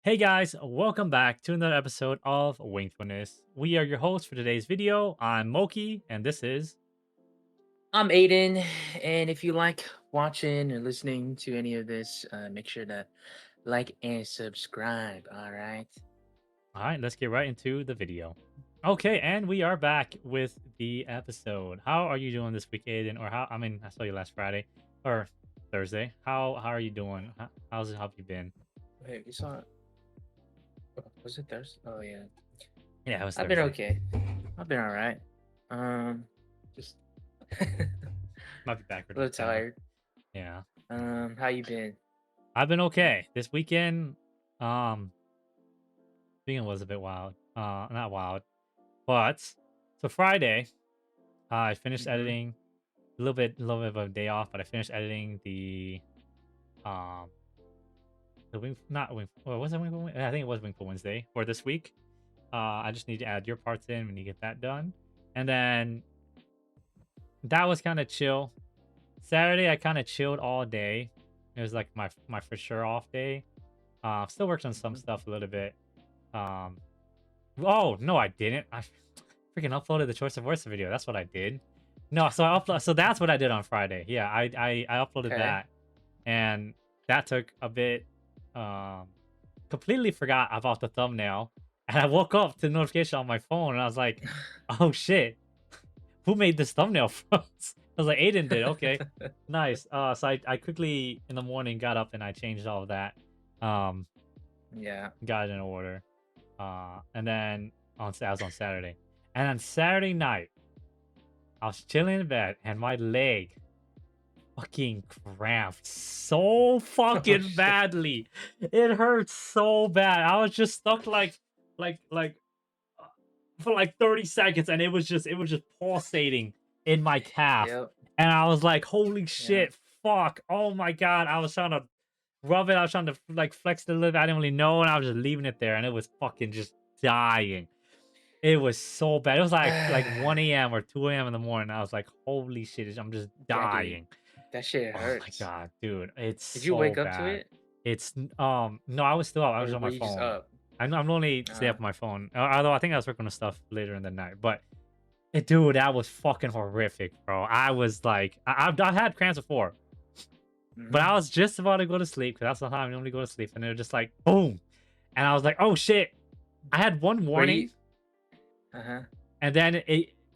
Hey guys, welcome back to another episode of Wingfulness. We are your hosts for today's video. I'm Moki, and this is I'm Aiden, and if you like watching or listening to any of this, make sure to like and subscribe. All right. all right. Let's get right into the video. Okay, and we are back with the episode. How are you doing this week, Aiden? Or how? I mean, I saw you last Friday or Thursday. How are you doing? How's it? How have you been? Wait, we saw. Was it Thursday? Oh yeah. Yeah, it was I've been Thursday. okay. I've been all right. Just a Might be backward little now. tired. Yeah, How you been? I've been okay. This weekend, um, weekend was a bit wild. Not wild, but so Friday. I finished Mm-hmm. editing a little bit of a day off, but I finished editing um the wing not wing. Well, was it wing? I think it was Wing for Wednesday for this week. I just need to add your parts in when you get that done, and then that was kind of chill. Saturday I kind of chilled all day. It was like my for sure off day. Still worked on some stuff a little bit. Um, oh no, I didn't. I freaking uploaded the choice of voice video. That's what I did. No, so I upload. So that's what I did on Friday. Yeah, I uploaded Okay. that, and that took a bit. Um, Completely forgot about the thumbnail, and I woke up to the notification on my phone, and I was like, "Oh shit, who made this thumbnail for us?" I was like, "Aiden did." Okay, nice. So I quickly in the morning got up and I changed all of that. Um, Yeah. got it in order. And then I was on Saturday, and on Saturday night. I was chilling in bed and my leg fucking cramped so Oh fucking shit. badly. It hurt so bad. I was just stuck like uh, for like 30 seconds and it was just pulsating in my calf. Yep. And I was like, holy Yep. shit, fuck. Oh my god. I was trying to rub it. I was trying to like flex the lip. I didn't really know, and I was just leaving it there and it was fucking just dying. It was so bad. It was like 1 AM or 2 AM in the morning. I was like, "Holy shit, I'm just Yeah, dude. dying." That shit Oh my hurts. god, dude, it's Did you so wake up to bad. it, No, I was still up. I was or on were my you just phone. up? I'm only stay Uh, up on my phone. Although I think I was working on stuff later in the night. But dude, that was fucking horrific, bro. I was like, I've had cramps before, but mm-hmm. I was just about to go to sleep because that's the time I normally go to sleep, and it was just like boom, and I was like, "Oh shit!" I had one Were you? warning. Uh-huh. And then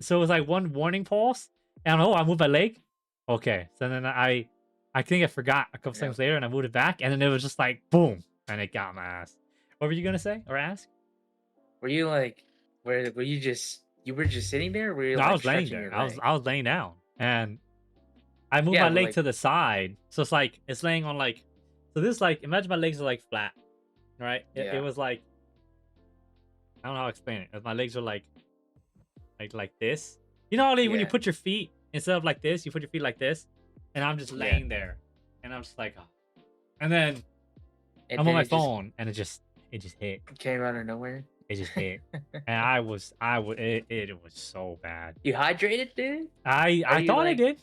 so it was like one warning pulse, and oh, I moved my leg. Okay, so then I think I forgot a couple Yep. seconds later, and I moved it back, and then it was just like boom, and it got my ass. What were you gonna say or ask? Were you like, were you just you were just sitting there? Or were you No, I like was laying stretching there. your I was leg? I was laying down, and I moved Yeah, my but leg like to the side, so it's like it's laying on like so this like imagine my legs are like flat, right? It yeah, was like I don't know how to explain it. My legs are like this. You know, when you yeah, put your feet instead of like this, you put your feet like this, and I'm just yeah. laying there, and I'm just like, oh. And then And I'm on then my it just phone, and it just hit, came out of nowhere. it just hit, and it was so bad. You hydrated, dude? Are I you thought I like? did,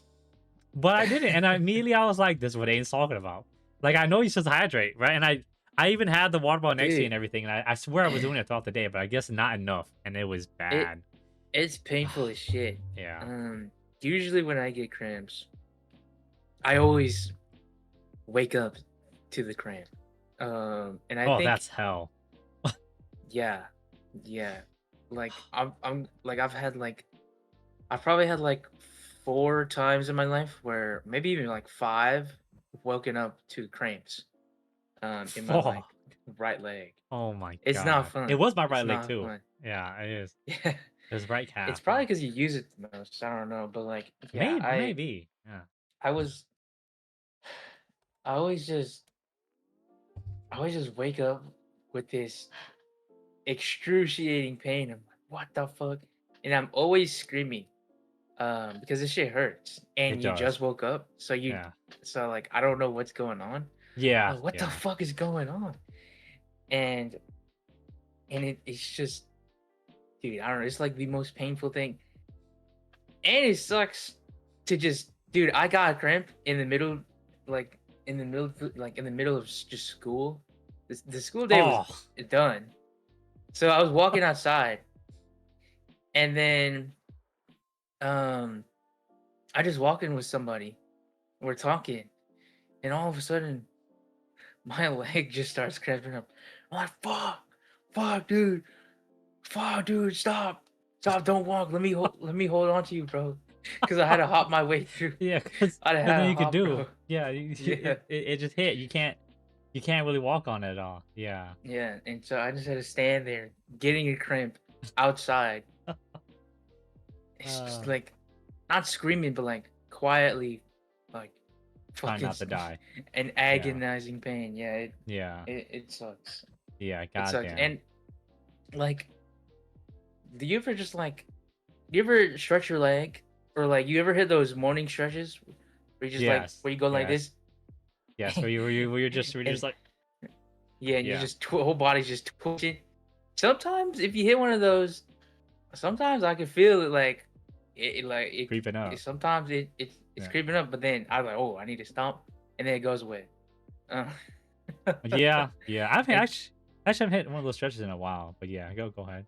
but I didn't, and immediately I was like, this is what Aiden's talking about. Like I know you're supposed to hydrate, right? And I even had the water bottle next to me and Dude, everything, and I swear I was doing it throughout the day, but I guess not enough, and it was it bad. it's painful as shit. Yeah. Um, Usually when I get cramps, I always wake up to the cramp. And I Oh, think, that's hell. yeah, yeah. Like I'm like I've probably had like 4 times in my life where maybe even like 5 woken up to cramps, in my, Oh. like, right leg. Oh my It's not god. It fun. was my It's right leg not too. fun. Yeah, it is. Yeah. It was right It's calf, probably yeah. because you use it the most, I don't know, but, like, yeah, Maybe. Yeah. I was I always just I always just wake up with this excruciating pain. I'm like, "What the fuck?" And I'm always screaming, because this shit hurts, It and you does. just woke up, Yeah. so, like, I don't know what's going on. Yeah, Like, "What the yeah. fuck is going on?" And it's just, dude, I don't know, it's, like, the most painful thing, and it sucks to just, dude, I got a cramp in the middle, like, in the middle of just school, The school day was Oh, done. So I was walking outside, and then um, I just walked in with somebody. We're talking, and all of a sudden, my leg just starts cramping up. I'm like, fuck, dude, stop, don't walk. Let me hold on to you, bro, because I had to hop my way through. yeah, because I there's had nothing to you could hop, do. bro. Yeah, Yeah, it just hit. You can't really walk on it at all. Yeah. yeah, and so I just had to stand there, getting a cramp outside. It's just Uh, like not screaming, but like quietly, like Trying fucking not to die. an Yeah. agonizing pain. Yeah, Yeah. it sucks. Yeah. It sucks. Goddamn. And like, do you ever just like, do you ever stretch your leg, or like you ever hit those morning stretches where you just like Yes. where you go like Yes. this, Yes. Where you're just and like, yeah, and you yeah, just whole body's just twitching. Sometimes if you hit one of those, sometimes I can feel it like creeping up. sometimes it's Yeah. creeping up, but then I was like, oh, I need to stomp, and then it goes away. Uh, Yeah. Yeah. I've and actually haven't hit one of those stretches in a while. But yeah, go ahead.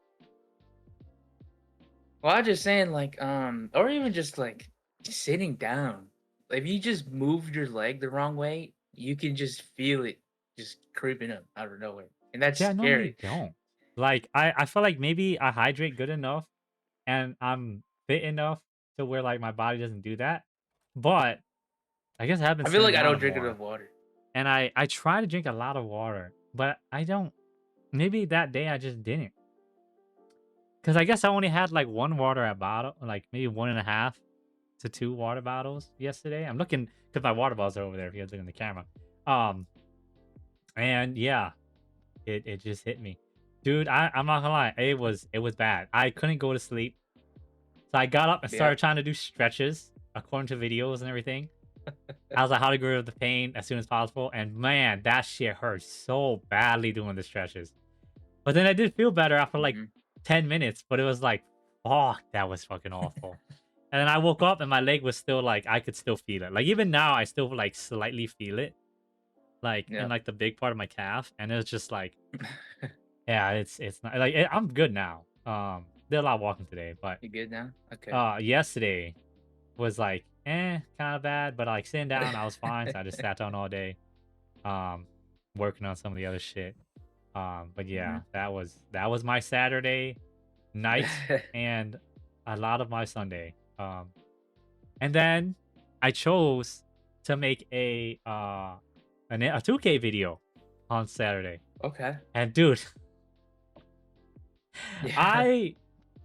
well, I just saying like or even just like sitting down. If you just move your leg the wrong way, you can just feel it just creeping up out of nowhere, and that's See, I normally scary. don't. Like I feel like maybe I hydrate good enough and I'm fit enough to where like my body doesn't do that. But I guess I've been I feel sitting like I don't down drink more. enough water. And I try to drink a lot of water, but I don't. Maybe that day I just didn't. Because I guess I only had like one water at bottle, like maybe one and a half to two water bottles yesterday. I'm looking because my water bottles are over there. If you guys look in the camera, um, and yeah, it just hit me, dude. I'm not gonna lie, it was bad. I couldn't go to sleep, so I got up and Yeah. started trying to do stretches according to videos and everything. I was like, how to get rid of the pain as soon as possible, and man, that shit hurt so badly doing the stretches. But then I did feel better after like Hmm. 10 minutes, but it was like, fuck, that was fucking awful. And then I woke up and my leg was still like, I could still feel it. Like even now, I still like slightly feel it, like in Yeah. like the big part of my calf. And it's just like, yeah, it's not like I'm good now. Did a lot of walking today, but You good now? Okay. yesterday was like, kind of bad. But like sitting down, I was fine. So I just sat down all day, um, working on some of the other shit. But Hmm. yeah, that was my Saturday night and a lot of my Sunday. And then I chose to make a 2K video on Saturday. Okay. And dude, Yeah. I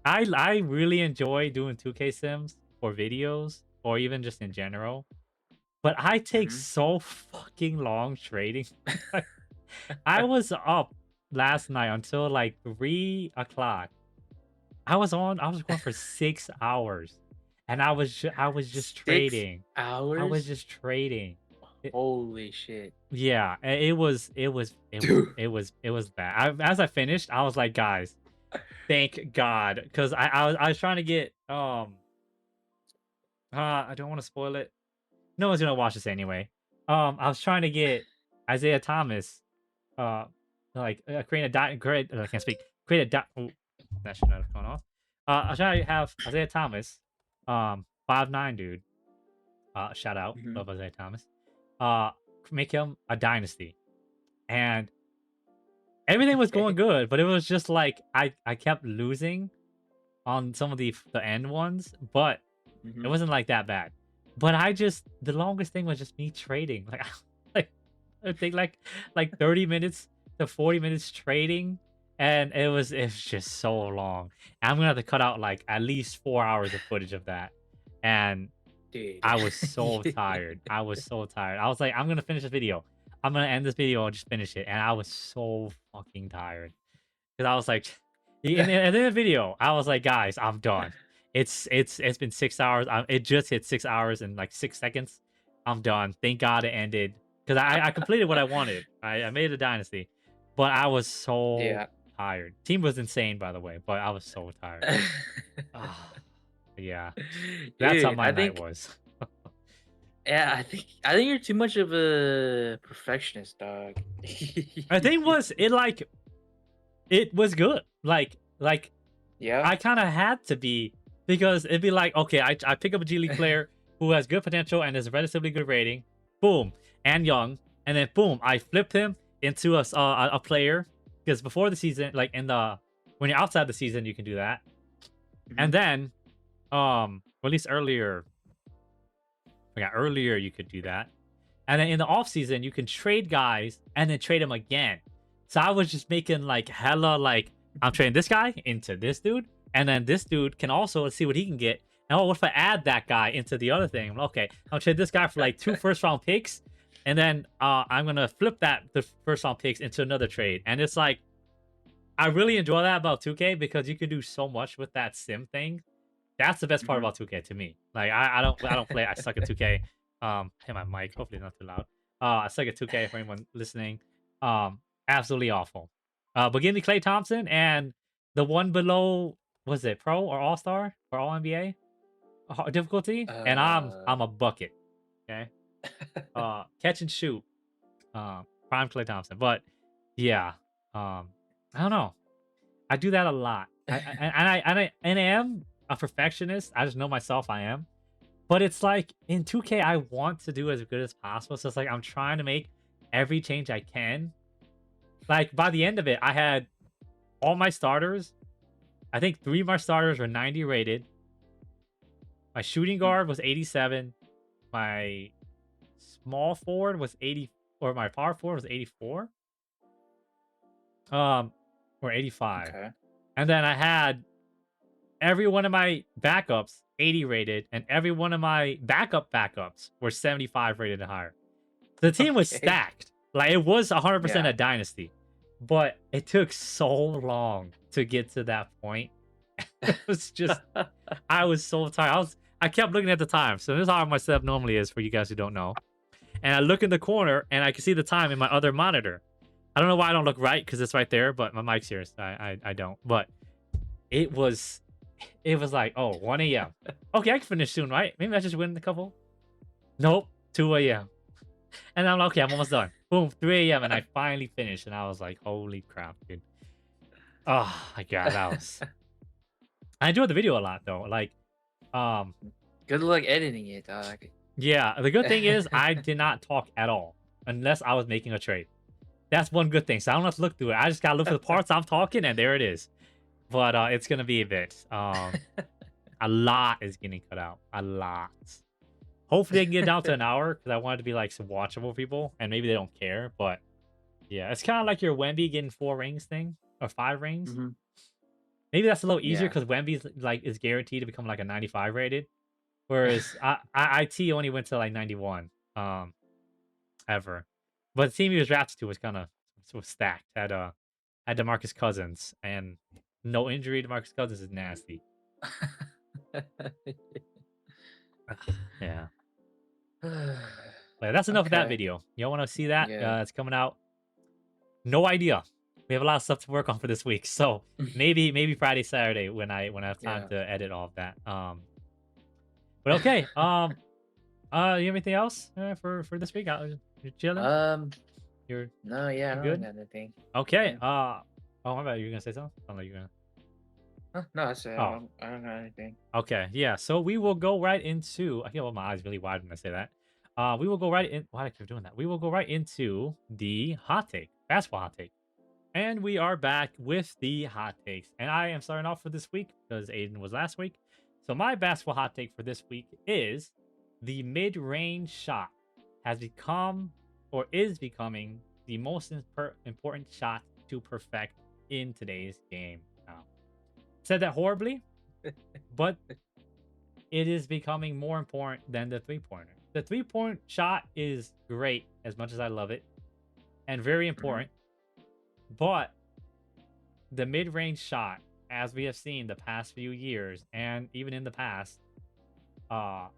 I really enjoy doing 2K sims for videos or even just in general. But I take Hmm. so fucking long trading. Like, I was up last night until like 3 o'clock. I was going for 6 hours, and I was just 6 trading. I was hours? just trading. Holy shit, Yeah, dude. it was bad. As I finished, I was like, guys, thank God, because I was trying to get I don't want to spoil it. No one's gonna watch this anyway. I was trying to get Isaiah Thomas, uh, create a dot. Create. I can't speak. Create a dot. Oh, that should not have gone off. I was trying to have Isaiah Thomas, 5'9" dude. Shout out, Mhm. love Isaiah Thomas. Uh, make him a dynasty, and everything was going good, but it was just like I kept losing on some of the end ones, but it Mhm. wasn't like that bad. But I just the longest thing was just me trading. Like like I think like 30 minutes to 40 minutes trading. And it was just so long. I'm gonna have to cut out like at least 4 hours of footage of that. And Dude. I was so tired. I was so tired. I was like, I'm gonna finish this video. I'm gonna end this video and just finish it. And I was so fucking tired. Because I was like, in the video, I was like, guys, I'm done. It's been 6 hours. It just hit 6 hours and like 6 seconds. I'm done. Thank God it ended. Because I completed what I wanted. I made a dynasty, but I was so Yeah. tired. Team was insane, by the way, but I was so tired. Ah, yeah, that's how Dude, my I night think was. Yeah, I think you're too much of a perfectionist, dog. The thing was, it was good. Like Yeah. I kind of had to be because it'd be like, okay, I pick up a G League player who has good potential and is a relatively good rating, boom, and young, and then boom, I flip him into a player because before the season, like in the when you're outside the season, you can do that, and Mhm. then or at least earlier, yeah, earlier you could do that, and then in the off season, you can trade guys and then trade them again. So I was just making like hella like I'm trading this guy into this dude, and then this dude can also let's see what he can get. And what if I add that guy into the other thing? Okay, I'll trade this guy for like 2 first round picks, and then I'm gonna flip the 1st round picks into another trade. And it's like I really enjoy that about 2K because you can do so much with that sim thing. That's the best part Mhm. about 2K to me. Like I don't play. I suck at 2K. Hey my mic. Hopefully it's not too loud. I suck at 2K for anyone listening. Absolutely awful. But give me Clay Thompson and the one below was it Pro or All Star or All NBA difficulty, and Uh, I'm a bucket. Okay. Catch and shoot. Prime Clay Thompson. But yeah. I don't know. I do that a lot. I am a perfectionist. I just know myself I am. But it's like in 2K I want to do as good as possible. So it's like I'm trying to make every change I can. Like by the end of it, I had all my starters. I think 3 of my starters were 90 rated. My shooting Mm, guard was 87. My small forward was 80 or my power forward was 84. Um or 85. okay. And then I had every one of my backups 80 rated, and every one of my backups were 75 rated and higher. The team was Okay. stacked. Like it was 100% Yeah. a dynasty, but it took so long to get to that point. It was just I was so tired. I kept looking at the time. So this is how my setup normally is for you guys who don't know. And I look in the corner and I can see the time in my other monitor. I don't know why I don't look right because it's right there, but my mic's here. So I don't. But it was it was like, oh, 1 a.m. Okay, I can finish soon, right? Maybe I just win a couple. Nope, 2 a.m. And I'm like, okay, I'm almost done. Boom, 3 a.m. And I finally finished. And I was like, holy crap, dude. Oh my god, that was I enjoyed the video a lot though. Like, um, Good luck editing it, dog. yeah, the good thing is I did not talk at all unless I was making a trade. That's one good thing. So I don't have to look through it. I just gotta look for the parts I'm talking, and there it is. But it's gonna be a bit. A lot is getting cut out. A lot. Hopefully, I can get it down to an hour because I want it to be like some watchable people, and maybe they don't care. But yeah, it's kind of like your Wemby getting 4 rings thing or 5 rings. Mhm. Maybe that's a little easier Yeah. because Wemby's like is guaranteed to become like a 95 rated, whereas IT only went to like 91 ever. But the team he was drafted to was kind of was stacked. Had DeMarcus Cousins, and no injury. DeMarcus Cousins is nasty. Yeah. But that's enough of that Okay. video. Y'all want to see that? Yeah. It's coming out. No idea. We have a lot of stuff to work on for this week, so maybe Friday, Saturday when I have time Yeah. to edit all of that. But okay. You have anything else for this week? You're chilling. Um, You're no, yeah, I you're don't good. got anything. Okay. Yeah. Oh my bad. You gonna say something? I'm like you're gonna. No, I said Oh, I don't got anything. okay. Yeah. So we will go right into. I feel my eyes really wide when I say that. We will go right in. Why do I keep doing that? We will go right into the hot take, basketball hot take. And we are back with the hot takes. And I am starting off for this week because Aiden was last week. So my basketball hot take for this week is the mid-range shot has become or is becoming the most important shot to perfect in today's game. Now, said that horribly, but it is becoming more important than the three-pointer. The three-point shot is great as much as I love it and very Mhm. important, but the mid-range shot, as we have seen the past few years, and even in the past, uh,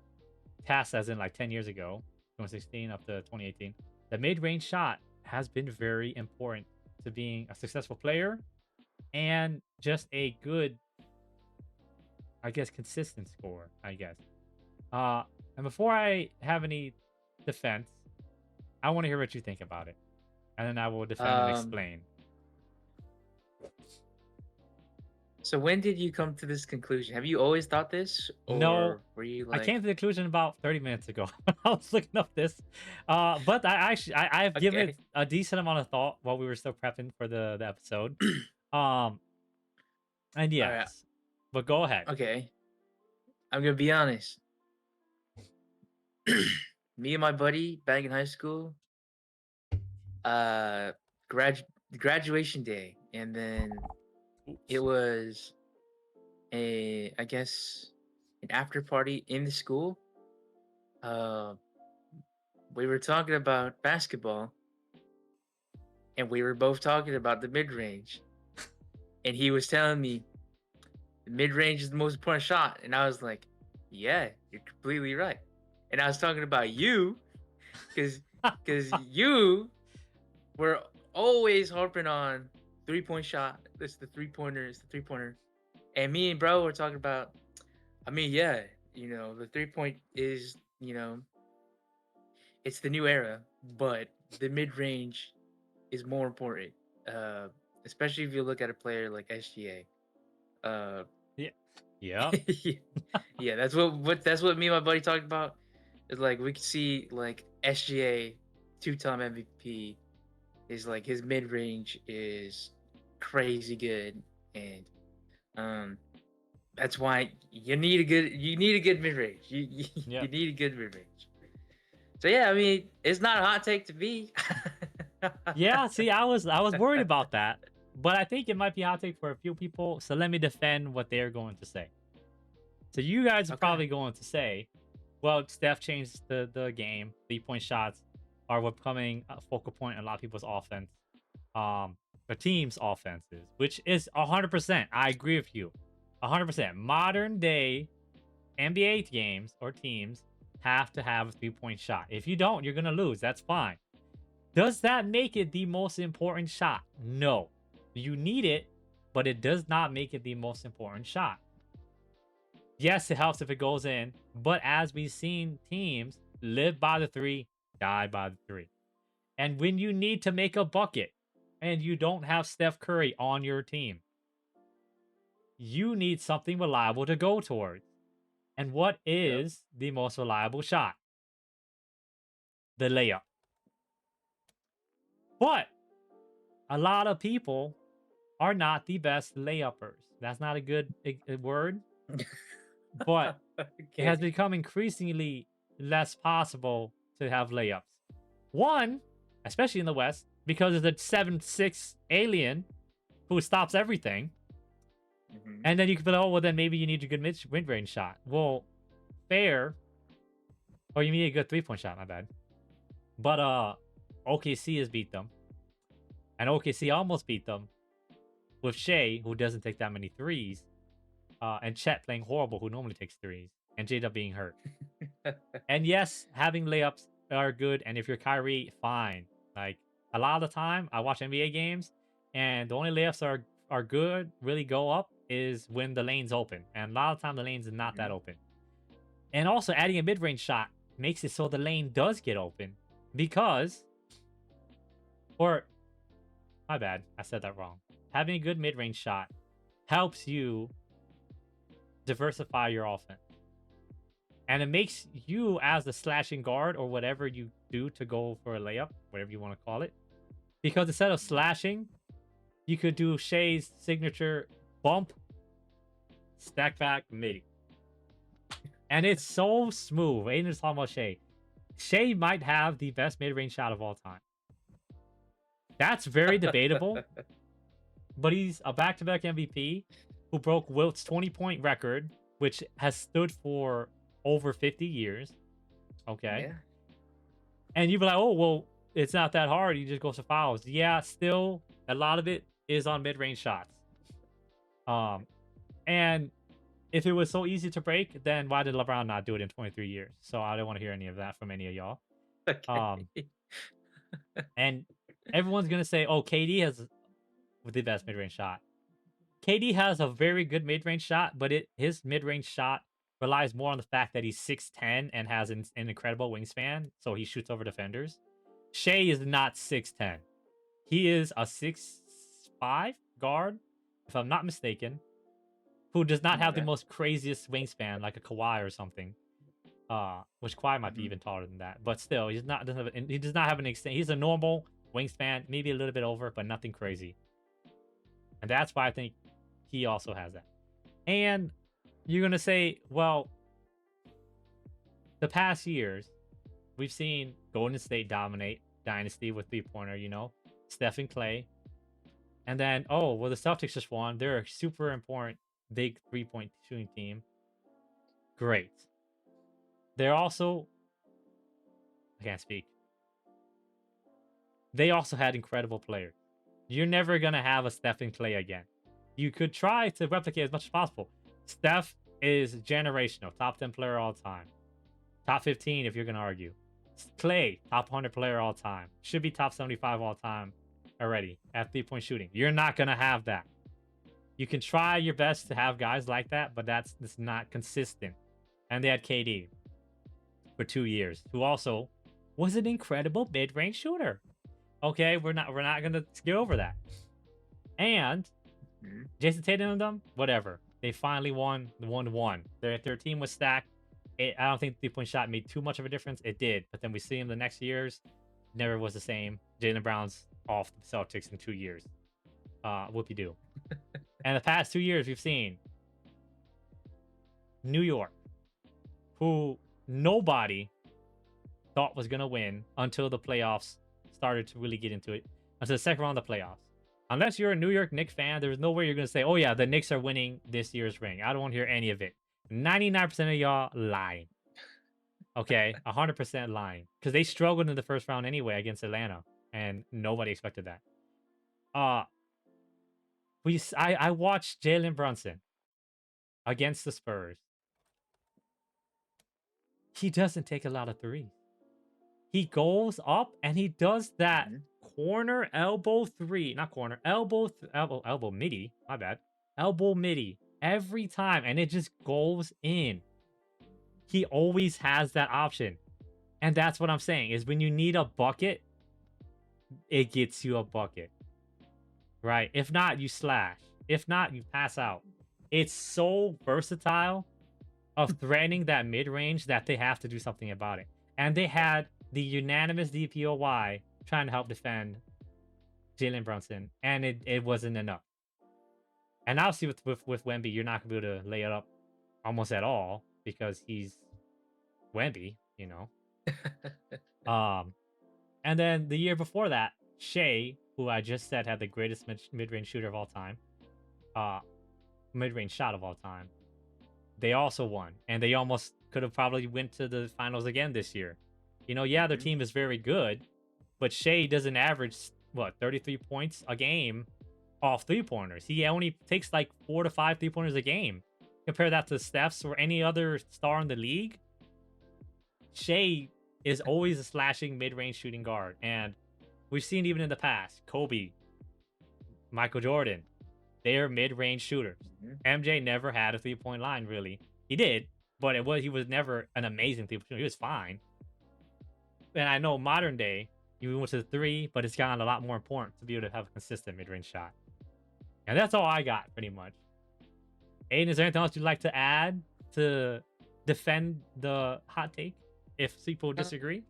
past as in like 10 years ago, 2016 up to 2018, the mid-range shot has been very important to being a successful player and just a good, I guess, consistent scorer. I guess. Uh, And before I have any defense, I want to hear what you think about it, and then I will defend and Um, explain. so when did you come to this conclusion? Have you always thought this, No, or were you I like, came to the conclusion about 30 minutes ago. I was looking up this, but I've given it okay, a decent amount of thought while we were still prepping for the episode. Um, and all right, yes, but go ahead. okay. I'm gonna be honest. Me and my buddy back in high school, uh, grad graduation day, and then it Oops. was I guess, an after party in the school. Uh, we were talking about basketball, and we were both talking about the mid range. And he was telling me the mid range is the most important shot, and I was like, "Yeah, you're completely right." And I was talking about you, because you were always harping on 3 point shot. It's the 3 pointer. It's the 3 pointer. And me and bro were talking about. I mean, yeah, the 3 point is it's the new era, but the mid range is more important. Uh, Especially if you look at a player like SGA. Uh, Yeah. Yep. yeah, that's what me and my buddy talked about. Is like we could see like SGA, two-time MVP, is like his mid range is crazy good, and um, that's why you need a good mid range. You Yep. need a good mid range. So yeah, I mean, it's not a hot take to me. Yeah. See, I was worried about that, but I think it might be a hot take for a few people. So let me defend what they're going to say. So you guys are Okay. probably going to say, well, Steph changed the game. 3 point shots are becoming a focal point in a lot of people's offense, the team's offenses, which is 100%. I agree with you, 100%. Modern day NBA games or teams have to have a 3 point shot. If you don't, you're gonna lose. That's fine. Does that make it the most important shot? No. You need it, but it does not make it the most important shot. Yes, it helps if it goes in, but as we've seen teams live by the three, die by the three. And when you need to make a bucket and you don't have Steph Curry on your team, you need something reliable to go towards. And what Yep. is the most reliable shot? The layup. But a lot of people are not the best layuppers. That's not a good word, but it has Okay. become increasingly less possible to have layups. One, especially in the West, because of the 7'6" alien who stops everything. Hmm. And then you can be like, oh, well, then maybe you need a good mid range shot. Well, fair. Or you need a good 3 point shot, my bad. But OKC has beat them. And OKC almost beat them with Shea, who doesn't take that many threes, and Chet playing horrible, who normally takes threes, and Jada being hurt. And yes, having layups are good. And if you're Kyrie, fine. Like a lot of the time, I watch NBA games, and the only layups are good, really go up, is when the lane's open. And a lot of the time, the lane's not that Hmm. open. And also, adding a mid range shot makes it so the lane does get open because, or my bad, I said that wrong. Having a good mid range shot helps you diversify your offense. And it makes you, as the slashing guard or whatever you do to go for a layup, whatever you want to call it, because instead of slashing, you could do Shea's signature bump, stack back, midi. And it's so smooth. Aiden's talking about Shea. Shea might have the best mid range shot of all time. That's very debatable, but he's a back to back MVP who broke Wilt's 20-point record, which has stood for over 50 years. Okay. Yeah. And you'd be like, oh, well, it's not that hard. You just go to fouls. Yeah, still, a lot of it is on mid range shots. Um, and if it was so easy to break, then why did LeBron not do it in 23 years? So I don't want to hear any of that from any of y'all. Okay. And everyone's gonna say, "Oh, KD has the best mid-range shot." KD has a very good mid-range shot, but his mid-range shot relies more on the fact that he's 6'10 and has an incredible wingspan, so he shoots over defenders. Shea is not 6'10. He is a 6'5 guard, if I'm not mistaken, who does not have the Okay. most craziest wingspan like a Kawhi or something. Which Kawhi might be Mhm. even taller than that, but still, he's not doesn't have he does not have an extent. He's a normal wingspan, maybe a little bit over, but nothing crazy. And that's why I think he also has that. And you're gonna say, well, the past years, we've seen Golden State dominate dynasty with 3-pointer, Steph and Clay. And then, oh, well, the Celtics just won. They're a super important big 3-point shooting team. Great. They're also, I can't speak. They also had incredible players. You're never going to have a Steph and Clay again. You could try to replicate as much as possible. Steph is generational, top 10 player all time. Top 15 if you're going to argue. Clay, top 100 player all time. Should be top 75 all time already at 3-point shooting. You're not going to have that. You can try your best to have guys like that, but that's not consistent. And they had KD for 2 years, who also was an incredible mid-range shooter. Okay, we're not gonna get over that. And Mhm. Jason Tatum and them, whatever. They finally won the 1-1. Their team was stacked. I don't think the 3-point shot made too much of a difference. It did, but then we see him the next years, never was the same. Jaylen Brown's off the Celtics in 2 years. Whoopie doo. And the past 2 years, we've seen New York, who nobody thought was gonna win until the playoffs started to really get into it, until the second round of the playoffs. Unless you're a New York Knicks fan, there's no way you're gonna say, "Oh yeah, the Knicks are winning this year's ring." I don't want to hear any of it. 99% of y'all lying. Okay, 100% lying because they struggled in the first round anyway against Atlanta, and nobody expected that. Uh, I watched Jalen Brunson against the Spurs. He doesn't take a lot of threes. He goes up and he does that Mhm. corner elbow three, not corner, elbow midi, my bad. Elbow midi every time and it just goes in. He always has that option. And that's what I'm saying is when you need a bucket, it gets you a bucket. Right? If not, you slash. If not, you pass out. It's so versatile of threatening that mid range that they have to do something about it. And they had the unanimous DPOY trying to help defend Jalen Brunson, and it wasn't enough. And obviously with Wemby, you're not gonna be able to lay it up almost at all because he's Wemby. Um, and then the year before that, Shea, who I just said had the greatest mid range shooter of all time, uh, mid range shot of all time. They also won, and they almost could have probably went to the finals again this year. Yeah, their Mhm. team is very good, but Shea doesn't average what 33 points a game off 3-pointers. He only takes like 4 to 5 3-pointers a game. Compare that to Steph's or any other star in the league. Shea is always a slashing mid-range shooting guard, and we've seen even in the past, Kobe, Michael Jordan, they're mid-range shooters. Mhm. MJ never had a 3-point line really. He did, but he was never an amazing 3-point shooter. He was fine. And I know modern day, you went to the three, but it's gotten a lot more important to be able to have a consistent mid-range shot. And that's all I got, pretty much. Aiden, is there anything else you'd like to add to defend the hot take if people Uh, disagree?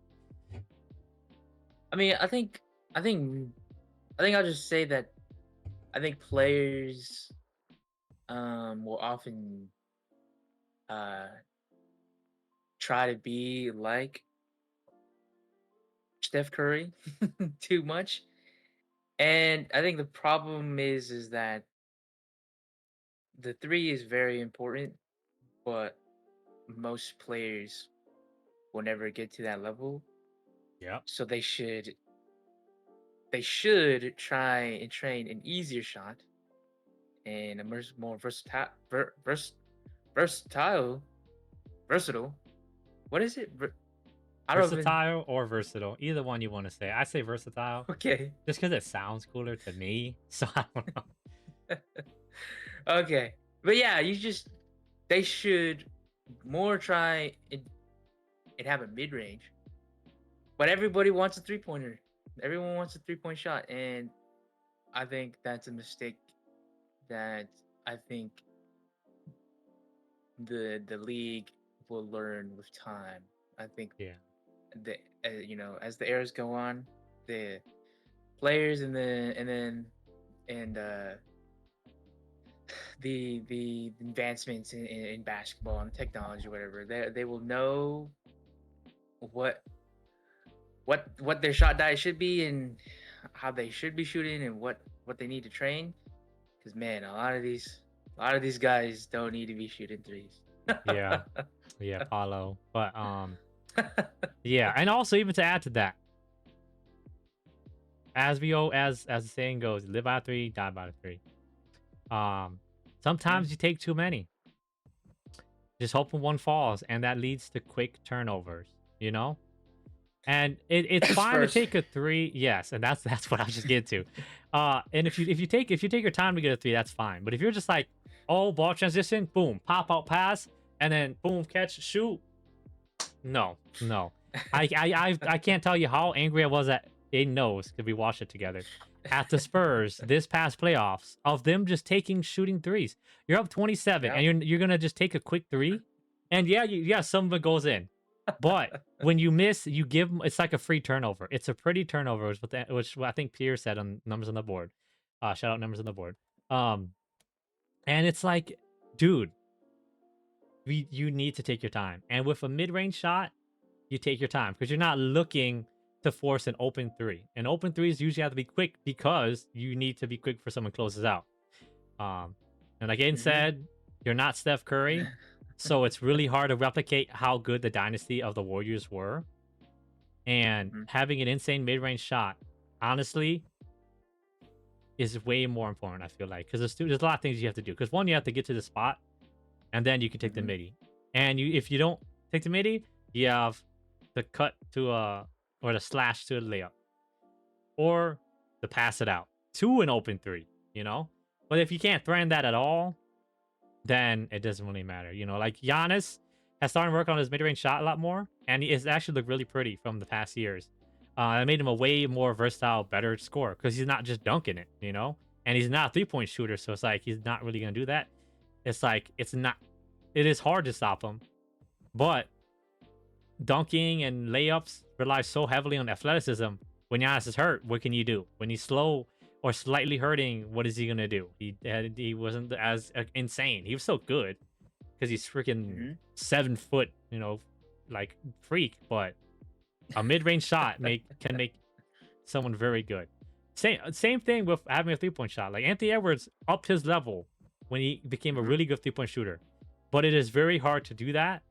I mean, I think I think I'll just say that I think players will often uh try to be like Steph Curry too much. And I think the problem is that the three is very important, but most players will never get to that level. Yep. So they should try and train an easier shot and a more versatile versatile. What is it? I don't even. Versatile or versatile, either one you want to say. I say versatile Okay. just because it sounds cooler to me. So I don't know. Okay. But yeah, you just they should. more try it have a mid range, but everybody wants a 3 pointer. Everyone wants a 3 point shot, and I think that's a mistake that I think the league will learn with time. I think Yeah. the as the eras go on, the players and the advancements in basketball and technology, whatever, they will know what what their shot diet should be and how they should be shooting and what they need to train. Because man, a lot of these guys don't need to be shooting threes. Yeah. Yeah, Paulo. But yeah, and also even to add to that, as the saying goes, live by three, die by three. Um, Mhm. sometimes you take too many. Just hoping one falls, and that leads to quick turnovers. You know, and it's fine to Spurs. take a three, yes, and that's what I was just getting to. And if you take your time to get a three, that's fine. But if you're just like, oh, ball transition, boom, pop out pass, and then boom, catch, shoot, no, no. I can't tell you how angry I was at Aiden knows because we watched it together at the Spurs this past playoffs of them just taking shooting threes. You're up 27 Yeah. and you're gonna just take a quick three, and yeah, some of it goes in, but when you miss, you give 'em- it's like a free turnover. It's a pretty turnover, which I think Pierre said on numbers on the board. Shout out numbers on the board. Um, and it's like, dude, you need to take your time. And with a mid range shot, you take your time because you're not looking to force an open three. And open threes usually have to be quick because you need to be quick for someone closes out. Um, and like Aiden hmm said, you're not Steph Curry, so it's really hard to replicate how good the dynasty of the Warriors were. And hmm having an insane mid-range shot, honestly, is way more important. I feel like because there's a lot of things you have to do. Because one, you have to get to the spot, and then you can take the hmm midi. And if you don't take the midi, you have the cut to a or the slash to a layup, or the pass it out to an open three. You know, but if you can't threaten that at all, then it doesn't really matter. You know, like Giannis has started to work on his mid range shot a lot more, and it's actually looked really pretty from the past years. It made him a way more versatile, better scorer because he's not just dunking it, you know, and he's not a 3 point shooter, so it's like he's not really gonna do that. It's like it's not. It is hard to stop him, but dunking and layups rely so heavily on athleticism. When Giannis is hurt, what can you do? When he's slow or slightly hurting, what is he gonna do? He wasn't as insane. He was so good because he's freaking hmm 7 foot, like freak. But a mid range shot can make someone very good. Same thing with having a 3 point shot. Like Anthony Edwards upped his level when he became a hmm really good 3 point shooter, but it is very hard to do that,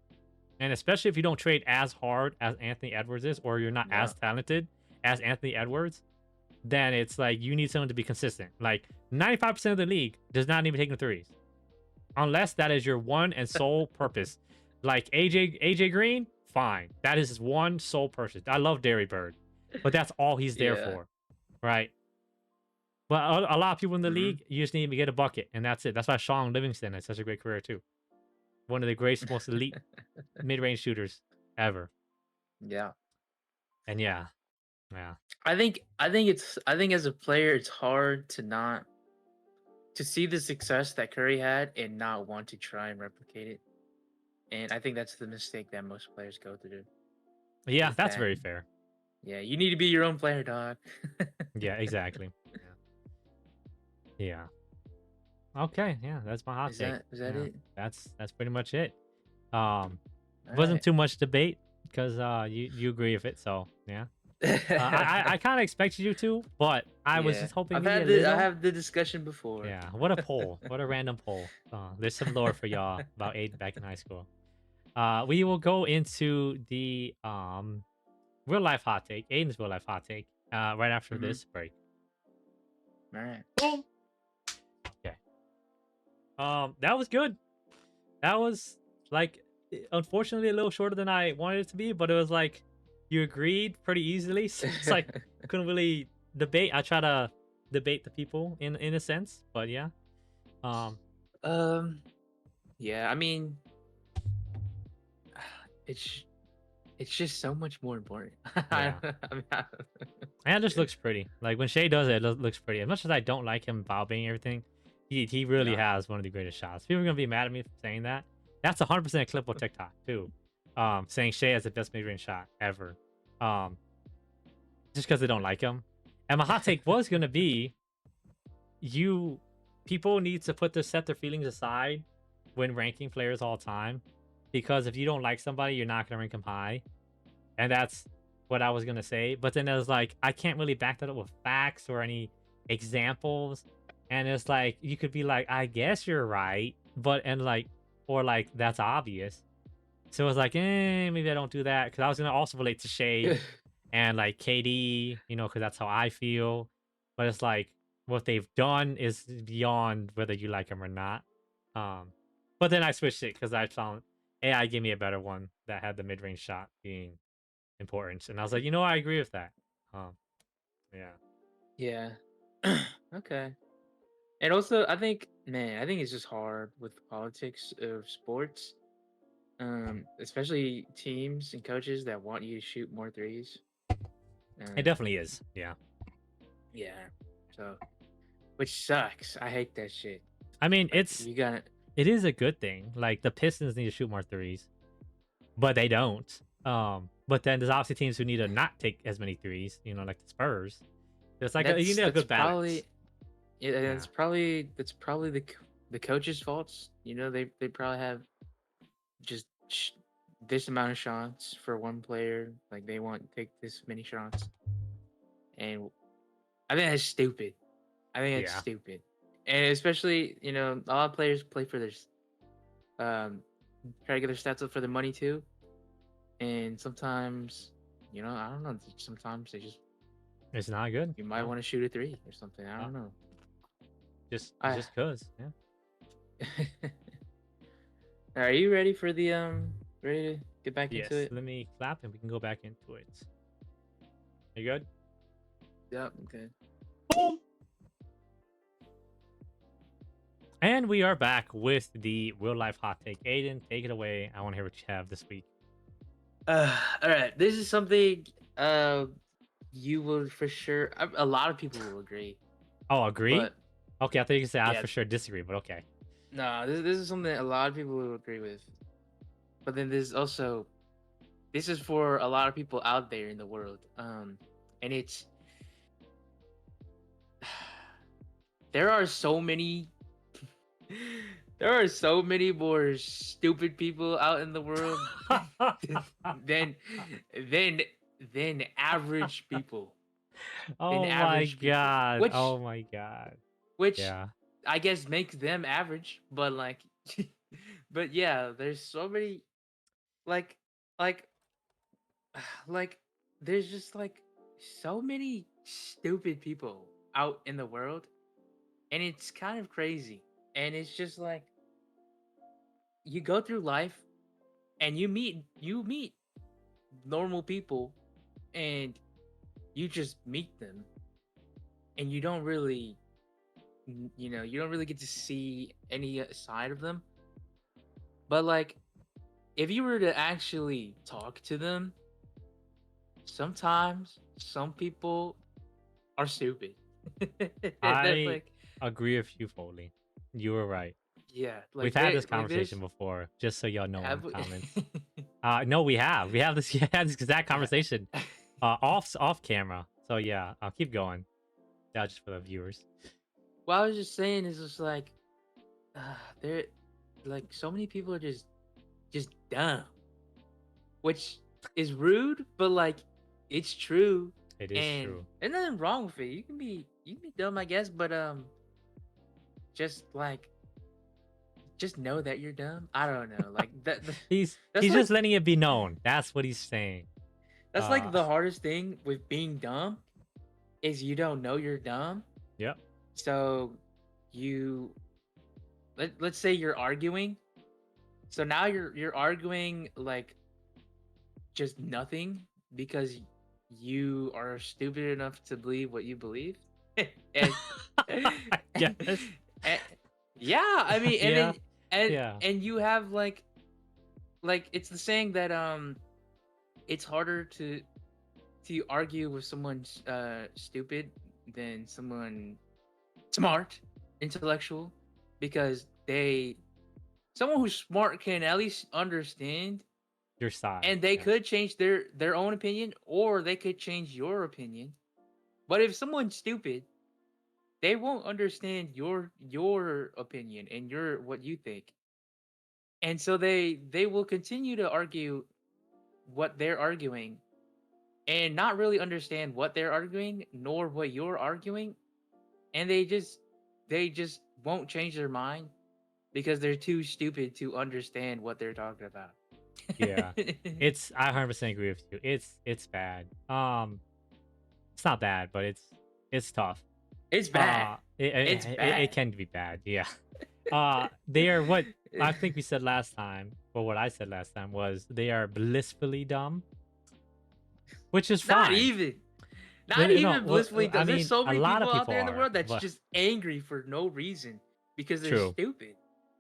and especially if you don't trade as hard as Anthony Edwards is, or you're not Yeah. as talented as Anthony Edwards, then it's like you need someone to be consistent. Like 95% of the league does not even take the threes, unless that is your one and sole purpose. Like AJ Green, fine. That is his one sole purpose. I love Derry Bird, but that's all he's there Yeah. for, right? But a lot of people in the hmm league, you just need to get a bucket, and that's it. That's why Sean Livingston has such a great career too. One of the greatest, most elite mid-range shooters ever. yeah. And yeah, yeah. I think as a player, it's hard to see the success that Curry had and not want to try and replicate it. And I think that's the mistake that most players go through. Yeah, Is that's that very fair. yeah, you need to be your own player, dog. Yeah, exactly. Yeah. Yeah. Okay, yeah, that's my hot Is take. that Yeah. it? That's pretty much it. Um All wasn't right. too much debate because you agree with it, so yeah. I kind of expected you to, but I was yeah, just hoping I've maybe a had the I little. have the discussion before. Yeah, what a poll. What a random poll. There's some lore for y'all about Aiden back in high school. We will go into the real life hot take, Aiden's real life hot take, right after hmm this break. All right. Boom. Okay. That was good. That was like unfortunately a little shorter than I wanted it to be, but it was like you agreed pretty easily. So it's like couldn't really debate. I try to debate the people in a sense, but yeah. Um um. Yeah. I mean, it's it's just so much more important. Yeah. I mean, And it just looks pretty. Like when Shay does it, it looks pretty. As much as I don't like him bobbing and everything, he really yeah. has one of the greatest shots. People are gonna be mad at me for saying that. That's 100% a clip on TikTok too. Saying Shay has the best mid-range shot ever. Um, just because they don't like him. And my hot take was gonna be you people need to set their feelings aside when ranking players all the time. Because if you don't like somebody, you're not gonna rank them high. And that's what I was gonna say. But then it was like, I can't really back that up with facts or any examples. And it's like you could be like, I guess you're right, but and like, or like that's obvious. So it was like, maybe I don't do that because I was gonna also relate to Shay and like KD, because that's how I feel. But it's like what they've done is beyond whether you like them or not. Um, but then I switched it because I found AI gave me a better one that had the mid range shot being important, and I was like, I agree with that. Um, yeah, Yeah. Okay. And also, I think, man, I think it's just hard with the politics of sports, especially teams and coaches that want you to shoot more threes. it Um, definitely is. Yeah, yeah. So, which sucks. I hate that shit. I mean, Like, you gotta. it is a good thing. Like the Pistons need to shoot more threes, but they don't. But then there's obviously teams who need to not take as many threes. Like the Spurs. It's like you need a That's good balance. probably yeah. Yeah, That's probably the coaches' faults. They probably have just this amount of shots for one player. Like they want to take this many shots, and I think that's stupid. I think that's yeah. stupid, and especially a lot of players play for their try to get their stats up for their money too, and sometimes I don't know. Sometimes they just It's not good. you might No, want to shoot a three or something. I no. don't know. Just I just cause. Yeah. Are you ready for the ready to get back into Yes. it? Let me clap and we can go back into it. You good? Yep. Okay. Boom. And we are back with the real life hot take. Aiden, take it away. I want to hear what you have this week. All right. This is something you will for sure. A lot of people will agree, Oh, agree? but Okay, I thought you could say I yeah, for sure disagree, but okay. no. This is something a lot of people will agree with. But then this is for a lot of people out there in the world. And it's there are so many there are so many more stupid people out in the world than than than average people. Than Oh my average people. god. Which Oh my god. which Yeah. I guess makes them average, but like but yeah, there's so many like like like there's just like so many stupid people out in the world, and it's kind of crazy. And it's just like you go through life and you meet normal people, and you just meet them, and you don't really get to see any side of them. But like if you were to actually talk to them, sometimes some people are stupid. They're I like, agree with you fully. You were right. yeah, We've had this conversation before, just so y'all know in have the we- comments. No, we have. We have this, yeah, this exact yeah. conversation off camera. So yeah, I'll keep going. Yeah, just for the viewers. What I was just saying is just like, there, like so many people are just dumb, which is rude, but like it's true, It is and true. there's nothing wrong with it. You can be dumb, I guess, but just like just know that you're dumb. I don't know, like that. He's That's he's like just letting it be known. That's what he's saying. that's like Uh, the hardest thing with being dumb is you don't know you're dumb. yep. So you let's say you're arguing. So now you're arguing like just nothing because you are stupid enough to believe what you believe. and, Yes. and yeah, I mean, and Yeah. then and Yeah. and you have like like it's the saying that it's harder to argue with someone stupid than someone smart, intellectual, because someone who's smart can at least understand, Your side. and they Yeah. could change their own opinion, or they could change your opinion. But if someone's stupid, they won't understand your opinion and your what you think. And so they will continue to argue what they're arguing and not really understand what they're arguing nor what you're arguing, and they just won't change their mind because they're too stupid to understand what they're talking about. Yeah. I 100% agree with you. It's bad. It's not bad, but it's tough. It's bad. It's It bad. can be bad. Yeah. They are what I think we said last time, or what I said last time was they are blissfully dumb, which is Not fine. even. Not No, even well, blissfully I dumb. There's mean, so a many lot people of out people there in the are, world that's but just angry for no reason because they're true. stupid.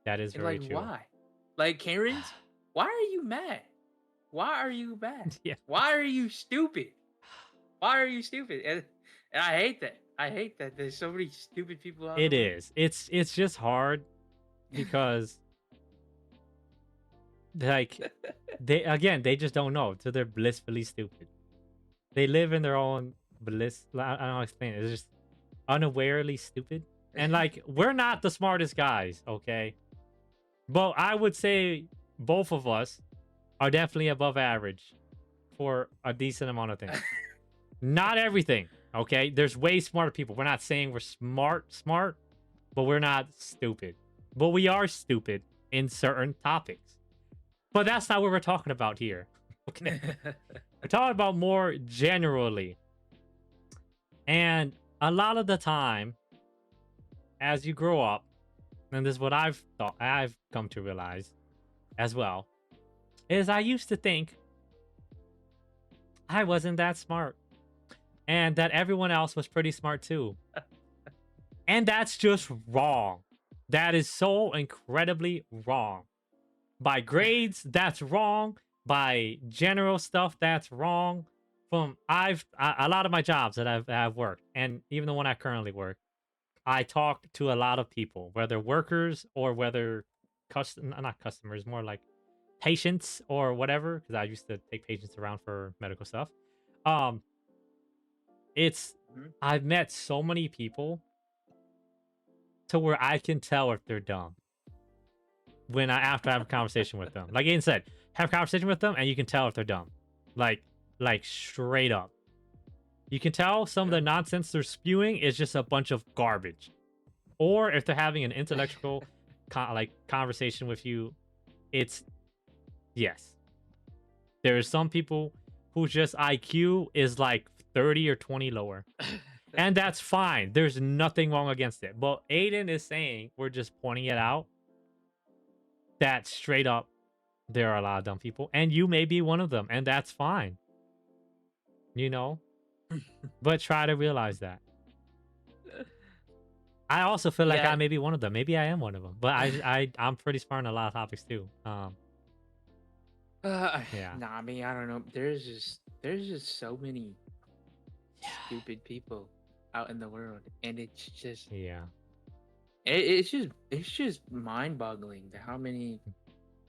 That is And very like, true. why? Like Karens, why are you mad? Why are you mad? Yeah. Why are you stupid? Why are you stupid? And I hate that. I hate that there's so many stupid people out in the It world. is. It's just hard because like they just don't know, so they're blissfully stupid. They live in their own bliss. I don't know how to explain it. It's just unawarely stupid. And like we're not the smartest guys, okay? But I would say both of us are definitely above average for a decent amount of things. Not everything, okay? There's way smarter people. We're not saying we're smart, but we're not stupid. But we are stupid in certain topics. But that's not what we're talking about here. Okay. We're talking about more generally. And a lot of the time, as you grow up, and this is what I've come to realize as well, is I used to think I wasn't that smart and that everyone else was pretty smart too. And that's just wrong. That is so incredibly wrong. By grades, that's wrong. By general stuff, that's wrong. From a lot of my jobs that I've worked, and even the one I currently work, I talk to a lot of people, whether workers or whether not customers, more like patients or whatever, because I used to take patients around for medical stuff. Um, it's Mhm. I've met so many people to where I can tell if they're dumb when I after I have a conversation with them. Like Ian said, have a conversation with them and you can tell if they're dumb. Like straight up. You can tell some of Yeah. the nonsense they're spewing is just a bunch of garbage. Or if they're having an intellectual conversation with you, it's yes. There are some people whose just IQ is like 30 or 20 lower. And that's fine. There's nothing wrong against it. But Aiden is saying we're just pointing it out that straight up there are a lot of dumb people, and you may be one of them, and that's fine, you know? But try to realize that. I also feel like Yeah. I may be one of them. Maybe I am one of them, but I'm pretty smart in a lot of topics too. Uh, Yeah, nah, I mean, I don't know. There's just so many stupid people out in the world, and yeah, it's just mind-boggling to how many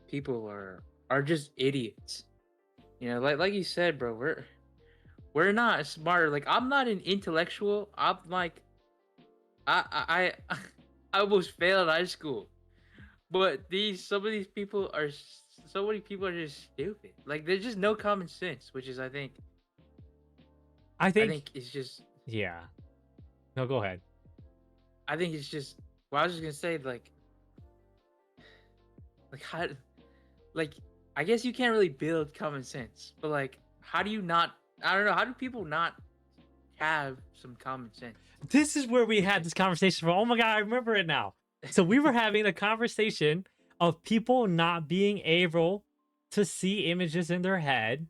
people are just idiots. You know, like you said, bro, we're not smart. Like I'm not an intellectual. I'm like I I almost failed high school. But these some of these people are so many people are just stupid. Like there's just no common sense, which is I I think think it's just yeah. No, go ahead. I think it's just well I was just gonna say like how like I guess you can't really build common sense, but like how do you not I don't know, how do people not have some common sense? This is where we Which had is this conversation. For oh my god, I remember it now. So we were having a conversation of people not being able to see images in their head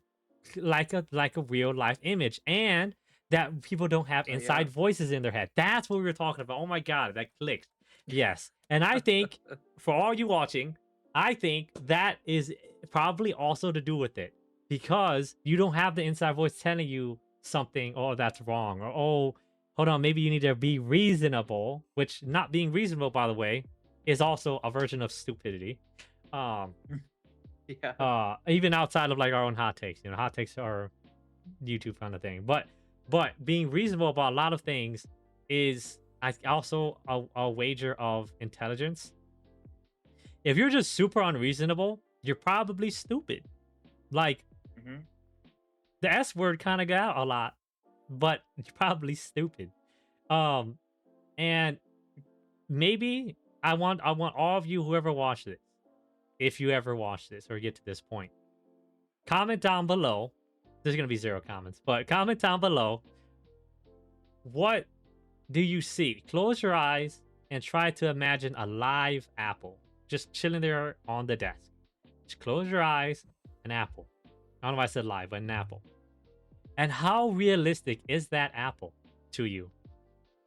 like a real life image, and that people don't have oh yeah. inside voices in their head. That's what we were talking about. Oh my god, that clicked. Yes, and I think for all you watching, I think that is probably also to do with it because you don't have the inside voice telling you something, oh, that's wrong, or oh, hold on, maybe you need to be reasonable, which not being reasonable, by the way, is also a version of stupidity. Um, Yeah. even outside of like our own hot takes, hot takes are YouTube kind of thing. But being reasonable about a lot of things is also a wager of intelligence. If you're just super unreasonable, you're probably stupid. Like Hmm. the S word kind of got out a lot, but you're probably stupid. Um, and maybe I want all of you, whoever watched this, if you ever watch this or get to this point, comment down below. There's gonna be zero comments, but comment down below. What do you see? Close your eyes and try to imagine a live apple just chilling there on the desk. Just close your eyes, an apple. I don't know why I said live, but an apple. And how realistic is that apple to you?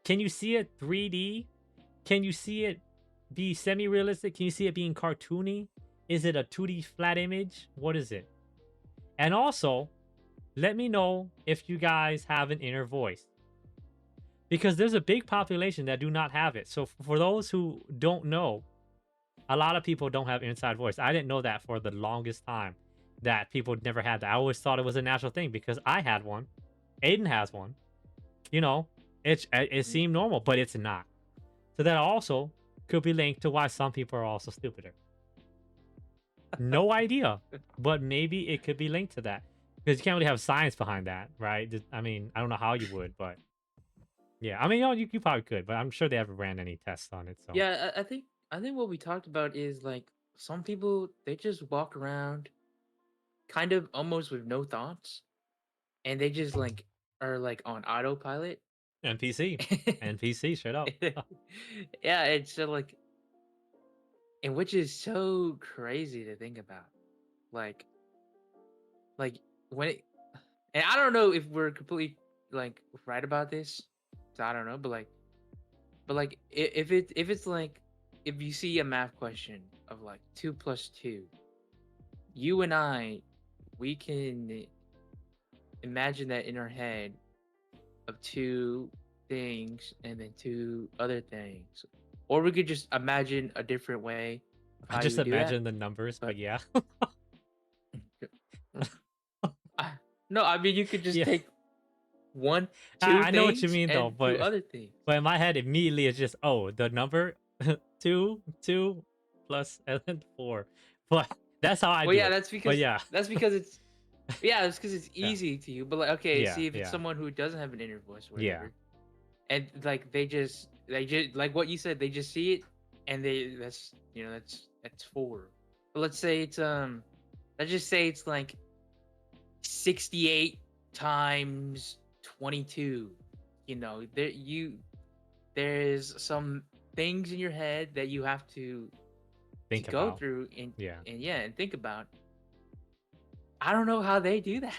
Can you see it 3D? Can you see it be semi-realistic? Can you see it being cartoony? Is it a 2D flat image? What is it? And also, let me know if you guys have an inner voice. Because there's a big population that do not have it. So for those who don't know, a lot of people don't have inside voice. I didn't know that for the longest time, that people never had that. I always thought it was a natural thing because I had one. Aiden has one. You know, it seemed normal, but it's not. So that also could be linked to why some people are also stupider. No idea, but maybe it could be linked to that because you can't really have science behind that, right? I mean, I don't know how you would, but yeah, I mean, you probably could, but I'm sure they haven't ran any tests on it. So Yeah, I think what we talked about is like some people they just walk around kind of almost with no thoughts, and they just like are like on autopilot. NPC, NPC, straight up. Yeah, it's so like, and which is so crazy to think about. Like, like when it, and I don't know if we're completely like right about this. So I don't know, but like if it's like if you see a math question of like 2 plus 2, you and I, we can imagine that in our head of two things and then two other things, or we could just imagine a different way of I how you just would do that. imagine the numbers, but But yeah, I, no, I mean you could just yeah, take one, two I know what you things mean though, and two but other things. in my head immediately it's just the number two plus and then four, but that's how I Well, do yeah, it. But yeah, that's because it's yeah, it's because it's yeah, easy to you. But like, okay, yeah, see if it's yeah, someone who doesn't have an inner voice or yeah. whatever, and like they just like what you said, they just see it, and they that's that's four. But let's say it's let's just say it's like 68 times 22. There's some things in your head that you have to Think go about, through yeah. and yeah, and think about. I don't know how they do that.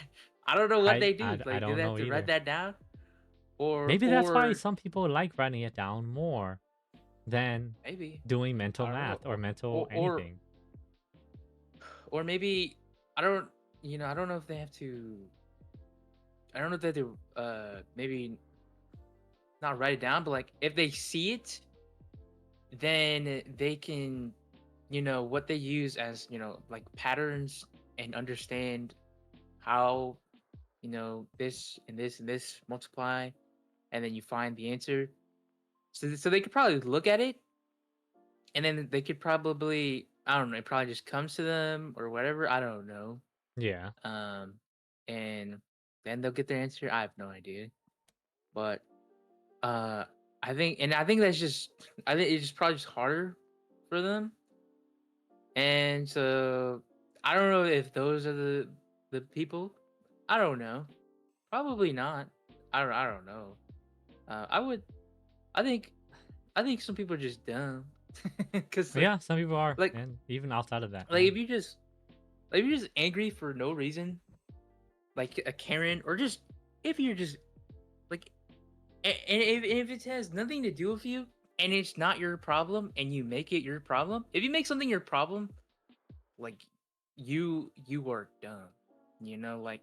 I don't know what I they I do. I Like, do don't they have know to write either. that down, Maybe that's why or some people like writing it down more than maybe doing mental I don't know, math or mental or or anything. or maybe I don't. I don't know if they have to. I don't know if they have to. Maybe not write it down, but like if they see it, then they can, what they use as like patterns and understand how this and this and this multiply, and then you find the answer. So they could probably look at it, and then they could probably, I don't know, it probably just comes to them or whatever. I don't know. Yeah, Um, and then they'll get their answer. I have no idea, but uh, I think that's just, I think it's just probably just harder for them, and so I don't know if those are the people. I don't know. Probably not. I don't know. I would. I think. I think some people are just dumb. Cause yeah. Some people are, like and even outside of that, like yeah, if you're just angry for no reason, like a Karen, or just if you're just like, and if it has nothing to do with you and it's not your problem and you make it your problem, if you make something your problem, like you are dumb. You know, like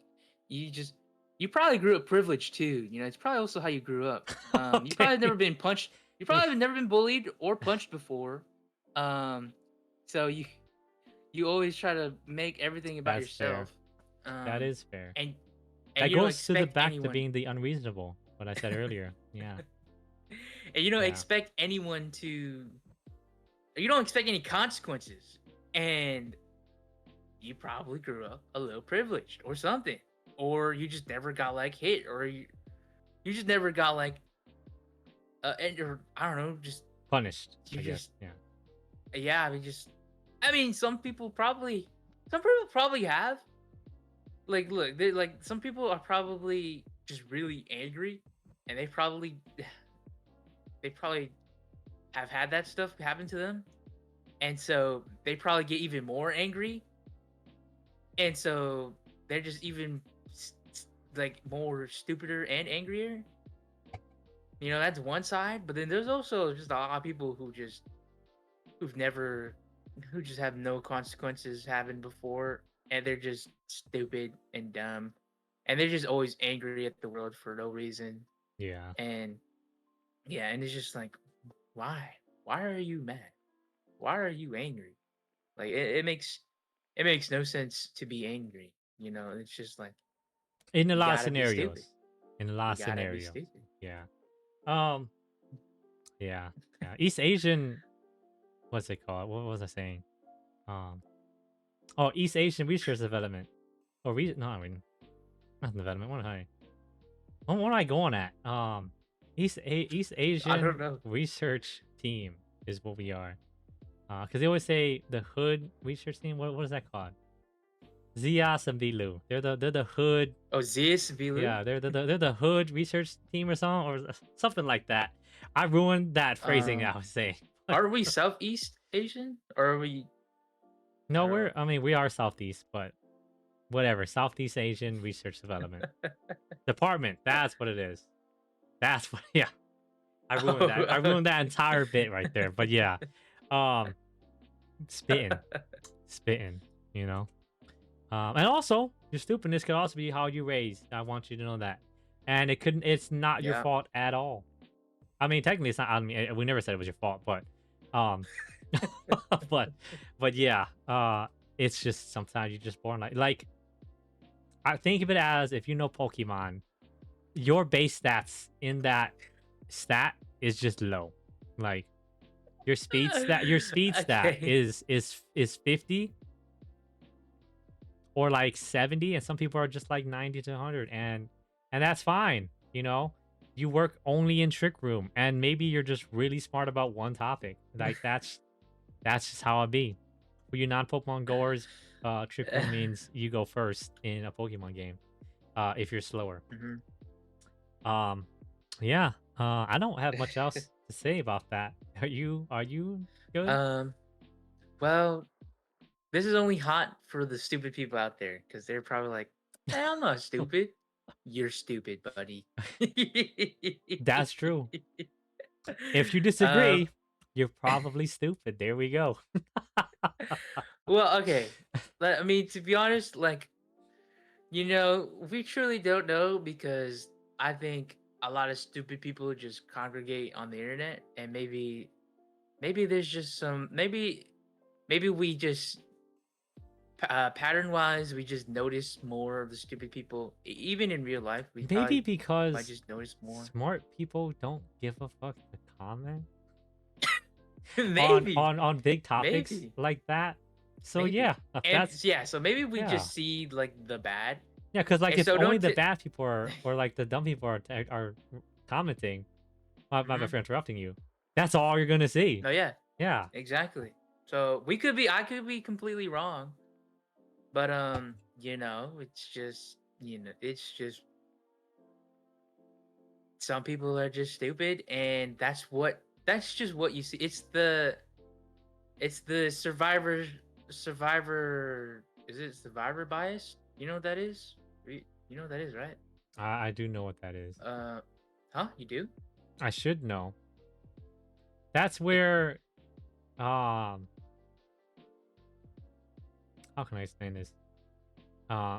you just you probably grew up privileged too. You know, it's probably also how you grew up. You Okay. probably never been punched. You probably have never been bullied or punched before. Um, so you always try to make everything about That's fair. yourself. That Um, is fair. and That you don't goes to the expect back to anyone being the unreasonable, what I said earlier. Yeah. and you don't Yeah. expect anyone to you don't expect any consequences. And you probably grew up a little privileged or something. Or you just never got like hit or you just never got like or I don't know, just Punished, you I guess. just Yeah. yeah, I mean some people probably have. Like look, they like some people are probably just really angry and they probably have had that stuff happen to them. And so they probably get even more angry. And so they're just even like more stupider and angrier. You know, that's one side. But then there's also just a lot of people who've never who just have no consequences happened before, and they're just stupid and dumb, and they're just always angry at the world for no reason. Yeah. And yeah, and it's just like, why? Why are you mad? Why are you angry? Like it makes no sense to be angry. You know, it's just like In a you lot of gotta be stupid. scenarios. In a lot You of gotta be scenarios. stupid. Yeah. Um, yeah. Yeah. East Asian, what's it called? What was I saying? Um, oh, East Asian Research Development. Or no, I mean, not development. What am I going at? East I don't Asian know. Research Team is what we are. Because they always say the Hood Research Team. What is that called? Zias and Vilu. They're the Hood. Oh, Zias Vilu? Yeah, they're the Hood Research Team or something something like that. I ruined that phrasing I Um, was saying. are we Southeast Asian or are we? I No, don't I mean, we are Southeast, but whatever. Southeast Asian Research Development know. Department. That's what it is. That's what. Yeah, I ruined that. I Oh. ruined that entire bit right there. But yeah, um, spitting, spitting. You know. And also, your stupidness could also be how you raised. I want you to know that. And it couldn't. It's not your Yeah. fault at all. I mean, technically, it's not. I mean, we never said it was your fault, but, um, but, but yeah. It's just sometimes you're just born like. I think of it as if you know Pokemon, your base stats in that stat is just low. Like your speed stat Okay. is 50 or like 70, and some people are just like 90 to 100, and that's fine. You work only in trick room, and maybe you're just really smart about one topic. Like that's just how it be. For you non-Pokemon goers, trick room means you go first in a Pokemon game, if you're slower. Mhm. um yeah. I don't have much else to say about that. Are you good? Um. Well, this is only hot for the stupid people out there because they're probably like, I'm not stupid." You're stupid, buddy. That's true. If you um. disagree, you're probably stupid. There we go. Well, okay. I mean, to be honest, like we truly don't know because I think a lot of stupid people just congregate on the internet, and maybe there's just maybe we just pattern wise we just notice more of the stupid people. Even in real life, we Maybe probably might because just notice more. smart people don't give a fuck to comment on Maybe, on on big topics maybe, like that. So maybe, yeah, and that's yeah. So maybe we yeah. just see like the bad, Yeah, because like and if so only don't. the bad people are, or like the dumb people are commenting, my bad Mhm. for interrupting you. That's all you're gonna see. No, yeah, Yeah. exactly. So I could be completely wrong. But it's just some people are just stupid, and that's just what you see. It's the survivor. Is it survivor bias? You know what that is? You know what that is, right? I do know what that is. Uh, huh? You do? I should know. That's It, where um how can I explain this?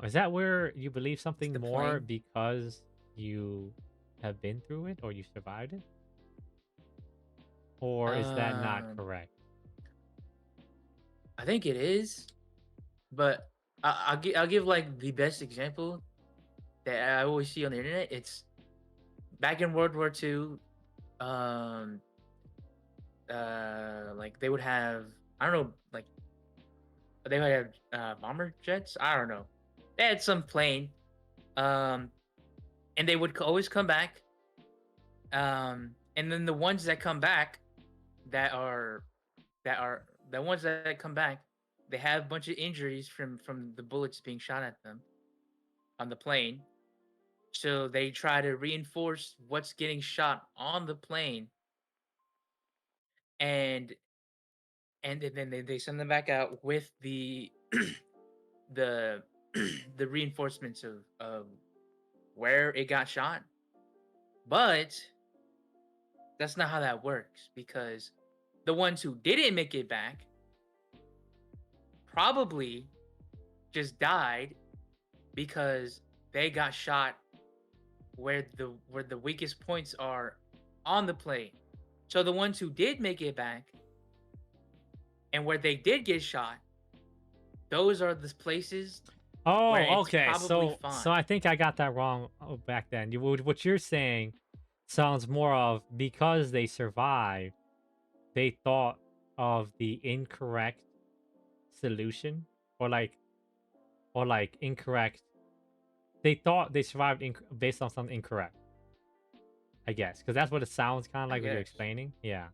Is that where you believe It's something the more plane. because you have been through it or you survived it? Or is that not Um, correct? I think it is, but I'll give like the best example that I always see on the internet. It's back in World War II. Um, like they would have, I don't know, like they would have bomber jets. I don't know. They had some plane. Um, and they would always come back. And then the ones that come back that are that are the ones that come back, they have a bunch of injuries from the bullets being shot at them on the plane. So they try to reinforce what's getting shot on the plane, and then they send them back out with the the reinforcements of where it got shot. But that's not how that works, because the ones who didn't make it back probably just died because they got shot where the weakest points are on the plane. So the ones who did make it back and where they did get shot, those are the places where Oh, it's okay. probably So fine. I think I got that wrong back then. What you're saying sounds more of because they survived, they thought of the incorrect solution or like incorrect. They thought they survived based on something incorrect. I guess because that's what it sounds kind of I like what you're guess. explaining. Yeah.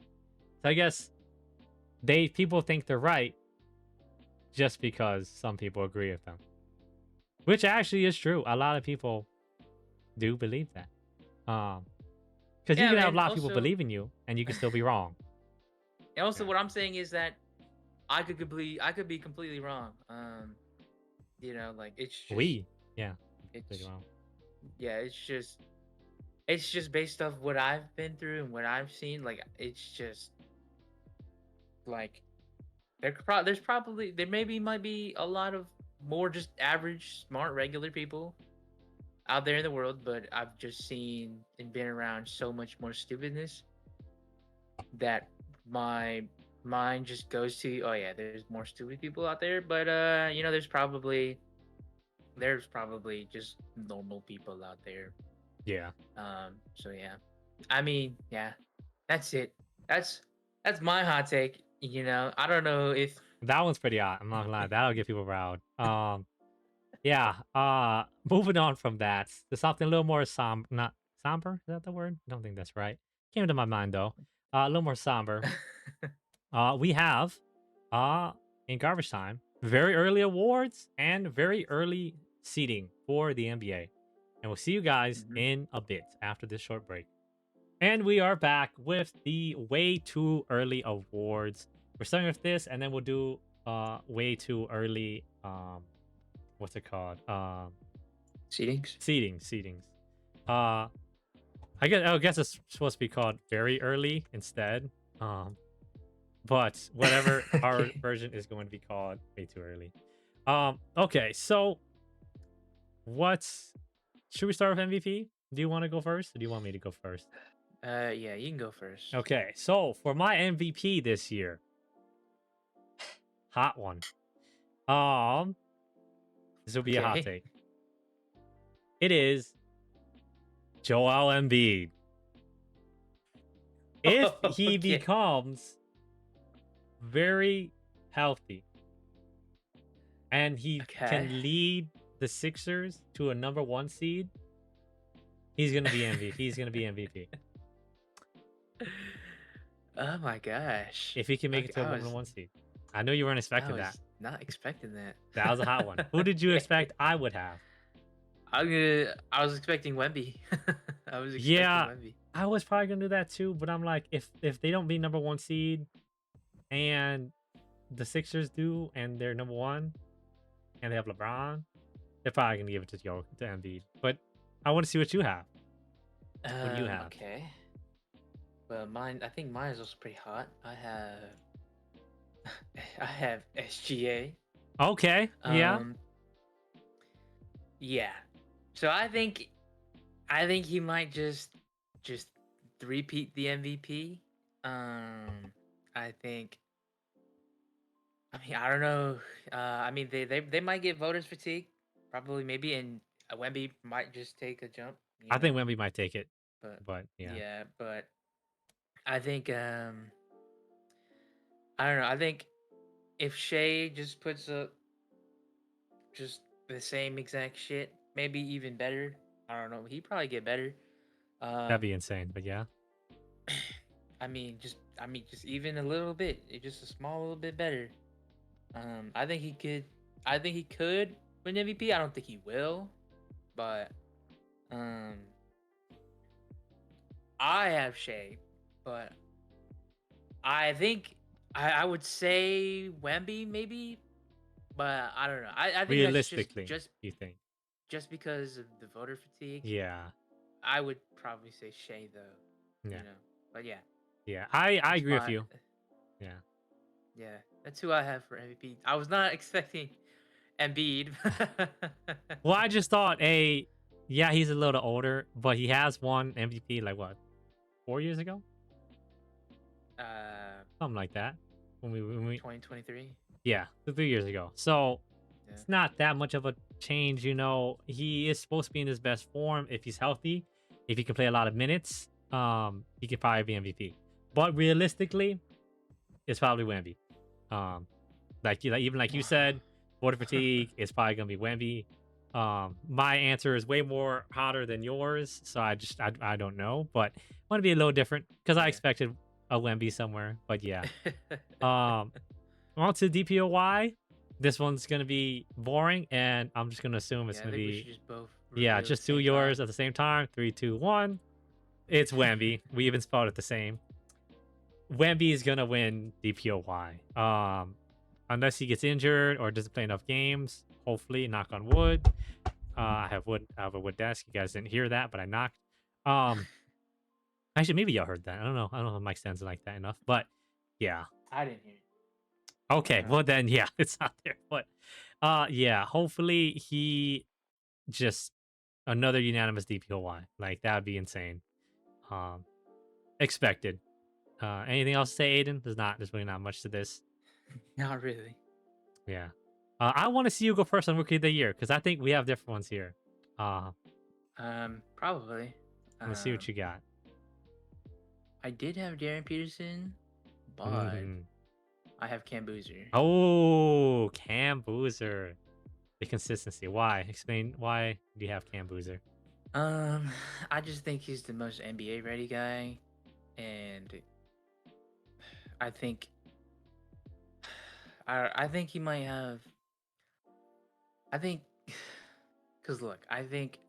So I guess people think they're right just because some people agree with them, which actually is true. A lot of people do believe that. Because you Yeah, can have a man. lot of people believe in you, and you can still be wrong. And also Yeah. what I'm saying is that I could be completely wrong. Like We, yeah, completely it's wrong. yeah, it's just based off what I've been through and what I've seen. Like it's just like there's probably there maybe might be a lot of more just average, smart, regular people out there in the world, but I've just seen and been around so much more stupidness that my mind just goes to, oh yeah, there's more stupid people out there, but there's probably just normal people out there. Yeah, So yeah. I mean, yeah, that's it. That's that's my hot take. I don't know if that one's pretty hot. I'm not gonna lie, that'll get people riled. Yeah. Moving on from that to something a little more somber. Not somber. Is that the word? I don't think that's right. Came to my mind though. A little more somber. We have uh in garbage time very early awards and very early seating for the NBA, and we'll see you guys Mhm. in a bit after this short break. And we are back with the way too early awards. We're starting with this, and then we'll do way too early what's it called? Seatings. Seatings. Uh I guess it's supposed to be called very early instead. Um but whatever our Okay. version is going to be called way too early. Okay, so what's should we start with MVP? Do you want to go first or do you want me to go first? Yeah, you can go first. Okay, so for my MVP this year, hot one. Um, this will be a hot Okay. take. It is Joel Embiid. If he Okay. becomes very healthy and he Okay. can lead the Sixers to a number one seed, he's gonna be MVP. He's gonna be MVP Oh my gosh. if he can make it Okay, to a number one seed. I know you weren't I expecting that. was not expecting that. That was a hot one. Who did you Okay. expect I would have? I was expecting Wemby. I was expecting Yeah, Wemby. I was probably gonna do that too, but I'm like, if they don't beat number one seed and the Sixers do, and they're number one, and they have LeBron, they're probably gonna give it to Embiid. But I want to see what you have. What do you have? Okay. Well, I think mine is also pretty hot. I have SGA. Okay. Yeah. Um, yeah. So I think he might just repeat the MVP. I think. I mean, I don't know. I mean, they might get voters fatigue, probably maybe, and Wemby might just take a jump, I think Wemby might take it, But but yeah. yeah, but I think I don't know. I think if Shea just puts up just the same exact shit, maybe even better. I don't know. He probably get better. That'd Um, be insane. But yeah. I mean, just even a little bit, just a small little bit better. I think he could. I think he could win MVP. I don't think he will, but um, I have Shea, but I think I would say Wemby maybe, but I don't know. I think that's Realistically, you think? just because of the voter fatigue. Yeah. I would probably say Shea though, Yeah. But yeah, Yeah. I that's agree with my you. Yeah. yeah. That's who I have for MVP. I was not expecting Embiid. Well, I just thought, yeah, he's a little older, but he has won MVP like what, 4 years ago, uh, something like that. When we 2023. yeah, 3 years ago. So Yeah. it's not that much of a change, you know. He is supposed to be in his best form if he's healthy. If he can play a lot of minutes, he could probably be MVP. But realistically, it's probably Wemby. Um, even like you said, water fatigue is probably gonna be Wemby. My answer is way more hotter than yours, so I don't know, but want to be a little different because I yeah. expected a Wemby somewhere. But yeah, um, on to DPOY. This one's gonna be boring, and I'm just gonna assume it's Yeah, I gonna think we should be just both yeah. reveal at the Just do same yours time. at the same time. Three, two, one. It's Wemby. We even spelled it the same. Wemby is gonna win DPOY. Unless he gets injured or doesn't play enough games. Hopefully, knock on wood. I have wood. I have a wood desk. You guys didn't hear that, but I knocked. Um, Actually, maybe y'all heard that. I don't know. I don't know if Mike stands like that enough, but yeah. I didn't hear Okay, it. well then, yeah, it's not there. But yeah. Hopefully, he just another unanimous DPOY. Like that would be insane. Um, Expected. Anything else to say, Aiden? There's really not much to this. Not really. Yeah. I want to see you go first on Rookie of the Year because I think we have different ones here. Uh, Probably. let's see what Um, you got. I did have Darren Peterson, but Mhm. I have Cam Boozer. Oh, Cam Boozer. The consistency. Why? Explain why do you have Cam Boozer? Um, I just think he's the most NBA ready guy, and I think I think he might have. I think because look, I think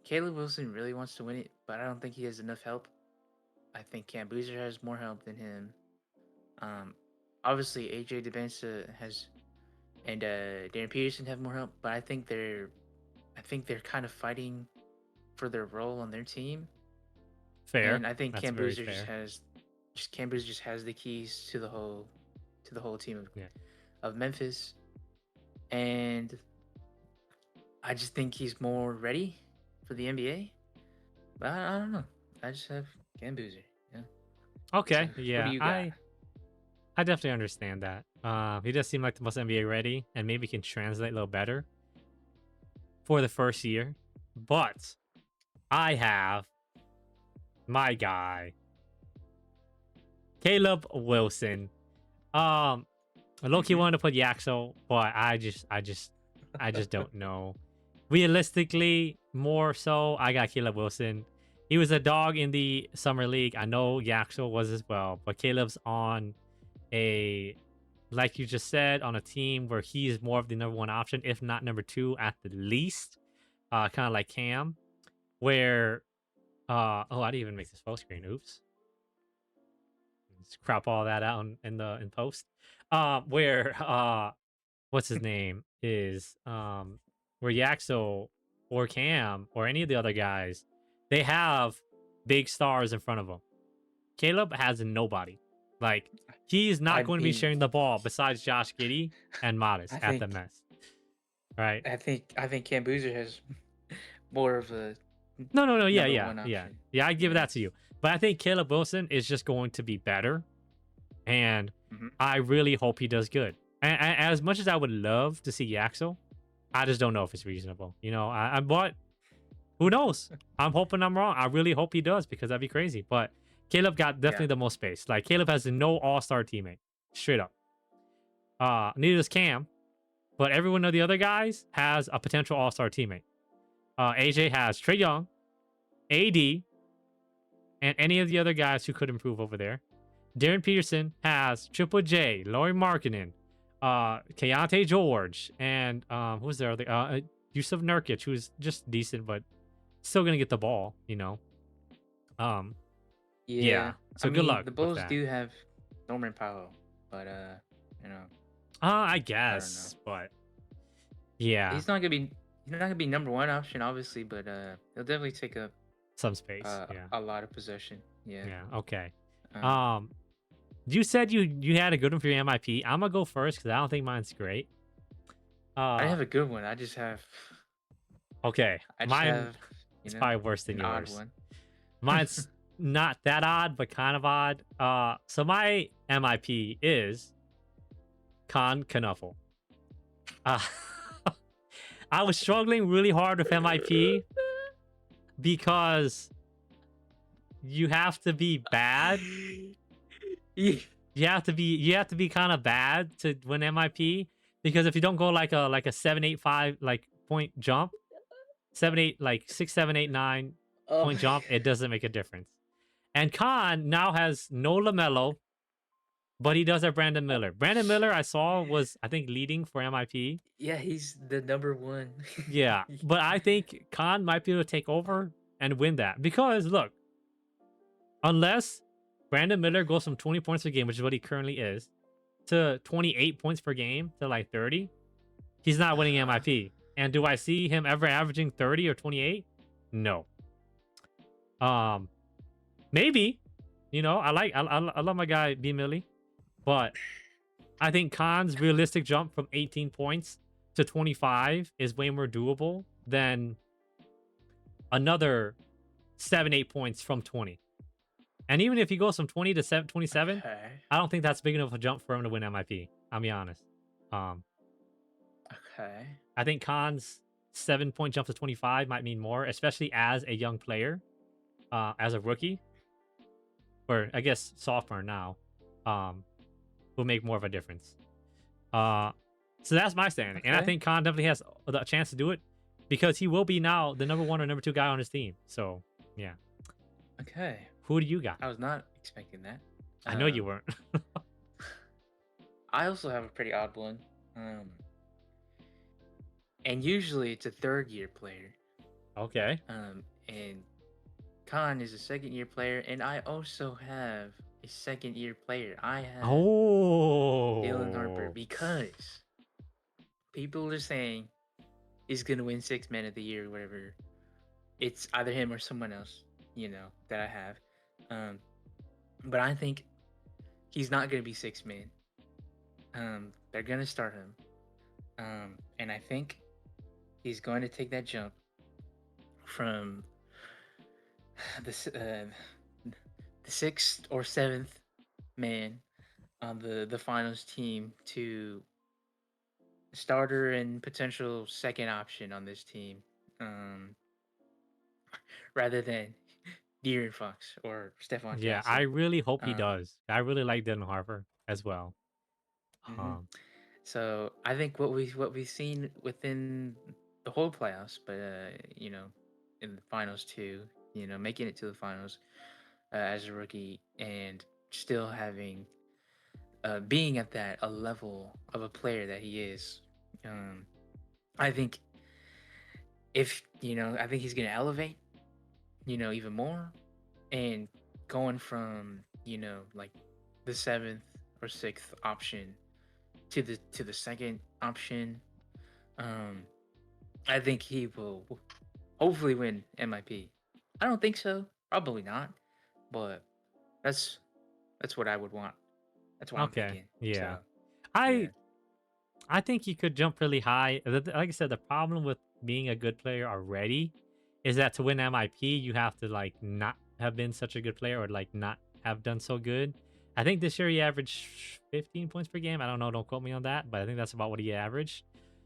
Caleb Wilson really wants to win it, but I don't think he has enough help. I think Cam Boozer has more help than him. Um, Obviously AJ DeBensa has and Darren Peterson have more help, but I think they're kind of fighting for their role on their team. Fair. And I think That's Cam very Boozer fair. just Cam Boozer just has the keys to the whole team Yeah. of Memphis. And I just think he's more ready for the NBA. But I don't know. I just have Cam Boozer. Yeah. So Okay. who do Yeah. you got? I definitely understand that. He does seem like the most NBA ready, and maybe can translate a little better for the first year. But I have my guy, Caleb Wilson. Loki Mm-hmm. wanted to put Yaxo, but I just don't know. Realistically, more so, I got Caleb Wilson. He was a dog in the summer league. I know Yaxo was as well, but Caleb's on a, like you just said, on a team where he's more of the number one option, if not number two at the least. Kind of like Cam, where oh, I didn't even make this full screen. Oops. Just crop all that out in post. Where what's his name is where Yaxo or Cam or any of the other guys, they have big stars in front of them. Caleb has nobody. Like, he's I not going to be mean, sharing the ball besides Josh Giddey and I Modest at the think mess, right? I think Cam Boozer has more of a No, no, no. Yeah, number yeah, one yeah, option. yeah. I give Yeah. that to you, but I think Caleb Wilson is just going to be better, and Hmm. I really hope he does good. And as much as I would love to see Yaxel, I just don't know if it's reasonable. But who knows? I'm hoping I'm wrong. I really hope he does because that'd be crazy. But Caleb got Yeah. definitely the most space. Like Caleb has no all-star teammate. Straight up. Neither does Cam, but every one of the other guys has a potential all-star teammate. AJ has Trey Young, AD, and any of the other guys who could improve over there. Darren Peterson has Triple J, Laurie Markkinen, Keontae George, and who's there? Yusuf Nurkic, who's just decent, but still gonna get the ball. Um, Yeah. yeah. I So good mean, luck the with Bulls that. do have Norman Powell, but you know, I I don't know. guess, but yeah, He's not gonna be number one option, obviously, but he'll definitely take up some space. Yeah, a lot of possession. Yeah. yeah. Okay. Um, Um, you said you had a good one for your MIP. I'm gonna go first because I don't think mine's great. I Uh, have a good one. okay. I just Mine have, is probably worse than an odd yours. one. Mine's not that odd, but kind of odd. So my MIP is Con Knuffle. Uh, I was struggling really hard with MIP because you have to be bad. Yeah. You have to be kind of bad to win MIP because if you don't go like a 7-8-5 like point jump, 7-8 like 6-7-8-9 point jump, it doesn't make a difference. And Khan now has no Lamelo, but he does have Brandon Miller. Brandon Miller I saw was I think leading for MIP. Yeah, he's the number one. Yeah, but I think Khan might be able to take over and win that because look, unless Brandon Miller goes from 20 points per game, which is what he currently is, to 28 points per game to like 30, he's not winning Uh, MIP. And do I see him ever averaging 30 or 28? No. Um, maybe. I love my guy B Millie, but I think Khan's realistic jump from 18 points to 25 is way more doable than another 7-8 points from 20. And even if he goes from 20 to 27, okay. I don't think that's big enough a jump for him to win MIP. I'll be honest. Um, Okay. I think Khan's 7 point jump to 25 might mean more, especially as a young player, as a rookie, or I guess sophomore now, will make more of a difference. Uh, so that's my standing, and I Okay. think Khan definitely has the chance to do it because he will be now the number one or number two guy on his team. So yeah, Okay. who do you got? I was not expecting that. I know you Um, weren't. I also have a pretty odd one. And usually it's a third year player. Okay. And Khan is a second year player, and I also have a second year player. I have Dylan Harper Oh. because people are saying he's gonna win six man of the year or whatever. It's either him or someone else, that I have. Um, but I think he's not gonna be six man. They're gonna start him. And I think he's going to take that jump from the sixth or seventh man on the finals team to starter and potential second option on this team, um, rather than De'Aaron Fox or Stephon Yeah, I Castle. really hope he Um, does. I really like Dylan Harper as well. mhm. Um, So I think what we've seen within the whole playoffs, but in the finals too, making it to the finals as a rookie and still having being at that a level of a player that he is. Um, I think I think he's gonna elevate, even more, and going from like the seventh or sixth option to the second option. Um, I think he will hopefully win MIP. I don't think so, probably not, but that's what I would want. That's what I'm Okay. thinking. Yeah. So I yeah. I think he could jump really high. Like I said, the problem with being a good player already is that to win MIP, you have to like not have been such a good player or like not have done so good. I think this year he averaged 15 points per game. I don't know, don't quote me on that, but I think that's about what he averaged.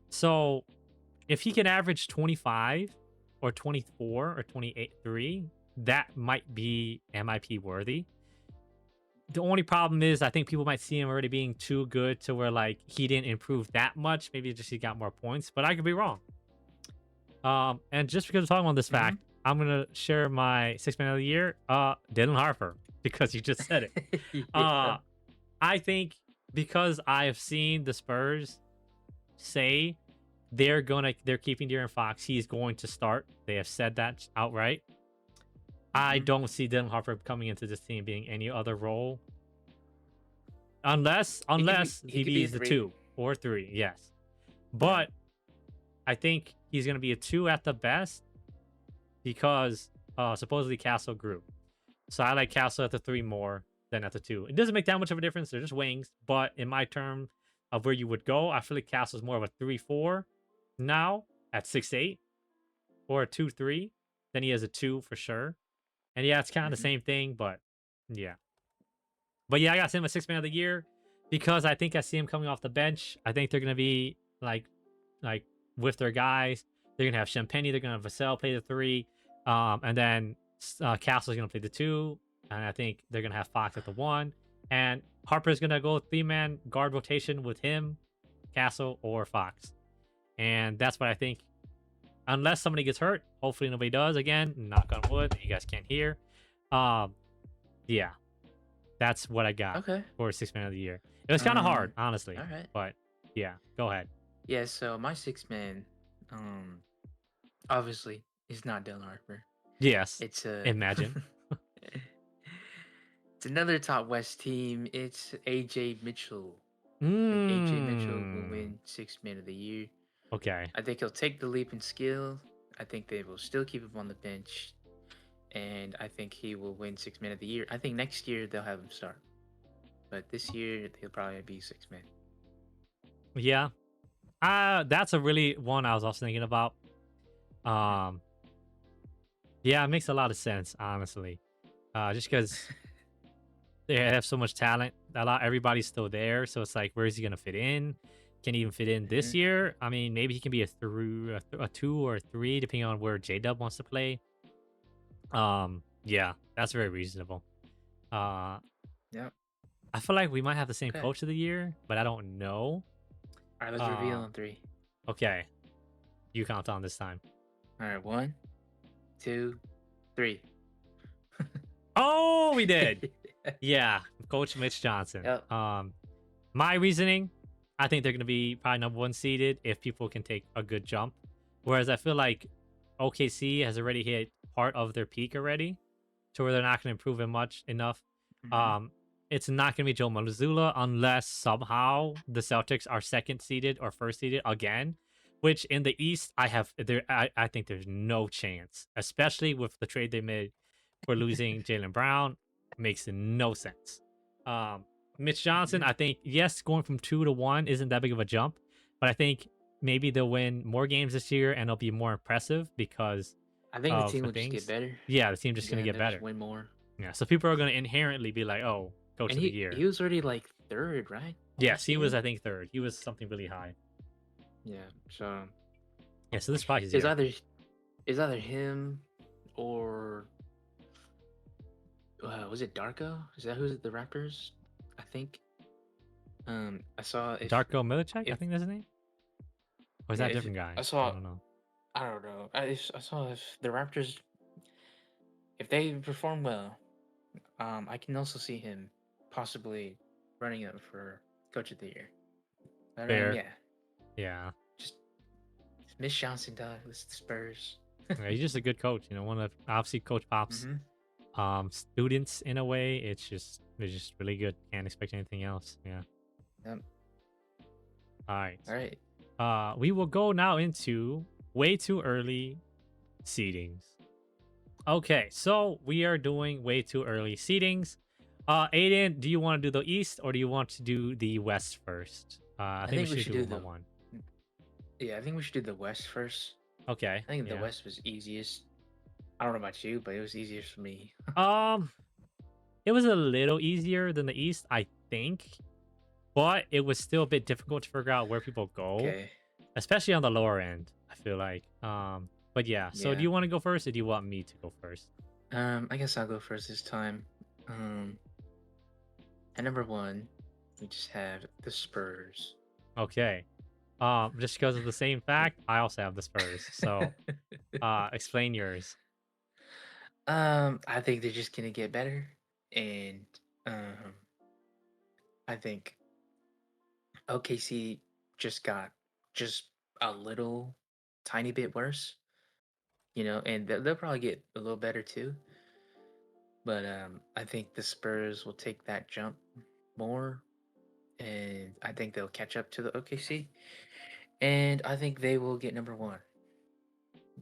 So if he can average 25 or 24 or 28 3, that might be MIP worthy. The only problem is I think people might see him already being too good to where like he didn't improve that much. Maybe it's just he got more points, but I could be wrong. And just because we're talking about this Mm-hmm. fact, I'm gonna share my six man of the year, Dylan Harper, because you just said it. Yeah. Uh I think because I've seen the Spurs say they're keeping De'Aaron Fox, he's going to start. They have said that outright. I Mm-hmm. don't see Dylan Harper coming into this team being any other role unless He he could be a be's the 3. 2 or 3, yes. Yeah. But I think he's gonna be a 2 at the best because supposedly Castle grew. So I like Castle at the 3 more than at the 2. It doesn't make that much of a difference. They're just wings, but in my term of where you would go, I feel like Castle's more of a 3-4 now at 6'8" or a 2-3 than he is a 2 for sure. And yeah, it's kind of the Mm-hmm. same thing, but yeah. But yeah, I got him a six man of the year because I think I see him coming off the bench. I think they're gonna be like with their guys. They're gonna have Champagne, they're gonna have Vassell play the 3, and then Castle's gonna play the 2, and I think they're gonna have Fox at the 1, and Harper's gonna go 3-man guard rotation with him, Castle, or Fox, and that's what I think. Unless somebody gets hurt, hopefully nobody does. Again, knock on wood, that you guys can't hear. Um, yeah, that's what I got Okay. for six man of the year. It was kind of hard, Um. honestly, All right. but yeah, go ahead. Yeah. So my 6 man, obviously, is not Dylan Harper. Yes, It's a. imagine. It's another top West team. It's AJ Mitchell. I think AJ Mitchell will Mm. win 6 man of the year. Okay. I think he'll take the leap in skill. I think they will still keep him on the bench. And I think he will win 6 man of the year. I think next year they'll have him start. But this year he'll probably be 6 man. Yeah. That's a really one I was also thinking about. Um, yeah, it makes a lot of sense, honestly. Just because they have so much talent, everybody's still there, so it's like, where is he gonna fit in? Can he even fit in Mm-hmm. this year? I mean, maybe he can be a 2 or 3, depending on where J Dub wants to play. Yeah, that's very reasonable. Uh, Yep. I feel like we might have the same Okay. coach of the year, but I don't know. All right, let's reveal Uh, on 3. okay, you count on this time. All right, 1, 2, 3. Oh, we did. Yeah, Coach Mitch Johnson. Yep. My reasoning, I think they're going to be probably number 1 seeded if people can take a good jump. Whereas I feel like OKC has already hit part of their peak already, to where they're not going to improve it much enough. Mm-hmm. It's not going to be Joe Mazzulla unless somehow the Celtics are second seeded or first seeded again. Which in the East, I think there's no chance, especially with the trade they made for losing Jaylen Brown. Makes no sense. Mitch Johnson, Mm-hmm. I think, yes, going from 2 to 1 isn't that big of a jump, but I think maybe they'll win more games this year and it'll be more impressive because I think the of team will just get things. better. Yeah, the team's just gonna Yeah, get they'll just better. win more. Yeah, so people are gonna inherently be like, "Oh, coach And of the he year." was already like 3rd, right? Yes, Last he was. year. I think third. He was something really high. Yeah. So Yeah, so this is probably his it's year. either him or was it Darko? Is that who's at the Raptors? I think. I saw Darko Milicic, I if think that's his name. Or is yeah that a if different guy? I I saw don't know. I don't know. I saw if the Raptors if they perform well, I can also see him possibly running up for Coach of the Year. But Fair. yeah, Yeah. just Miss Johnson dog with the Spurs. Yeah, he's just a good coach. One of obviously Coach Pop's Mm-hmm. students in a way. It's just really good. Can't expect anything else. Yeah. Yep. All right. All right. We will go now into way too early seedings. Okay, so we are doing way too early seedings. Aiden, do you want to do the East or do you want to do the West first? I I think we think we should should do do one by the. one. Yeah, I think we should do the West first. Okay. I think the Yeah. West was easiest. I don't know about you, but it was easiest for me. Um, it was a little easier than the East, I think, but it was still a bit difficult to figure out where people go, Okay. especially on the lower end. I feel like. But yeah. So do Yeah. you want to go first, or do you want me to go first? I guess I'll go first this time. Um, at number one, we just have the Spurs. Okay. Just because of the same fact, I also have the Spurs. So, explain yours. I think they're just gonna get better, and um, I think OKC just got just a little tiny bit worse, and they'll probably get a little better too. But I think the Spurs will take that jump more, and I think they'll catch up to the OKC, and I think they will get number one.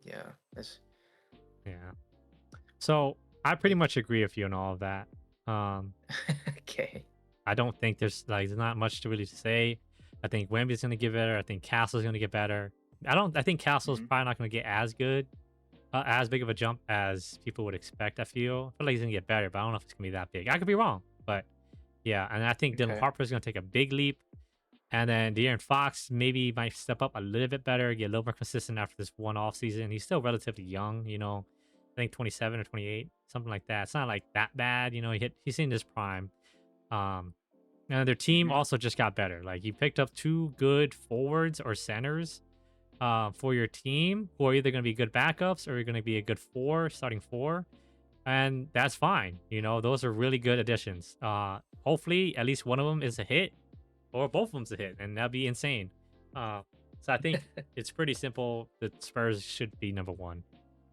Yeah, that's Yeah. So I pretty much agree with you on all of that. Um, okay. I don't think there's not much to really say. I think Wemby's gonna get better. I think Castle's gonna get better. I think Castle's Hmm. probably not gonna get as good, as big of a jump as people would expect. I feel like he's gonna get better, but I don't know if it's gonna be that big. I could be wrong, but yeah. And I think Dylan Okay. Harper's gonna take a big leap. And then De'Aaron Fox maybe might step up a little bit better, get a little more consistent after this one off season. He's still relatively young, I think 27 or 28, something like that. It's not like that bad, he's in his prime. Um, and their team Hmm. also just got better. Like you picked up two good forwards or centers for your team who are either going to be good backups or you're going to be a good starting four. And that's fine. Those are really good additions. Hopefully, at least one of them is a hit or both of them's a hit, and that'd be insane. Uh, so I think it's pretty simple. The Spurs should be number one.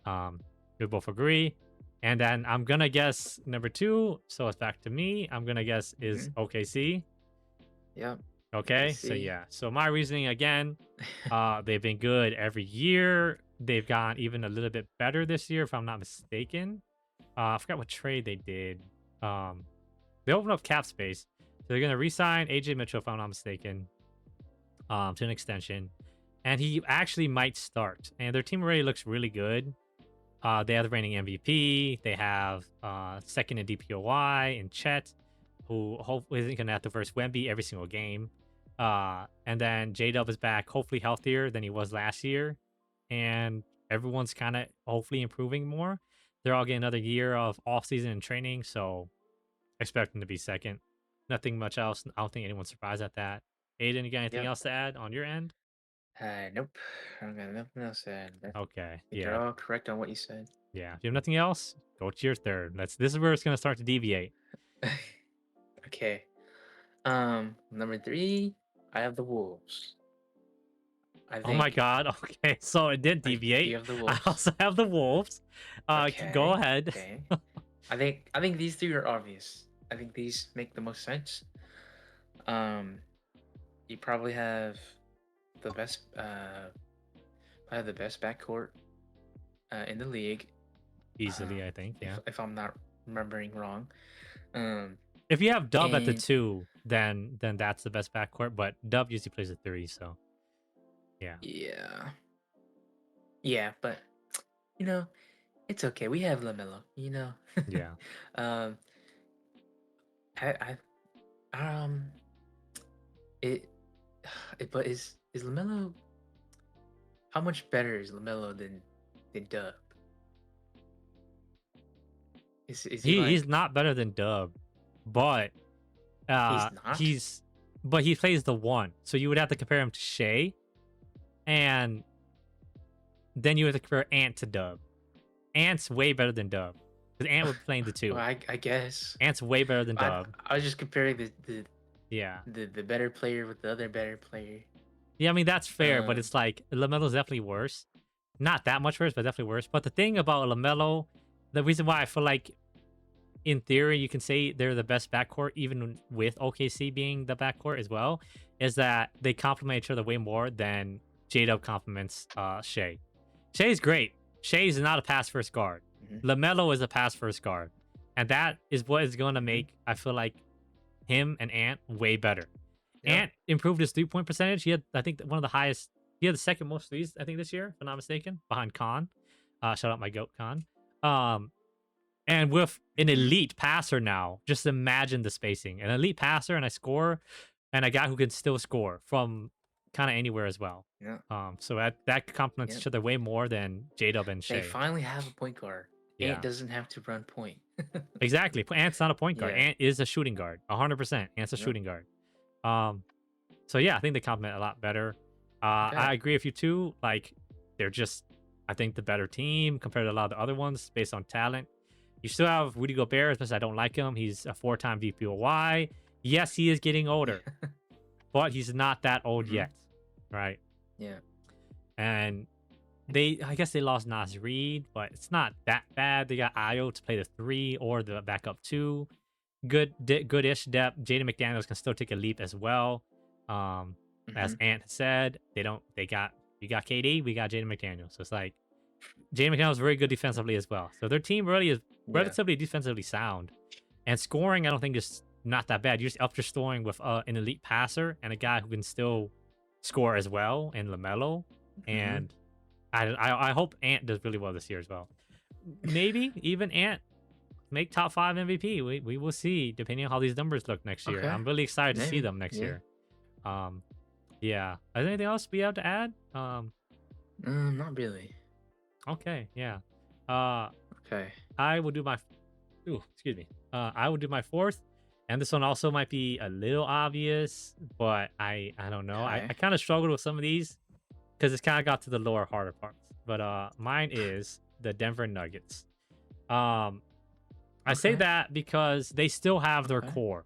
Um, we both agree. And then I'm gonna guess number two. So it's back to me. I'm gonna guess is Hmm. OKC. Yep. Okay, so OKC. yeah. So my reasoning again, they've been good every year. They've gotten even a little bit better this year, if I'm not mistaken. I forgot what trade they did. Um, they opened up cap space. So they're gonna re-sign AJ Mitchell, if I'm not mistaken, to an extension, and he actually might start. And their team already looks really good. They have the reigning MVP. They have second in DPOY and Chet, who hopefully isn't gonna have to verse Wemby every single game. And then J Dub is back, hopefully healthier than he was last year, and everyone's kind of hopefully improving more. They're all getting another year of off season and training, so expect them to be second. Nothing much else. I don't think anyone's surprised at that. Aiden, you got anything Yep. else to add on your end? Nope. I don't got nothing else to add. I Okay, think you're all correct on what you said. yeah. If you have nothing else, go to your third. This is where it's gonna start to deviate. Okay. Number three, I have the Wolves. I Oh my think. god. Okay, so it did Do deviate. you have the I Wolves? also have the Wolves. Go Okay. ahead. Okay. I think these three are obvious. I think these make the most sense. Um, you probably have the best. I have the best backcourt in the league. Easily, I think. If Yeah. if I'm not remembering wrong. Um, If you have Dub at the and two, then that's the best backcourt. But Dub usually plays a three, so yeah, yeah, yeah, but you know, it's okay. We have Lamelo. yeah. um, I it, but is Lamelo? How much better is Lamelo than Dub? Is he He's like not better than Dub, but he's not? he plays the one, so you would have to compare him to Shea, and then you have to compare Ant to Dub. Ant's way better than Dub because Ant would be playing the Well, two. I guess Ant's way better than I Dub. I was just comparing the Yeah. the the better player with the other better player. Yeah, I mean that's fair, but Um, it's like Lamelo's definitely worse. Not that much worse, but definitely worse. But the thing about Lamelo, the reason why I feel like in theory you can say they're the best backcourt, even with OKC being the backcourt as well, is that they complement each other way more than J Dub complements Shea. Shea's great. Shea's not a pass first guard. mhm. Lamelo is a pass first guard. and that is what is going to Mhm. make I feel like him and Ant way better. Yep. Ant improved his 3-point percentage. He had, I think, one of the highest. He had the second most threes, I think, this year, if I'm not mistaken, behind Khan. Shout out my goat Khan. Um, and with an Mhm. elite passer now, just imagine the spacing. An elite passer and a scorer, and a guy who can still score from kind of anywhere as well. Yep. So that complements Yep. each other way more than J Dub and They Shea. finally have a point guard. Ant Yeah, doesn't have to run point. exactly. Ant's not a point guard. Yeah. Ant is a shooting guard, 100%. Ant's a Yep. shooting guard. Um, So yeah, I think they complement a lot better. I Okay. agree with you too. Like they're just, I think the better team compared to a lot of the other ones based on talent. You still have Rudy Gobert, as much as I don't like him. He's a 4-time DPOY. Yes, he is getting Yeah. older, but he's not that old Mhm. yet, right? Yeah. And I guess they lost Nas Reed, but it's not that bad. They got Io to play the 3 or the backup 2. Good-ish depth. Jaden McDaniels can still take a leap as well. Um, as Mhm. Ant said, they don't. They got we got KD, we got Jaden McDaniels. So it's like Jaden McDaniels is very good defensively as well. So their team really is Yeah. relatively defensively sound, and scoring I don't think is not that bad. You just up your scoring with an elite passer and a guy who can still score as well, and Lamelo. Mhm. And I hope Ant does really well this year as well. Maybe even Ant make top 5 MVP. We will see depending on how these numbers look next year. Okay. I'm really excited to see Maybe. them next Yeah. year. Um, yeah. Is there anything else we have to add? Not really. Okay, yeah. Uh, Okay. I will do my. Ooh, excuse me. I will do my fourth, and this one also might be a little obvious, but I don't know. I Okay. kind of struggled with some of these because it's kind of got to the lower harder parts. But mine is the Denver Nuggets. Um, I say Okay. that because they still have their Okay. core.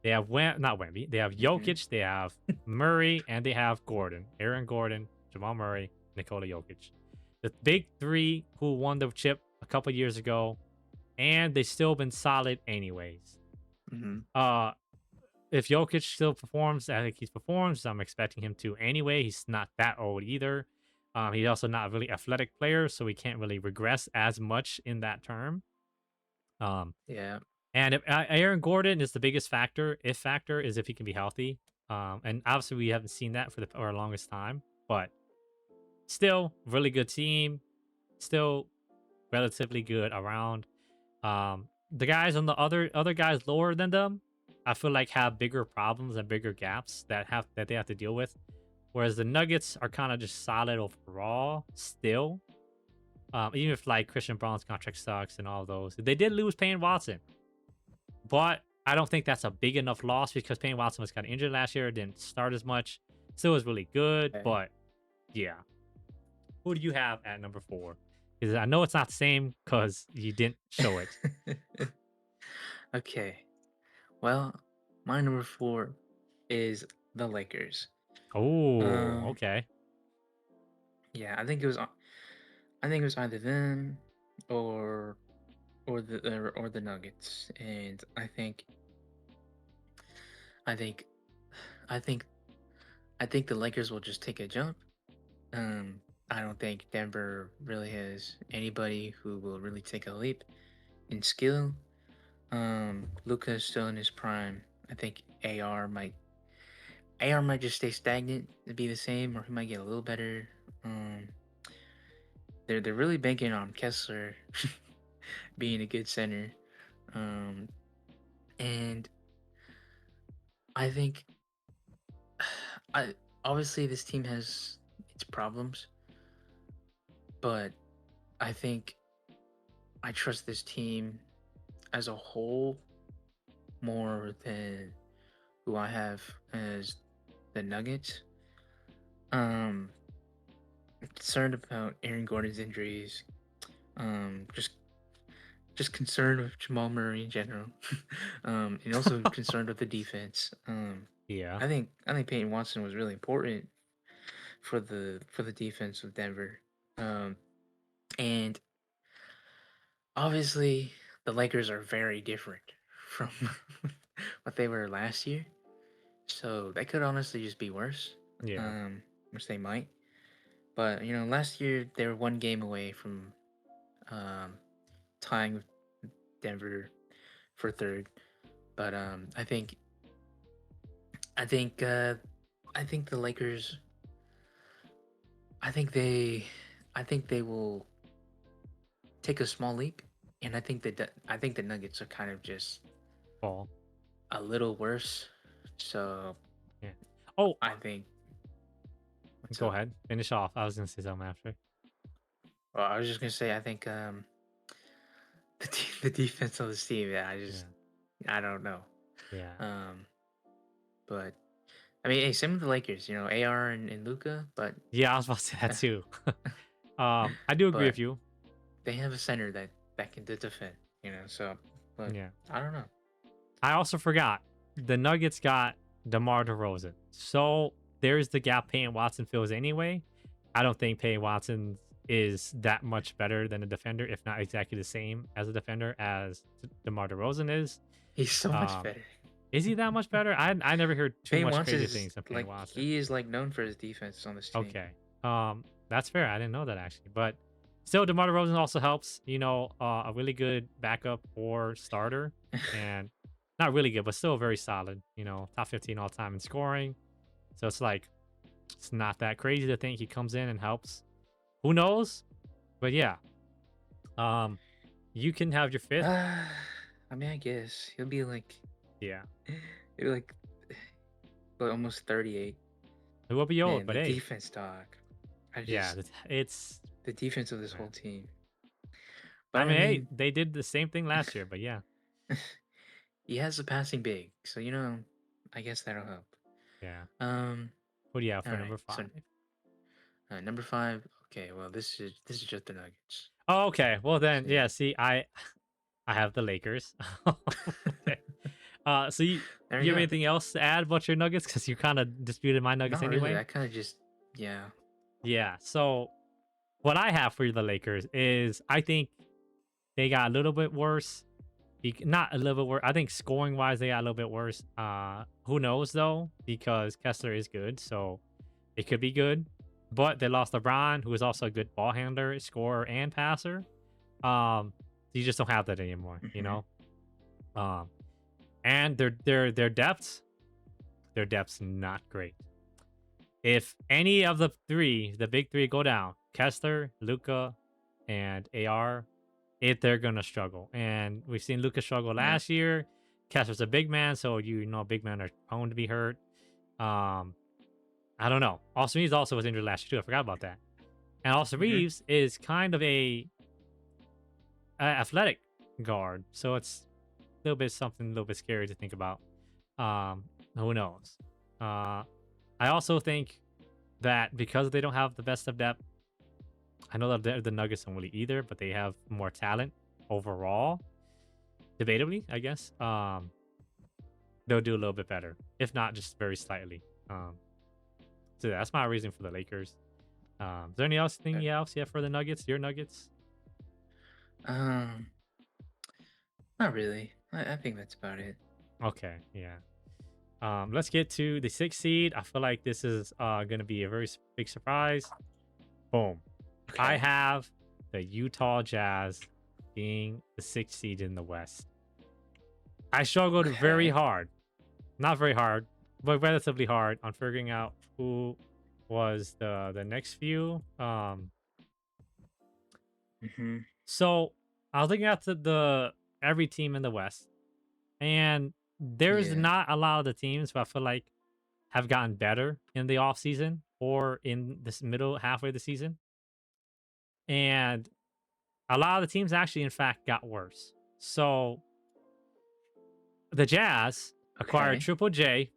They have not Wemby. They have Mhm. Jokic. They have Murray, and they have Gordon, Aaron Gordon, Jamal Murray, Nikola Jokic. The big three who won the chip a couple years ago, and they've still been solid anyways. Mhm. Uh, if Jokic still performs, I think he performs. I'm expecting him to anyway. He's not that old either. He's also not a really athletic player, so he can't really regress as much in that term. Um, Yeah. And if, Aaron Gordon is the biggest factor. If factor is if he can be healthy. And obviously we haven't seen that for our longest time, but still really good team. Still relatively good around. The guys on the other guys lower than them, I feel like have bigger problems and bigger gaps that they have to deal with. Whereas the Nuggets are kind of just solid overall still. Even if like Christian Braun's contract sucks and all those, they did lose Payne Watson. But I don't think that's a big enough loss because Payne Watson was kind of injured last year, didn't start as much. Still was really good, Okay. but yeah. Who do you have at number 4? Because I know it's not the same because you didn't show it. Okay. Well, my number 4 is the Lakers. Oh, Um, okay. yeah, I think it was either them or or the Nuggets, and I think I think I think the Lakers will just take a jump. Um, I don't think Denver really has anybody who will really take a leap in skill. Luca's still in his prime. I think AR might just stay stagnant and be the same, or he might get a little better. Um, they're really banking on Kessler being a good center. Um, and I think I obviously this team has its problems, but I think I trust this team as a whole more than who I have as the Nuggets. Um, concerned about Aaron Gordon's injuries. Just concerned with Jamal Murray in general. And also concerned with the defense. Yeah. I think Peyton Watson was really important for the defense of Denver. Um, and obviously the Lakers are very different from what they were last year. So that could honestly just be worse. Yeah. Um, which they might. But last year they were one game away from um, tying Denver for third. But I think uh, I think the Lakers. I think they I think they will take a small leap, and I think the Nuggets are kind of just Fall. a little worse. So Yeah. Oh, I think what's go up? ahead. Finish off. I was gonna say something after. Well, I was just gonna say I think the defense of this team. Yeah, Yeah. I don't know. Yeah. Um, but I mean, hey, same with the Lakers. You know, AR and Luca, Yeah, I was about to say that too. I do agree but with you. they have a center that can defend. You know, so but Yeah. I don't know. I also forgot the Nuggets got DeMar DeRozan. So there's the gap Peyton Watson fills anyway. I don't think Peyton Watson is that much better than a defender, if not exactly the same as a defender as DeMar DeRozan is. He's so much Um, better. is he that much better? I never heard too Payne much Watson crazy is things on Peyton like Watson. he is like known for his defense on this team. Okay. That's fair. I didn't know that actually. But still, DeMar DeRozan also helps, a really good backup or starter. And not really good, but still very solid, top 15 all time in scoring. So it's like, it's not that crazy to think he comes in and helps. Who knows? But yeah, um, you can have your fifth. I mean, I guess Yeah. he'll be like almost 38. It will be old, Man, but the hey, defense, dog. I yeah, just it's, the defense of this yeah. whole team. I But I mean, hey, mean, they did the same thing last year, but yeah, he has a passing big, so you know, I guess that'll help. yeah. Um, What do you have all for right. number So 5? number 5. Okay, well this is just the Nuggets. Oh, okay. Well then, So yeah. yeah. See, I have the Lakers. Okay. So There you you have go. anything else to add about your Nuggets? Because you kind of disputed my Nuggets Not really. anyway. I kind of just yeah. Yeah. So what I have for the Lakers is I think they got a little bit worse. Not a little bit worse. I think scoring wise, they got a little bit worse. Who knows though? Because Kessler is good, so it could be good. But they lost LeBron, who is also a good ball handler, scorer, and passer. You just don't have that anymore, you Hmm. know. Um, and their depth's not great. If any of the big three go down, Kessler, Luca, and AR, they're gonna struggle. And we've seen Luca struggle Yeah. last year. Kessler's a big man, so big men are prone to be hurt. Um, I don't know. Austin Reeves also was injured last year too. I forgot about that. And Austin Hmm. Reeves is kind of a athletic guard, so it's a little bit scary to think about. Who knows? Uh, I also think that because they don't have the best of depth, I know that the Nuggets don't really either, but they have more talent overall. Debatably, I guess. They'll do a little bit better, if not just very slightly. So that's my reason for the Lakers. Is there any else you have for the Nuggets? Your Nuggets? Um, not really. I think that's about it. Okay, yeah. Let's get to the 6th seed. I feel like this is gonna be a very big surprise. Boom. I Okay. have the Utah Jazz being the 6th seed in the West. I struggled very Okay. hard. Not very hard, but relatively hard on figuring out who was the next few. Hmm. So I was looking at the every team in the West, and there's Yeah. not a lot of the teams who I feel like have gotten better in the off season or in this middle halfway of the season. And a lot of the teams actually, in fact, got worse. So the Jazz acquired Okay. Triple J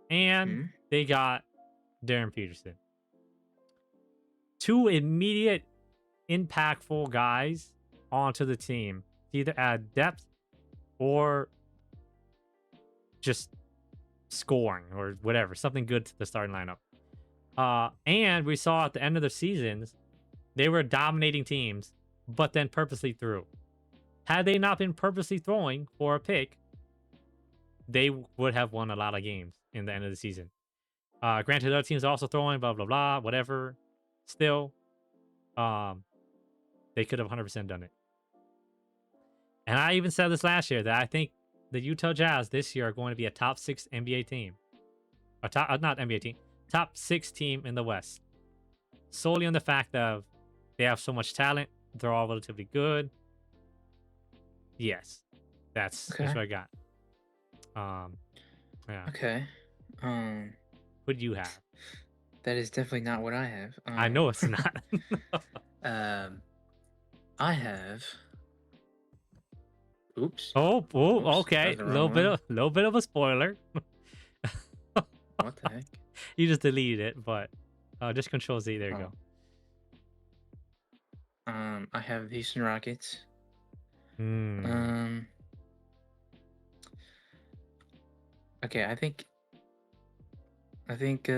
and Hmm. they got Darren Peterson. Two immediate, impactful guys onto the team to either add depth or just scoring or whatever, something good to the starting lineup. And we saw at the end of the seasons, they were dominating teams, but then purposely threw. Had they not been purposely throwing for a pick, they would have won a lot of games in the end of the season. Granted, other teams are also throwing, blah blah blah, whatever. Still, um, they could have 100% done it. And I even said this last year that I think the Utah Jazz this year are going to be a top 6 NBA team. Or top, not NBA team, top 6 team in the West. Solely on the fact of they have so much talent. They're all relatively good. Yes. That's Okay. what I got. Um, yeah. Okay. Um, What do you have? that is definitely not what I have. I know it's not. Um, I have. Oops. Oh, Oops. That okay. was the wrong one. Little bit of a spoiler. What the heck? You just deleted it, but just Control Z. There you Oh. go. I have Houston Rockets. Hmm. Um. Okay. I think. I think.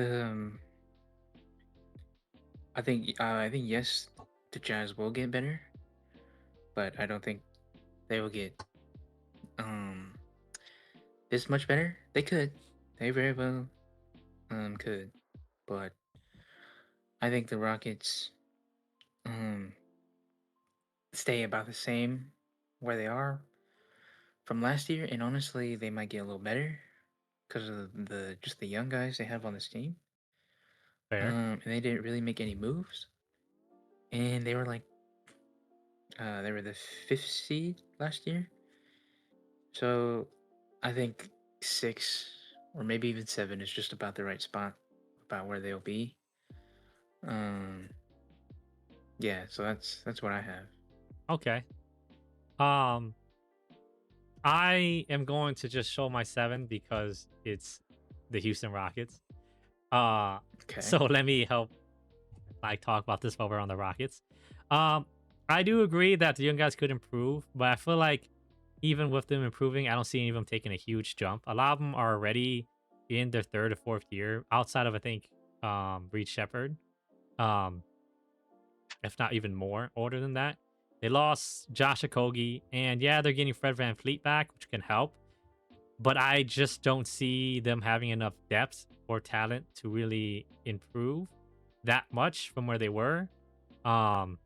I think yes, the Jazz will get better, but I don't think they will get um this much better. They could. They very well could, but I think the Rockets um stay about the same where they are from last year, and honestly, they might get a little better because of the just the young guys they have on this team. Fair. And they didn't really make any moves, and they were like they were the fifth seed last year. So I think six or maybe even seven is just about the right spot, about where they'll be. Um, yeah, so that's what I have. Okay. Um, I am going to just show my 7 because it's the Houston Rockets. Uh, Okay. so let me help like talk about this while we're on the Rockets. Um, I do agree that the young guys could improve, but I feel like even with them improving, I don't see any of them taking a huge jump. A lot of them are already in their third or fourth year, outside of I think Reed Shepard. Um, if not even more older than that. They lost Josh Okogie, and yeah, they're getting Fred Van Fleet back, which can help. But I just don't see them having enough depth or talent to really improve that much from where they were. Um,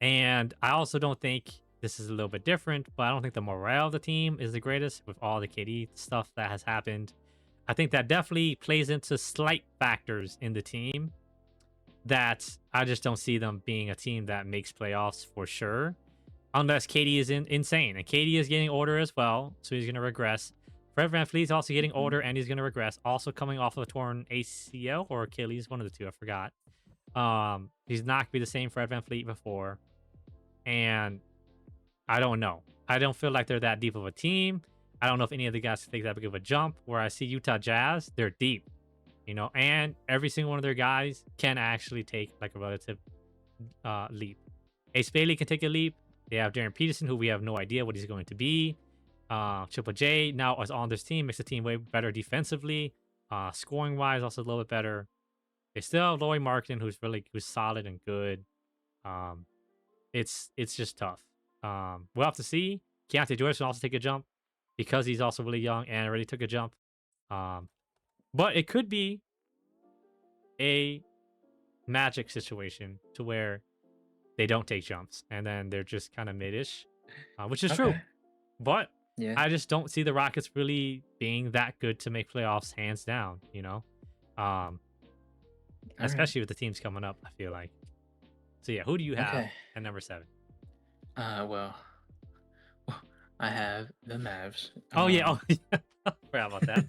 and I also don't think this is a little bit different, but I don't think the morale of the team is the greatest with all the KD stuff that has happened. I think that definitely plays into slight factors in the team that I just don't see them being a team that makes playoffs for sure, unless Katie is insane. And Katie is getting older as well, so he's going to regress. Fred Van is also getting Mhm. older and he's going to regress, also coming off of a torn ACL or Achilles, one of the two, I forgot. He's not going to be the same Fred Van Fleet before. And I don't know. I don't feel like they're that deep of a team. I don't know if any of the guys can take that big of a jump. Where I see Utah Jazz, they're deep, and every single one of their guys can actually take like a relative leap. Ace Bailey can take a leap. They have Darren Peterson, who we have no idea what he's going to be. Triple J now is on this team, makes the team way better defensively. Scoring wise, also a little bit better. They still have Laurie Markin, who's solid and good. Um, it's just tough. We'll have to see. Keontae George can also take a jump because he's also really young and already took a jump. Um, but it could be a Magic situation to where they don't take jumps and then they're just kind of mid-ish, which is true. Okay. But Yeah. I just don't see the Rockets really being that good to make playoffs hands down, um, All right. especially with the teams coming up, I feel like. So yeah, who do you have Okay. at number 7? Well, I have the Mavs. Oh yeah, oh yeah. Forgot about that.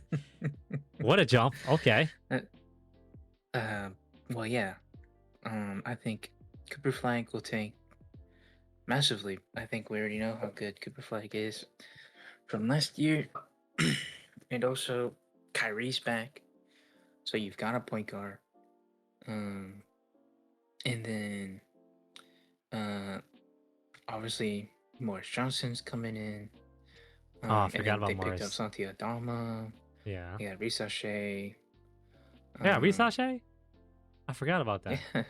What a jump. Okay. uh, uh, well, yeah. I think Cooper Flag will tank massively. I think we already know how good Cooper Flag is from last year, and also Kyrie's back, so you've got a point guard. Um, and then obviously Morris Johnson's coming in. Oh, I And forgot then about they picked up Morris. Santi Adama. Yeah. They got Risa Shea. Yeah, Um, Risache? I forgot about that. yeah,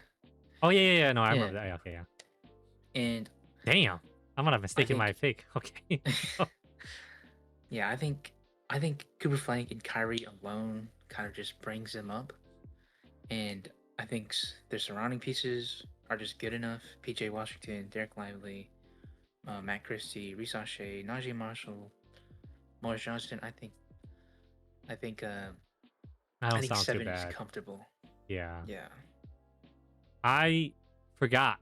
Oh yeah. No, I yeah. remember that. Yeah, okay, yeah. And Damn. I'm gonna have I mistaken my think, pick. Okay. yeah, I think Cooper Flank and Kyrie alone kind of just brings them up. And I think their surrounding pieces are just good enough. PJ Washington, Derek Lively, Matt Christie, Reese Shea, Najee Marshall, Morris Johnson. I think I I don't think sound too 7 is bad. comfortable. Yeah. Yeah. I forgot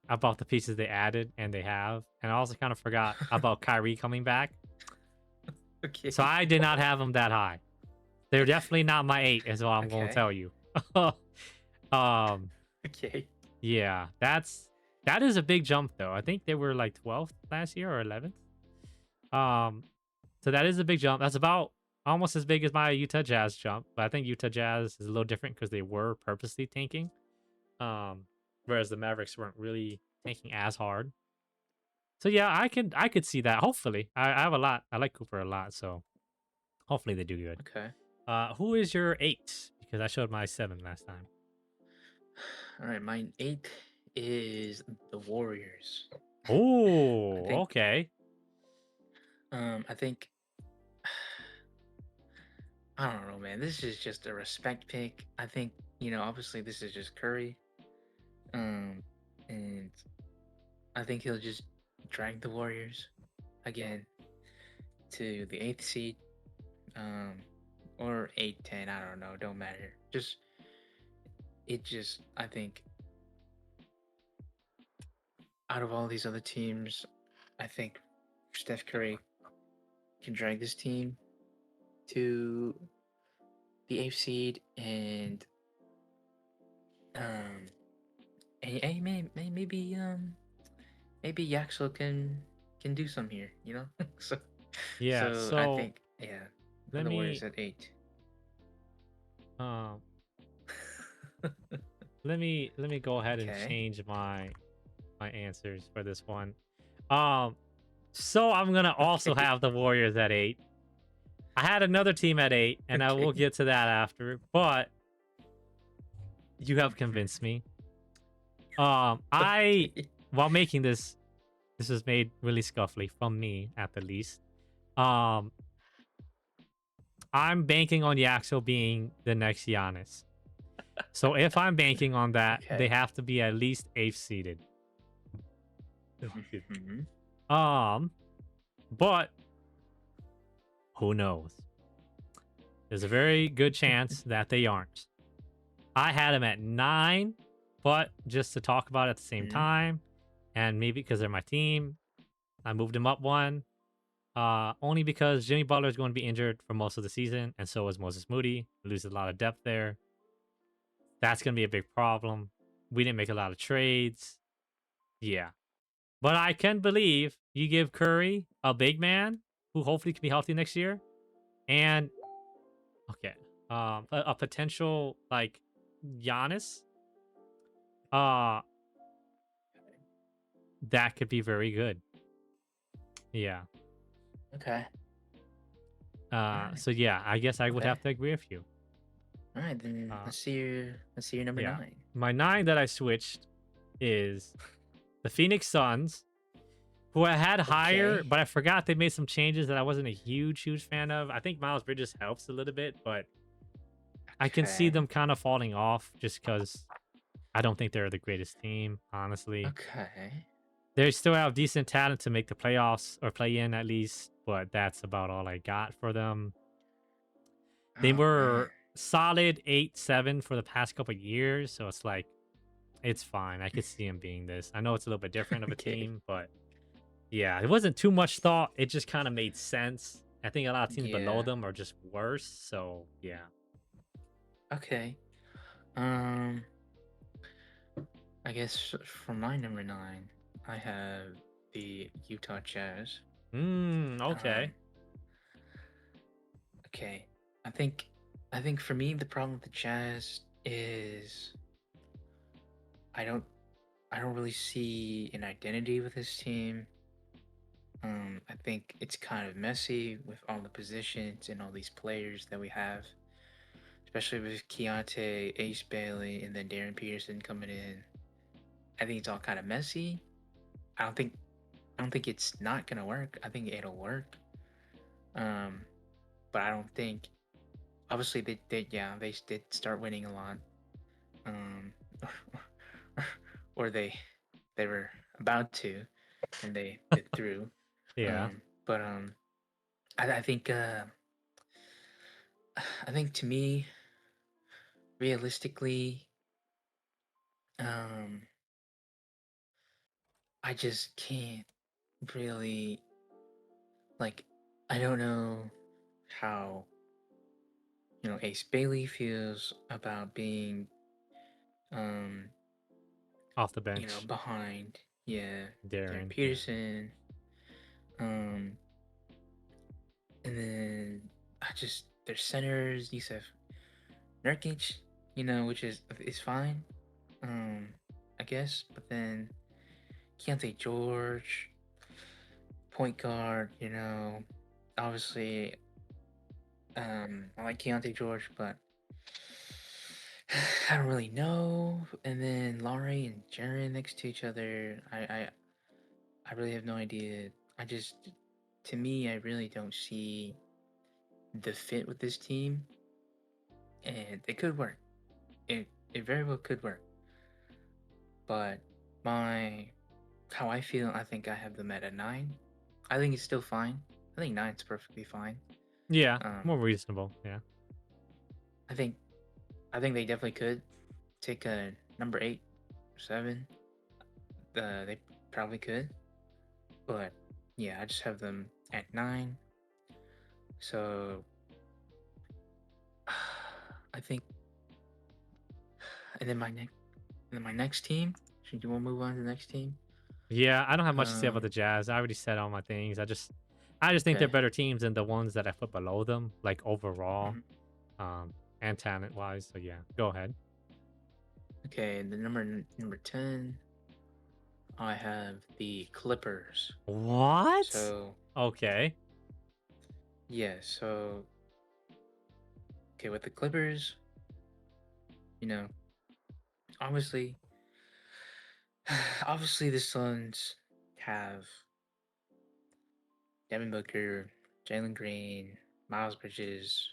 about the pieces they added and they have, and I also kind of forgot about Kyrie coming back. So Okay. I did not have them that high. They're definitely not my 8, is what I'm going to Okay. tell you. um, Okay. yeah, that is a big jump though. I think they were like 12th last year or 11th. Um, so that is a big jump. That's about almost as big as my Utah Jazz jump, but I think Utah Jazz is a little different because they were purposely tanking. Um, whereas the Mavericks weren't really tanking as hard. So yeah, I could see that. Hopefully, I have a lot. I like Cooper a lot, so hopefully they do good. Okay. Who is your 8? Because I showed my 7 last time. All right. Mine 8 is the Warriors. I Oh, think. okay. I think. I don't know, man. This is just a respect pick. I think obviously this is just Curry. Um, and I think he'll just drag the Warriors again to the 8th seed. Um, or 8, 10. I don't know. Don't matter. I think out of all these other teams, I think Steph Curry can drag this team to the 8th seed, and um, maybe Yaxel can do some here, so Yeah. I So think let the Warriors me at 8. um let me go ahead and Okay. change my answers for this one. Um, so I'm gonna also Okay. have the Warriors at 8. I had another team at 8, and I will Okay. get to that after. But you have Mhm. convinced me. I Okay. while making this was made really scuffly from me at the least. Um, I'm banking on Yaxel being the next Giannis. So if I'm banking on that, they Okay. have to be at least 8th seeded. Oh, excuse Mhm. me. But who knows? There's a very good chance that they aren't. I had them at 9, but just to talk about it at the same Mhm. time, and maybe because they're my team, I moved them up one. Only because Jimmy Butler is going to be injured for most of the season, and so is Moses Moody. Loses a lot of depth there. That's going to be a big problem. We didn't make a lot of trades. Yeah. But I can believe you give Curry a big man who hopefully can be healthy next year. And okay. A potential like Giannis. Uh that could be very good. Yeah. Okay. All right. So yeah, I guess I would Okay. have to agree with you. All right. Then Uh let's see your number yeah. 9. My 9 that I switched is the Phoenix Suns, who I had higher, Okay. but I forgot they made some changes that I wasn't a huge fan of. I think Miles Bridges helps a little bit, but I can see Okay. them kind of falling off just because I don't think they're the greatest team, honestly. Okay. They still have decent talent to make the playoffs or play in at least, but that's about all I got for them. They Oh man. were solid 8-7 for the past couple of years, so it's like it's fine. I could see them being this. I know it's a little bit different of a Okay. team, but yeah, it wasn't too much thought. It just kind of made sense. I think a lot of teams below Yeah. them are just worse. So yeah. Okay. Um. I guess for my number 9, I have the Utah Jazz. Okay. Um. Okay. I think. I think for me the problem with the Jazz is I don't. I don't really see an identity with this team. I think it's kind of messy with all the positions and all these players that we have, especially with Keontae, Ace Bailey, and then Darren Peterson coming in. I think it's all kind of messy. I don't think I don't think it's not gonna work. I think it'll work. Um, but I don't think. Obviously, they did start winning a lot. Um, or they were about to. and they threw. Yeah, But I think I think to me, realistically, um, I just can't really like. I don't know how Ace Bailey feels about being um off the bench, behind. Yeah, Derek Darren. Yeah, Peterson. Um, and then I just their centers, Yusef Nurkic, which is fine. Um, I guess, but then Keontae George, point guard. Obviously, I like Keontae George, but I don't really know. And then Laurie and Jaren next to each other, I really have no idea. To me, I really don't see the fit with this team, and it could work. It very well could work, but my how I feel, I think I have them at a 9. I think it's still fine. I think nine's perfectly fine. yeah, Um, more reasonable. Yeah, I think they definitely could take a number 8 or 7. They probably could, but yeah, I just have them at 9. So I think, and then my next team. Should you want to move on to the next team? yeah. I don't have much to say about Um, the Jazz. I already said all my things. I just think they're okay. better teams than the ones that I put below them, like overall, Mhm. and talent wise. So yeah, go ahead. Okay, the number 10, I have the Clippers. What? So Okay. yeah, okay, with the Clippers, you know, obviously, obviously the Suns have Devin Booker, Jalen Green, Miles Bridges,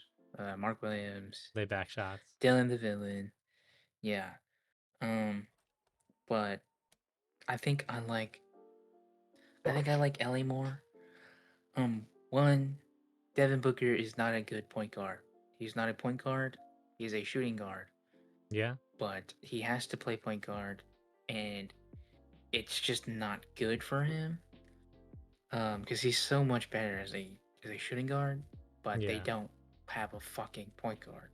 Mark Williams, Lay back shots. Dylan the Villain. Yeah. Um, but I think I like Ellie more. One, Devin Booker is not a good point guard. He's not a point guard. He's a shooting guard, Yeah, but he has to play point guard, and it's just not good for him. Because he's so much better as a shooting guard, but they yeah, don't have a fucking point guard.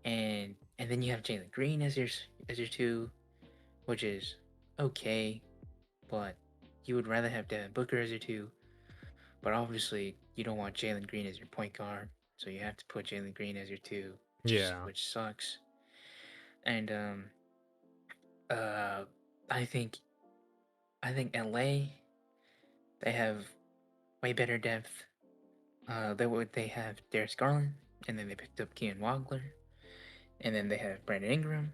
And then you have Jalen Green as your two, which is okay, but you would rather have Devin Booker as your two. But obviously, you don't want Jalen Green as your point guard, so you have to put Jalen Green as your two, yeah. which sucks. And uh, I think LA, they have way better depth. They have Darius Garland, and then they picked up Kean Wagler, and then they have Brandon Ingram,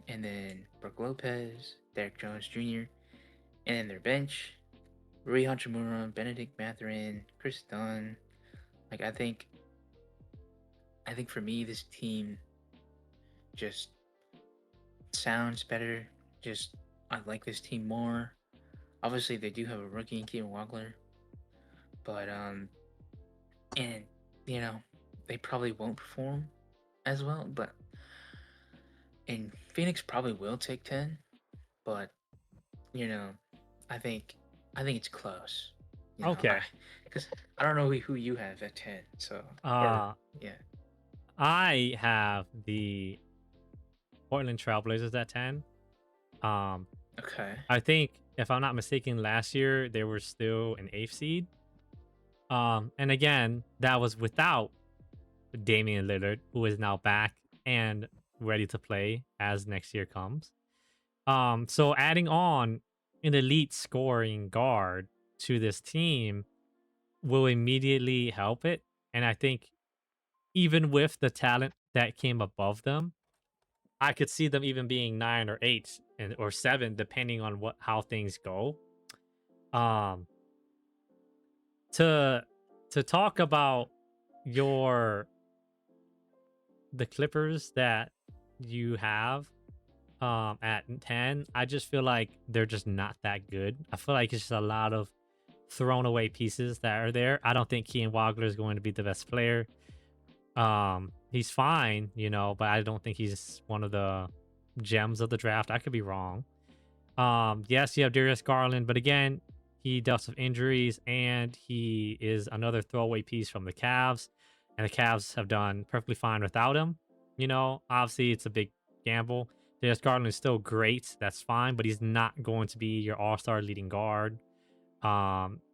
and then Brooke Lopez, Derek Jones Jr., and then their bench, Rui Hachimura, Benedict Mathurin, Chris Dunn. Like I think for me, this team just sounds better. Just I like this team more. Obviously, they do have a rookie in Kean Wagler, but and you know, they probably won't perform as well. But and Phoenix probably will take 10, but you know, I think it's close. I Okay. because I don't know who you have at 10. So or Uh, yeah, I have the Portland Trailblazers at 10. Um, okay, I think if I'm not mistaken, last year they were still an eighth seed. And again, that was without Damian Lillard, who is now back and ready to play as next year comes. So adding on an elite scoring guard to this team will immediately help it. And I think even with the talent that came above them, I could see them even being 9 or 8 or 7, depending on how things go. Um, to talk about your the Clippers that you have, at 10. I just feel like they're just not that good. I feel like it's just a lot of thrown away pieces that are there. I don't think Kean Wagler is going to be the best player. He's fine, but I don't think he's one of the gems of the draft. I could be wrong. Yes, you have Darius Garland, but again, he dealt with injuries and he is another throwaway piece from the Cavs. And the Cavs have done perfectly fine without him. Obviously it's a big gamble. Darius Garland is still great. That's fine, but he's not going to be your all-star leading guard.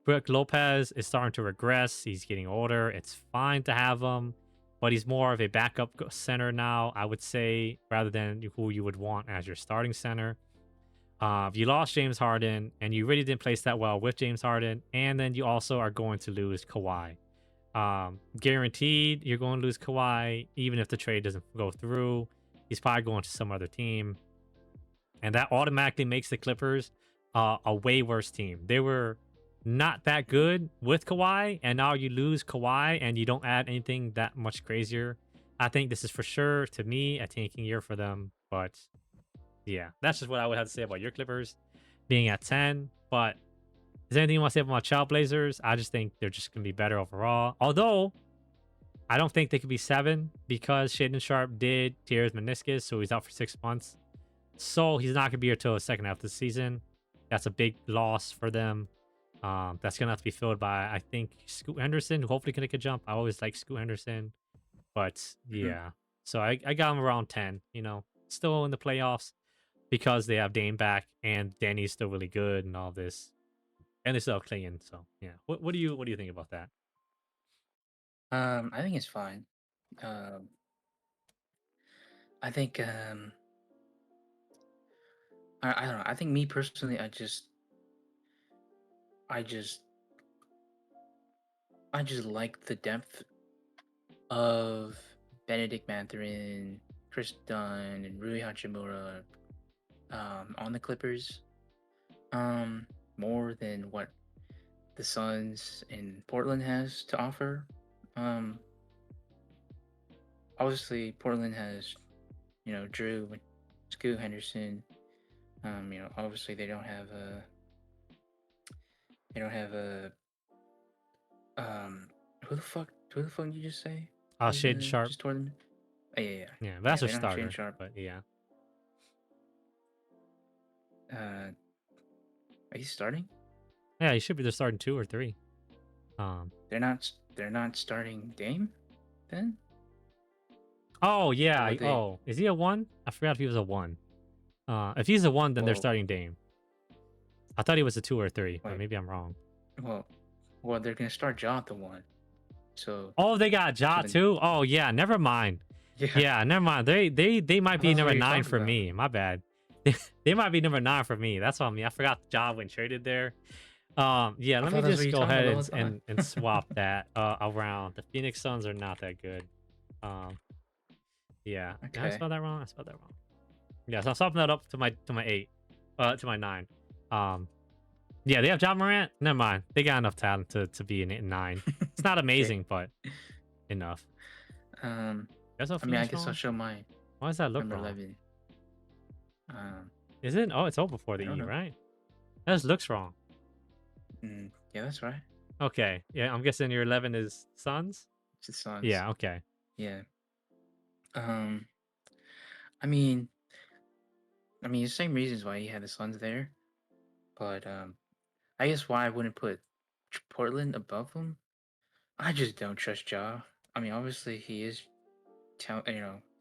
Brook Lopez is starting to regress. He's getting older. It's fine to have him, but he's more of a backup center now, I would say, rather than who you would want as your starting center. You lost James Harden, and you really didn't place that well with James Harden, and then you also are going to lose Kawhi. Guaranteed, you're going to lose Kawhi, even if the trade doesn't go through. He's probably going to some other team, and that automatically makes the Clippers a way worse team. They were not that good with Kawhi, and now you lose Kawhi, and you don't add anything that much crazier. I think this is for sure, to me, a tanking year for them, but yeah, that's just what I would have to say about your Clippers being at 10. But is there anything you want to say about my Trailblazers? I just think they're just going to be better overall. Although, I don't think they could be 7 because Shaden Sharp did tear his meniscus, so he's out for 6 months. So he's not going to be here till the second half of the season. That's a big loss for them. That's going to have to be filled by, I think, Scoot Henderson, who hopefully can make a jump. I always like Scoot Henderson. But Mhm. yeah, so I got him around 10, still in the playoffs because they have Dame back and Danny's still really good and all this, and they still have Clayton. So yeah, what do you think about that? I think it's fine. Um, I think I don't know. I think me personally, I just I just like the depth of Benedict Mathurin, Chris Dunn, and Rui Hachimura on the Clippers more than what the Suns and Portland has to offer. Um, Obviously, Portland has Drew and Scoot Henderson. Obviously they don't have a who the fuck did you just say was Shaden Sharp, just toward them? Oh, yeah, yeah, yeah, yeah. that's a They don't have Shane starter, Sharp. but yeah, Uh, are you starting? yeah, he should be the starting 2 or 3. Um, They're not starting Dame then, oh yeah, or are they? oh, is he a 1? I forgot if he was a 1. If he's a 1, then they're Well, starting Dame. I thought he was a 2 or 3, but wait. maybe I'm wrong. Well, well, they're gonna start Ja at the one. So Oh, they got so Ja then too. Oh yeah, never mind. yeah, Yeah, never mind. They might I thought be that's what number you're 9 talking for about. me. My bad. They might be number 9 for me. That's on me. I forgot Ja when traded there. Yeah, I let me thought that's what just you're go talking about ahead the whole and time. and, and swap that around. The Phoenix Suns are not that good. Um, yeah. Did I Okay. spell that wrong? I spelled that wrong. Yeah, so I'm swapping that up to my 8. To my 9. Um, yeah, they have John Morant. Never mind. They got enough talent to be in 9. It's not Okay. amazing, but enough. Um, That's how I mean, I Phoenix guess I'll wrong? show my Why does that look number wrong? 11. Um, Is it? Oh, it's O before I the don't E, know. right? That just looks wrong. Yeah, that's right. Okay. Yeah, I'm guessing your 11 is Suns? It's the Suns. Yeah, okay. Yeah. Um, I mean, the same reasons why he had the Suns there, but I guess why I wouldn't put Portland above him. I just don't trust Ja. I mean, obviously he is talent.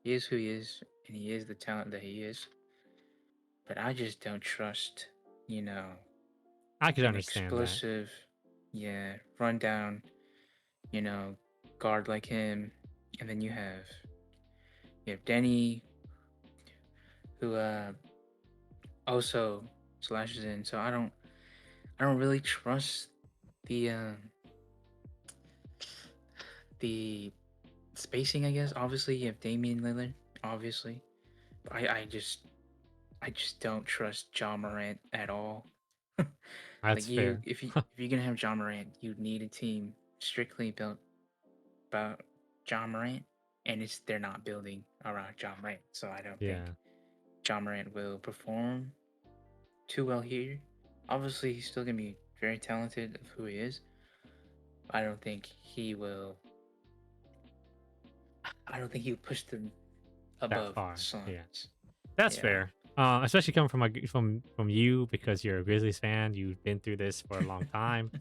He is who he is, and he is the talent that he is. But I just don't trust, you know, I could an understand that. explosive, yeah, rundown, you know, guard like him, and then you have Denny, who also slashes in. So I don't really trust the the spacing. I guess obviously you have Damian Lillard, obviously, but I just don't trust John Morant at all. That's Like you, fair. if you're gonna have John Morant, you need a team strictly built about John Morant, and they're not building around John Morant. So I don't think Yeah. John Morant will perform too well here. Obviously, he's still gonna be very talented of who he is. I don't think he will. I don't think he'll push them that above the far. Yeah, Suns. that's Yeah. fair. Especially coming from from you because you're a Grizzlies fan. You've been through this for a long time.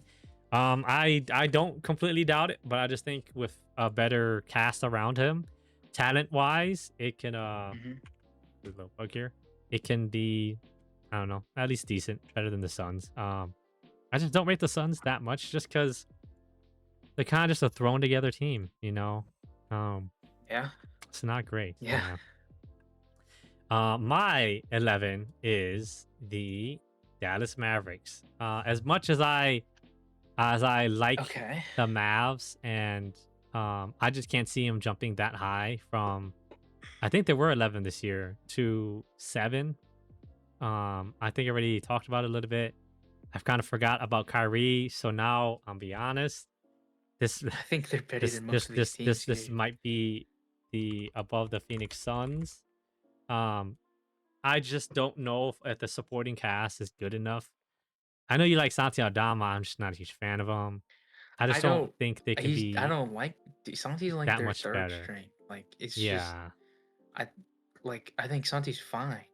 I don't completely doubt it, but I just think with a better cast around him, talent wise, it can Hmm. there's a little bug here. It can be, I don't know, at least decent, better than the Suns. I just don't rate the Suns that much, just because they're kind of just a thrown together team, you know. Um, Yeah. it's not great. Yeah. Yeah. My 11 is the Dallas Mavericks. As much as I like Okay. the Mavs, and I just can't see them jumping that high from. I think there were 11 this year to 7. I think I already talked about it a little bit. I've kind of forgot about Kyrie, so now I'll be honest. This I think they're better than most of these teams this here. might be the above the Phoenix Suns. Um, I just don't know if the supporting cast is good enough. I know you like Santi Aldama. I'm just not a huge fan of him. I I just don't don't. think they could He's. I be don't like. Santi's like that their much third better. string. Like it's just. Yeah, I like. I think Santi's fine.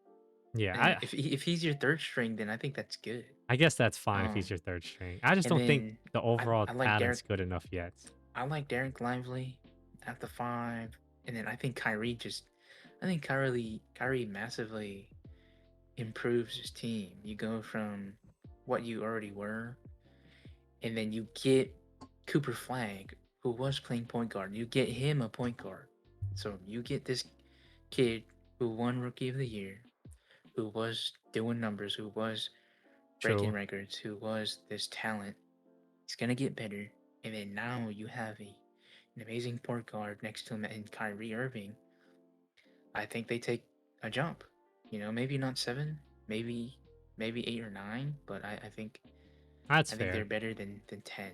yeah. And if he's your third string, then I think that's good. I guess that's fine if Um. he's your third string. I just And don't think then the overall I like talent's Derek. good enough yet. I like Derek Lively at the 5, and then I think Kyrie just. I think Kyrie massively improves his team. You go from what you already were, and then you get Cooper Flag, who was playing point guard. You get him a point guard. So you get this kid who won Rookie of the Year, who was doing numbers, who was breaking True. records, who was this talent. He's gonna get better, and then now you have an amazing point guard next to him in Kyrie Irving. I think they take a jump. Maybe not 7, maybe 8 or 9, but That's I think they're fair. better than 10.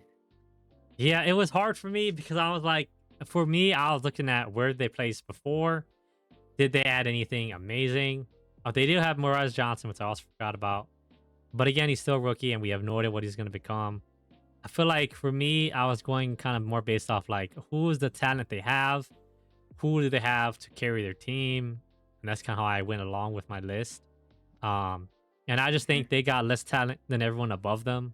Yeah, it was hard for me because I was like, for me, I was looking at where they placed before. Did they add anything amazing? They do have Moraz Johnson, which I also forgot about. But again, he's still a rookie, and we have no idea what he's going to become. I feel like for me, I was going kind of more based off like who's the talent they have, who do they have to carry their team, and that's kind of how I went along with my list. Um, and I just Mhm. think they got less talent than everyone above them.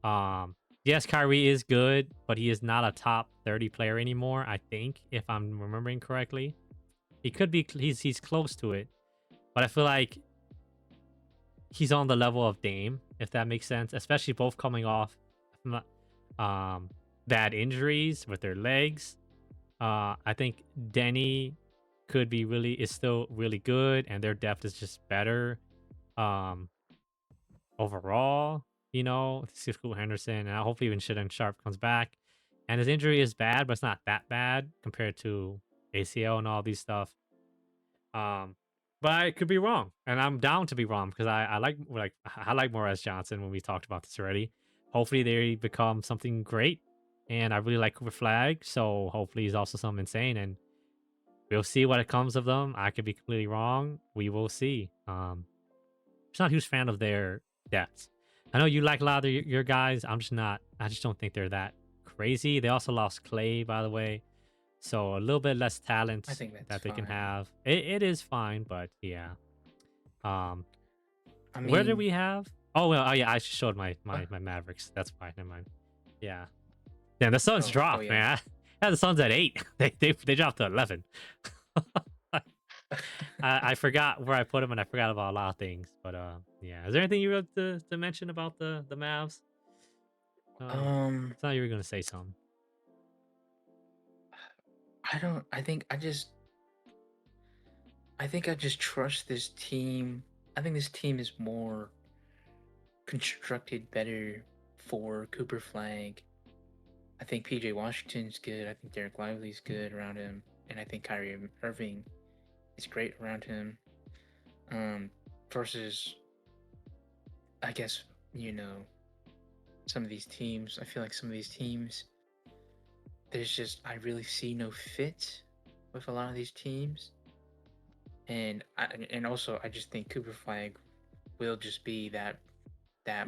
Um, yes, Kyrie is good, but he is not a top 30 player anymore. I think, if I'm remembering correctly, he could be. He's close to it, but I feel like he's on the level of Dame, if that makes sense. Especially both coming off um bad injuries with their legs. I think Denny is still really good, and their depth is just better. Um, overall, Cisco Henderson, and hopefully even Shaden Sharp comes back. And his injury is bad, but it's not that bad compared to ACL and all these stuff. Um, but I could be wrong, and I'm down to be wrong because I like Morris Johnson when we talked about this already. Hopefully they become something great, and I really like Cooper Flag, so hopefully he's also something insane, and we'll see what it comes of them. I could be completely wrong. We will see. Just not a huge fan of their depth. I know you like a lot of your guys. I'm just not. I just don't think they're that crazy. They also lost Clay, by the way, so a little bit less I talent think that's that they can fine. have. It is fine, but yeah. Um, I where did mean, we have? Oh well, oh yeah, I showed what? my Mavericks. That's fine. Never mind. Yeah. Damn, the Suns Oh dropped, yeah. man. Yeah, the Suns at 8. They dropped to 11. I forgot where I put them, and I forgot about a lot of things. But yeah. Is there anything you wrote to mention about the Mavs? um, I thought you were gonna say something. I don't. I think I just trust this team. I think this team is more constructed better for Cooper Flag. I think PJ Washington's good. I think Derek Lively's good around him, and I think Kyrie Irving is great around him. Um, versus I guess some of these teams. I feel like some of these teams, I really see no fit with a lot of these teams. And also I just think Cooper Flag will just be that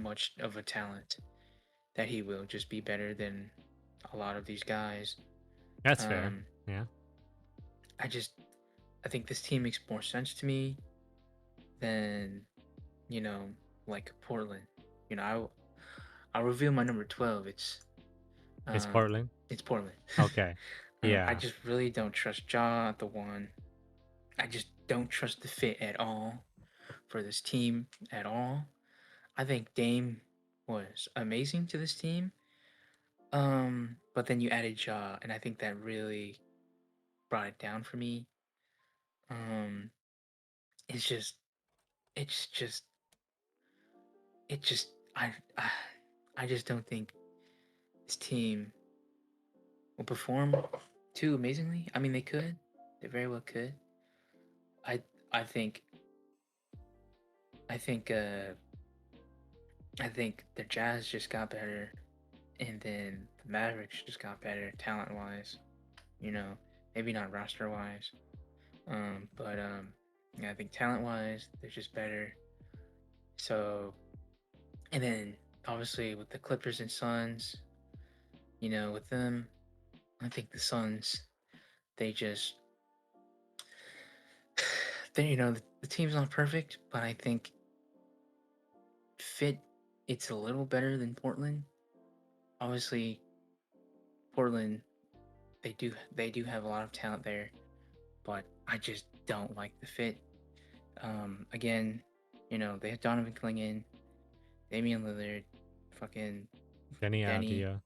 much of a talent that he will just be better than a lot of these guys. That's fair. Um, Yeah. I just I think this team makes more sense to me than you know like Portland. You know, I'll reveal my number 12. It's Um, Portland. it's Portland. Okay. I Yeah. just really don't trust Ja at the one. I just don't trust the fit at all for this team at all. I think Dame was amazing to this team. But then you added Ja, and I think that really brought it down for me. Um, it's just, it's just, it just, I just don't think this team will perform too amazingly. I mean, they very well could. I, I think, I think, uh, I think the Jazz just got better, and then the Mavericks just got better talent wise. You know, maybe not roster wise, but yeah, I think talent wise they're just better. So, and then obviously with the Clippers and Suns, with them, I think the Suns they just they the team's not perfect, but I think fit it's a little better than Portland. Obviously, Portland they do have a lot of talent there, but I just don't like the fit. Again, they have Donovan Clingan, Damian Lillard, fucking Denny Denny, Avdia, and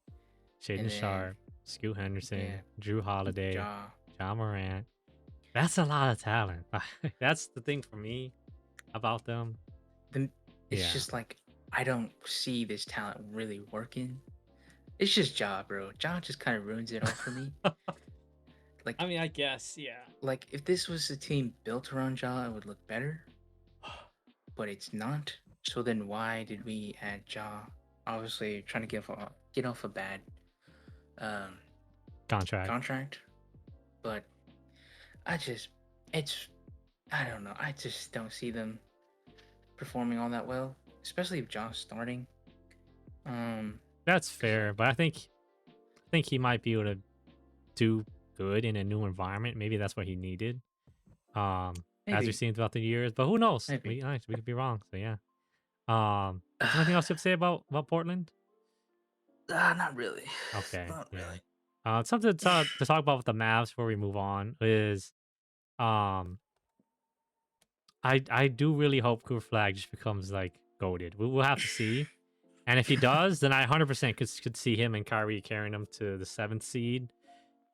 Shaden then Sharp, Scoot yeah, Henderson, Drew Holiday, Ja. John Morant. That's a lot of talent. That's the thing for me about them. The, it's Yeah. just like I don't see this talent really working. It's just Ja, bro. Ja just kind of ruins it all for me. I Like, mean, I guess, yeah. like if this was a team built around Ja, it would look better. But it's not. So then why did we add Ja? Obviously, trying to get off a bad um, Contract. contract. But I just, it's, I don't know. I just don't see them performing all that well, especially if Ja's starting. Um, That's cause fair, but I think he might be able to do good in a new environment. Maybe that's what he needed. As we've maybe, seen throughout the years, but who knows? maybe. We could be wrong. So yeah. Is there anything else you have to say about Portland? Not really. Okay, Not yeah. really. Something to talk about with the Mavs before we move on is um I do really hope Cooper Flag just becomes like goaded. We'll have to see. And if he does, then I 100% could see him and Kyrie carrying him to the seventh seed.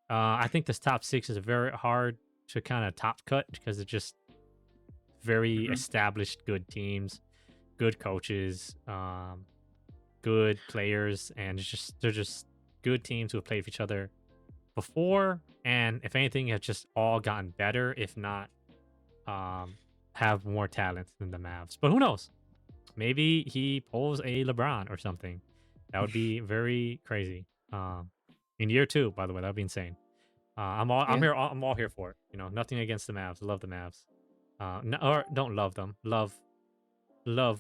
I think this top six is very hard to kind of top cut because it's just very Hmm. established, good teams, good coaches, good players, and they're just good teams who have played with each other before, and if anything, have just all gotten better, if not um, have more talent than the Mavs. But who knows? Maybe he pulls a LeBron or something. That would be very crazy. In year two, by the way, that would be insane. Yeah. I'm all here for it. Nothing against the Mavs. I love the Mavs. No, or don't love them. Love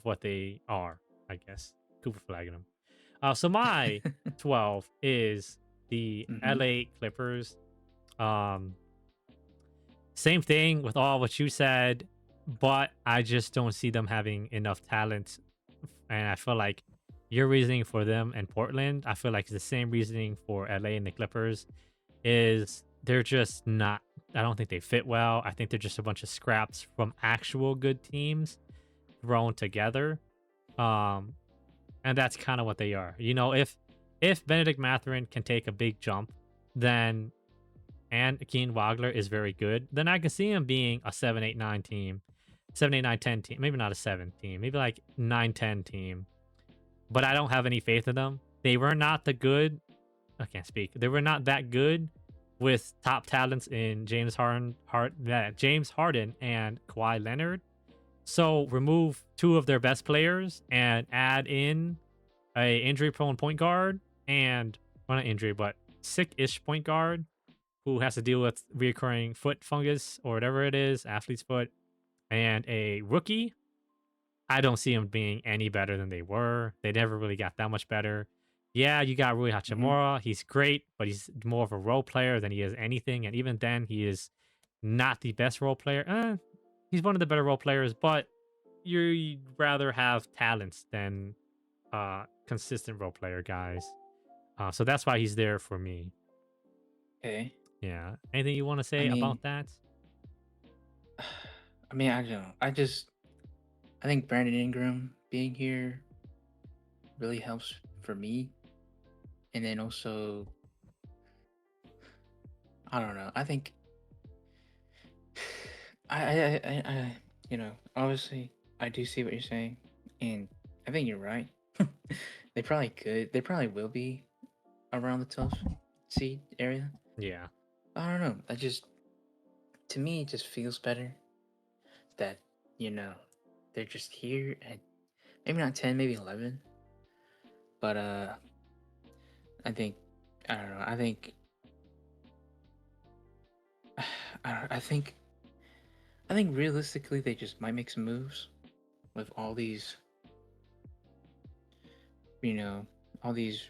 what they are. I guess. Cooper flagging them. So my 12 is the Hmm. LA Clippers. Um, Same thing with all what you said, but I just don't see them having enough talent. And I feel like your reasoning for them and Portland, I feel like it's the same reasoning for LA and the Clippers, is they're just not, I don't think they fit well. I think they're just a bunch of scraps from actual good teams thrown together. Um, and that's kind of what they are. If Benedict Mathurin can take a big jump, then and Keen Wagler is very good, then I can see him being a 7-8-9 team, 7-8-9-10 team. Maybe not a 7 team, maybe like 9-10 team. But I don't have any faith in them. They were not the good. I can't speak. They were not that good with top talents in James Harden and Kawhi Leonard. So remove two of their best players and add in a injury prone point guard and, well, not injury, but sick-ish point guard. who has to deal with reoccurring foot fungus or whatever it is, athlete's foot, and a rookie. I don't see them being any better than they were. They never really got that much better. Yeah, you got Rui Mhm. Hachimura. He's great, but he's more of a role player than he is anything. And even then, he is not the best role player. He's one of the better role players, but you'd rather have talents than consistent role player guys. So that's why he's there for me. Okay. Yeah. Anything you want to I say mean, about that? I don't know. I think Brandon Ingram being here really helps for me, and then also I don't know. I think obviously I do see what you're saying, and I think you're right. They probably could. They probably will be around the 12th seed area. Yeah. I don't know. To me, it just feels better that you know they're just here at maybe not 10, maybe 11, but I think I don't know. I think I think realistically they just might make some moves with all these you know all these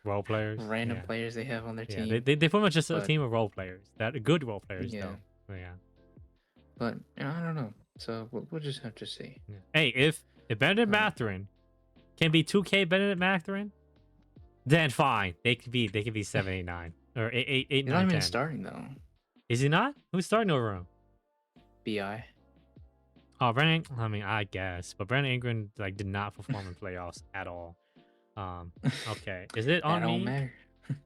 Role players. random Yeah. players they have on their Yeah. team. They pretty much just a But team of role players that are good role players, yeah, though. So, yeah. but I don't know. So we'll just have to see. Yeah. Hey, if Benedict But Mathurin can be 2K Benedict Mathurin, then fine. They could be 789 or 8 he's not 9 even 10. starting though. Is he not? Who's starting over him? Bi Oh, Brandon. I mean, I guess, but Brandon Ingram like did not perform in playoffs at all. Um, okay, is it that on don't me? matter.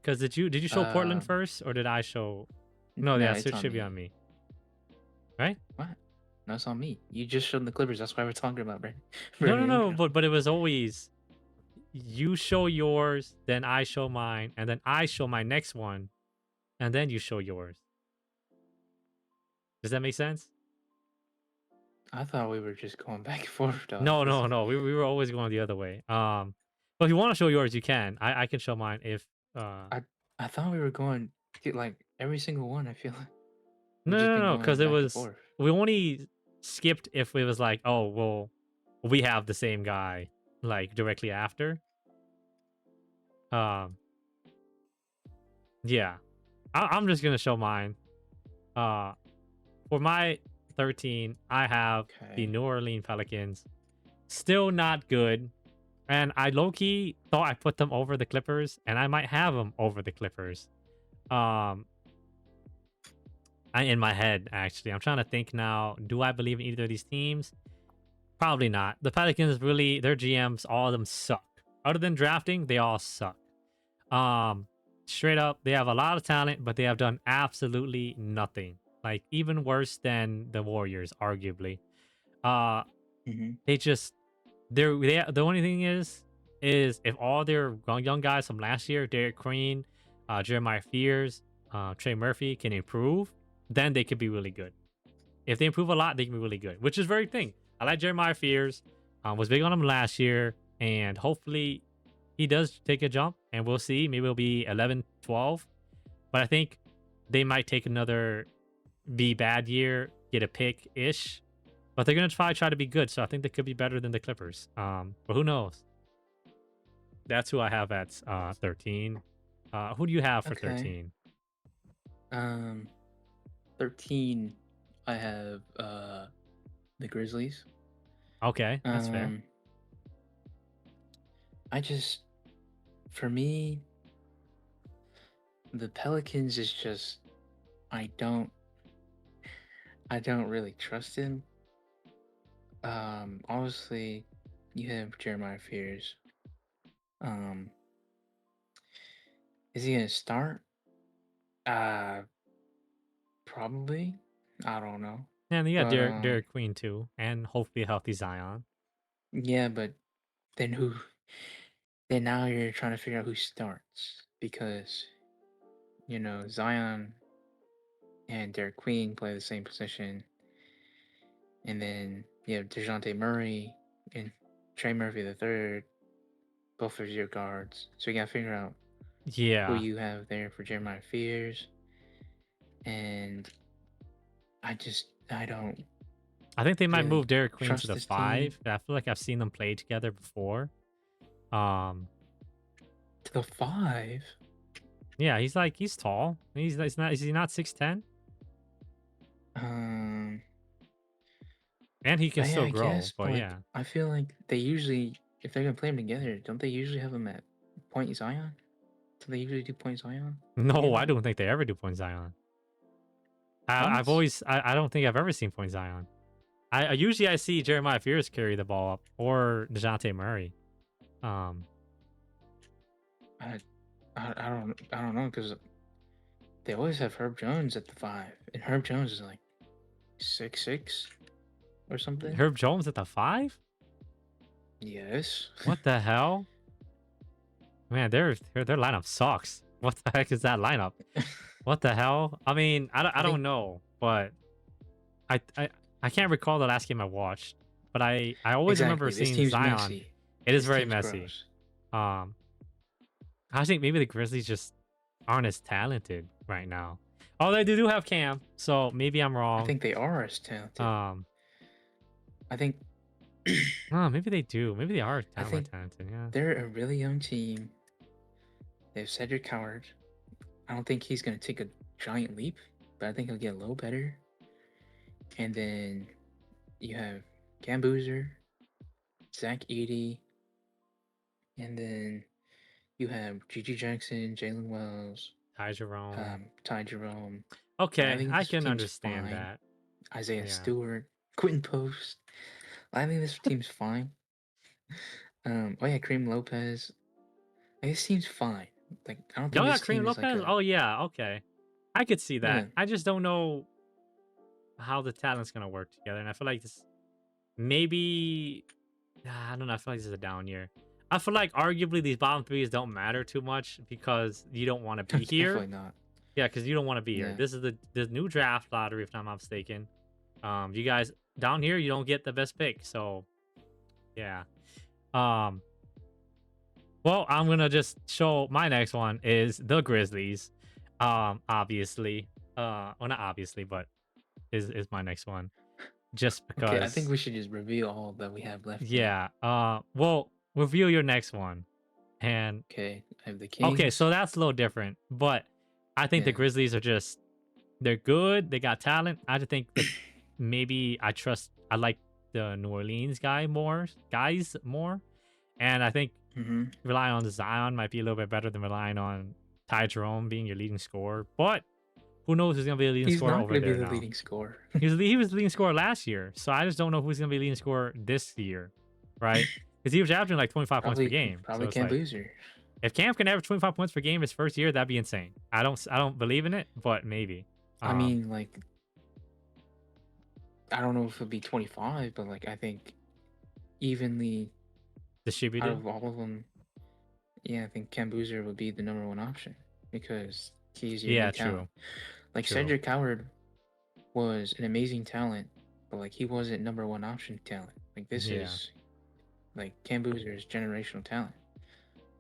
Because did you show Portland Um, first, or did I show? No, no, yeah, it's it on should be me. on me, right? What? No, it's on me. You just showed the Clippers. That's why we're talking about No, no, Brandon no. Ingram. But it was always you show yours, then I show mine, and then I show my next one, and then you show yours. Does that make sense? I thought we were just going back and forth though. No, This no, is no. We were always going the other way. But if you want to show yours, you can. I can show mine if I I thought we were going to like every single one. I feel like we've no, just no, been no, because going it back and was forth. we only skipped if it was like, oh well, we have the same guy like directly after. Um, yeah, I'm just gonna show mine. Uh, for my 13, I have the Okay. New Orleans Pelicans. Still not good, and I low key thought I put them over the Clippers, and I might have them over the Clippers. Um, in my head, actually, I'm trying to think now. Do I believe in either of these teams? Probably not. The Pelicans really, their GMs, all of them suck. Other than drafting, they all suck. Um, Straight up, they have a lot of talent, but they have done absolutely nothing. Like even worse than the Warriors, arguably. Uh, Mm-hmm. they just the only thing is if all their young guys from last year, Derek Queen, Jeremiah Fears, Trey Murphy can improve, then they could be really good. If they improve a lot, they can be really good, which is very thing. I like Jeremiah Fears. Was big on him last year, and hopefully he does take a jump, and we'll see. Maybe it'll be 11, 12. But I think they might take another be bad year, get a pick ish. But they're gonna try to be good, so I think they could be better than the Clippers. But who knows? That's who I have at 13. Who do you have for Okay. 13? Um, 13. I have the Grizzlies. Okay, that's fair. Um, I just for me the Pelicans is just I don't I don't really trust him. Obviously, you have Jeremiah Fears. Um, is he gonna start? Uh, probably. I don't know. And you got But Derek Queen too, and hopefully a healthy Zion. yeah, but then who? Then now you're trying to figure out who starts because Zion and Derek Queen play the same position, and then you have Dejounte Murray and Trey Murphy the third, both of your guards. So you gotta figure out who Yeah, you have there for Jeremiah Fears. and I don't I think they might move really Derek Queen to trust the this team. 5. I feel like I've seen them play together before. Um, To the 5? yeah, he's tall. He's not is he not 6'10"? Um, And he can still I grow, guess, but but like yeah. I feel like they usually, if they're gonna play them together, don't they usually have them at Point Zion? Do they usually do Point Zion No, I together? don't think they ever do Point Zion. What? I don't think I've ever seen Point Zion. I usually I see Jeremiah Fears carry the ball up or DeJounte Murray. Um, I I don't know because they always have Herb Jones at the 5, and Herb Jones is like 6'6" or something. Herb Jones at the 5? Yes. What the hell? Man, their lineup sucks. What the heck is that lineup? What the hell? I mean, I I don't think know, but I I I can't recall the last game I watched, but I always remember exactly. This seeing team's Zion. messy. It is This very team's messy. gross. Um, I think maybe the Grizzlies just aren't as talented right now. Oh, they do have Cam, so maybe I'm I wrong. think they are as talented. Um, I think oh, maybe they do. Maybe they are I more think talented. Yeah. they're a really young team. They have Cedric Howard. I don't think he's gonna take a giant leap, but I think he'll get a little better. And then you have Gambuser, Zach Eady, and then you have Gigi Jackson, Jalen Wells, Ty Jerome. Ty Jerome. I Okay, think I this can team's understand fine. that. Isaiah Yeah. Stewart, Quentin Post. I think this team's fine. Oh yeah, Kareem Lopez. Like, this team's fine. Like I don't think Y'all got this Kareem team is like Lopez? a Oh yeah, okay. I could see yeah. that. I just don't know how the talent's gonna work together, and I feel like this maybe I don't know. I feel like this is a down year. I feel like arguably these bottom threes don't matter too much because you don't want to be here. Definitely not. Yeah, because you don't want to be here. Yeah. This is the new draft lottery, if I'm not mistaken. You guys down here, you don't get the best pick. So yeah. Um, well, I'm gonna just show my next one is the Grizzlies. Obviously. Well not obviously, but is my next one. Just Okay, I think because we should just reveal all that we have left then. yeah. Well, review your next one. And Okay, I have the okay, Kings. so that's a little different. But I think the Yeah. Grizzlies are just they're good. They got talent. I just think that maybe I like the New Orleans guys more. And I think Mm-hmm. relying on Zion might be a little bit better than relying on Ty Jerome being your leading scorer. But who knows who's gonna be the leading He's scorer not over going to be there the now? leading scorer. He was the leading scorer last year, so I just don't know who's gonna be leading scorer this year, right? Because he was averaging like 25 points per game. So Probably it's Cam like Boozer. if Cam can average 25 points per game his first year, that'd be insane. I don't believe in it, but maybe. I Um, mean, like, I don't know if it'll be 25, but like, I think evenly out distributed. of all of them, yeah, I think Cam Boozer would be the number one option because he's your new Yeah, talent. true, Like true. Cedric Howard was an amazing talent, but like he wasn't number one option talent. Like this Yeah. is like Cam Boozer's generational talent.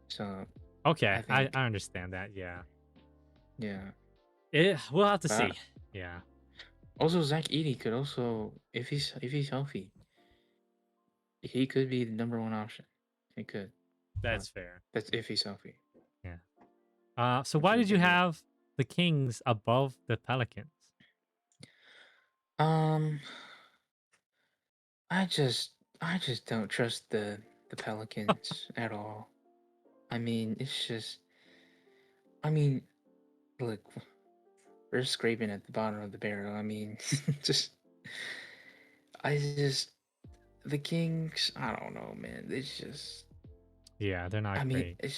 So Okay, I think I understand that. Yeah, yeah. we'll have to But see. Yeah, also Zach Eady could also if he's healthy, he could be the number one option. He could. But that's fair. that's if he's healthy, Yeah. So which why is a did you big if. have the Kings above the Pelicans? Um I just don't trust the Pelicans at all. I mean, it's just I mean, look, we're scraping at the bottom of the barrel. I mean, just I just the Kings. I don't know, man. It's just. Yeah, they're I not mean, great.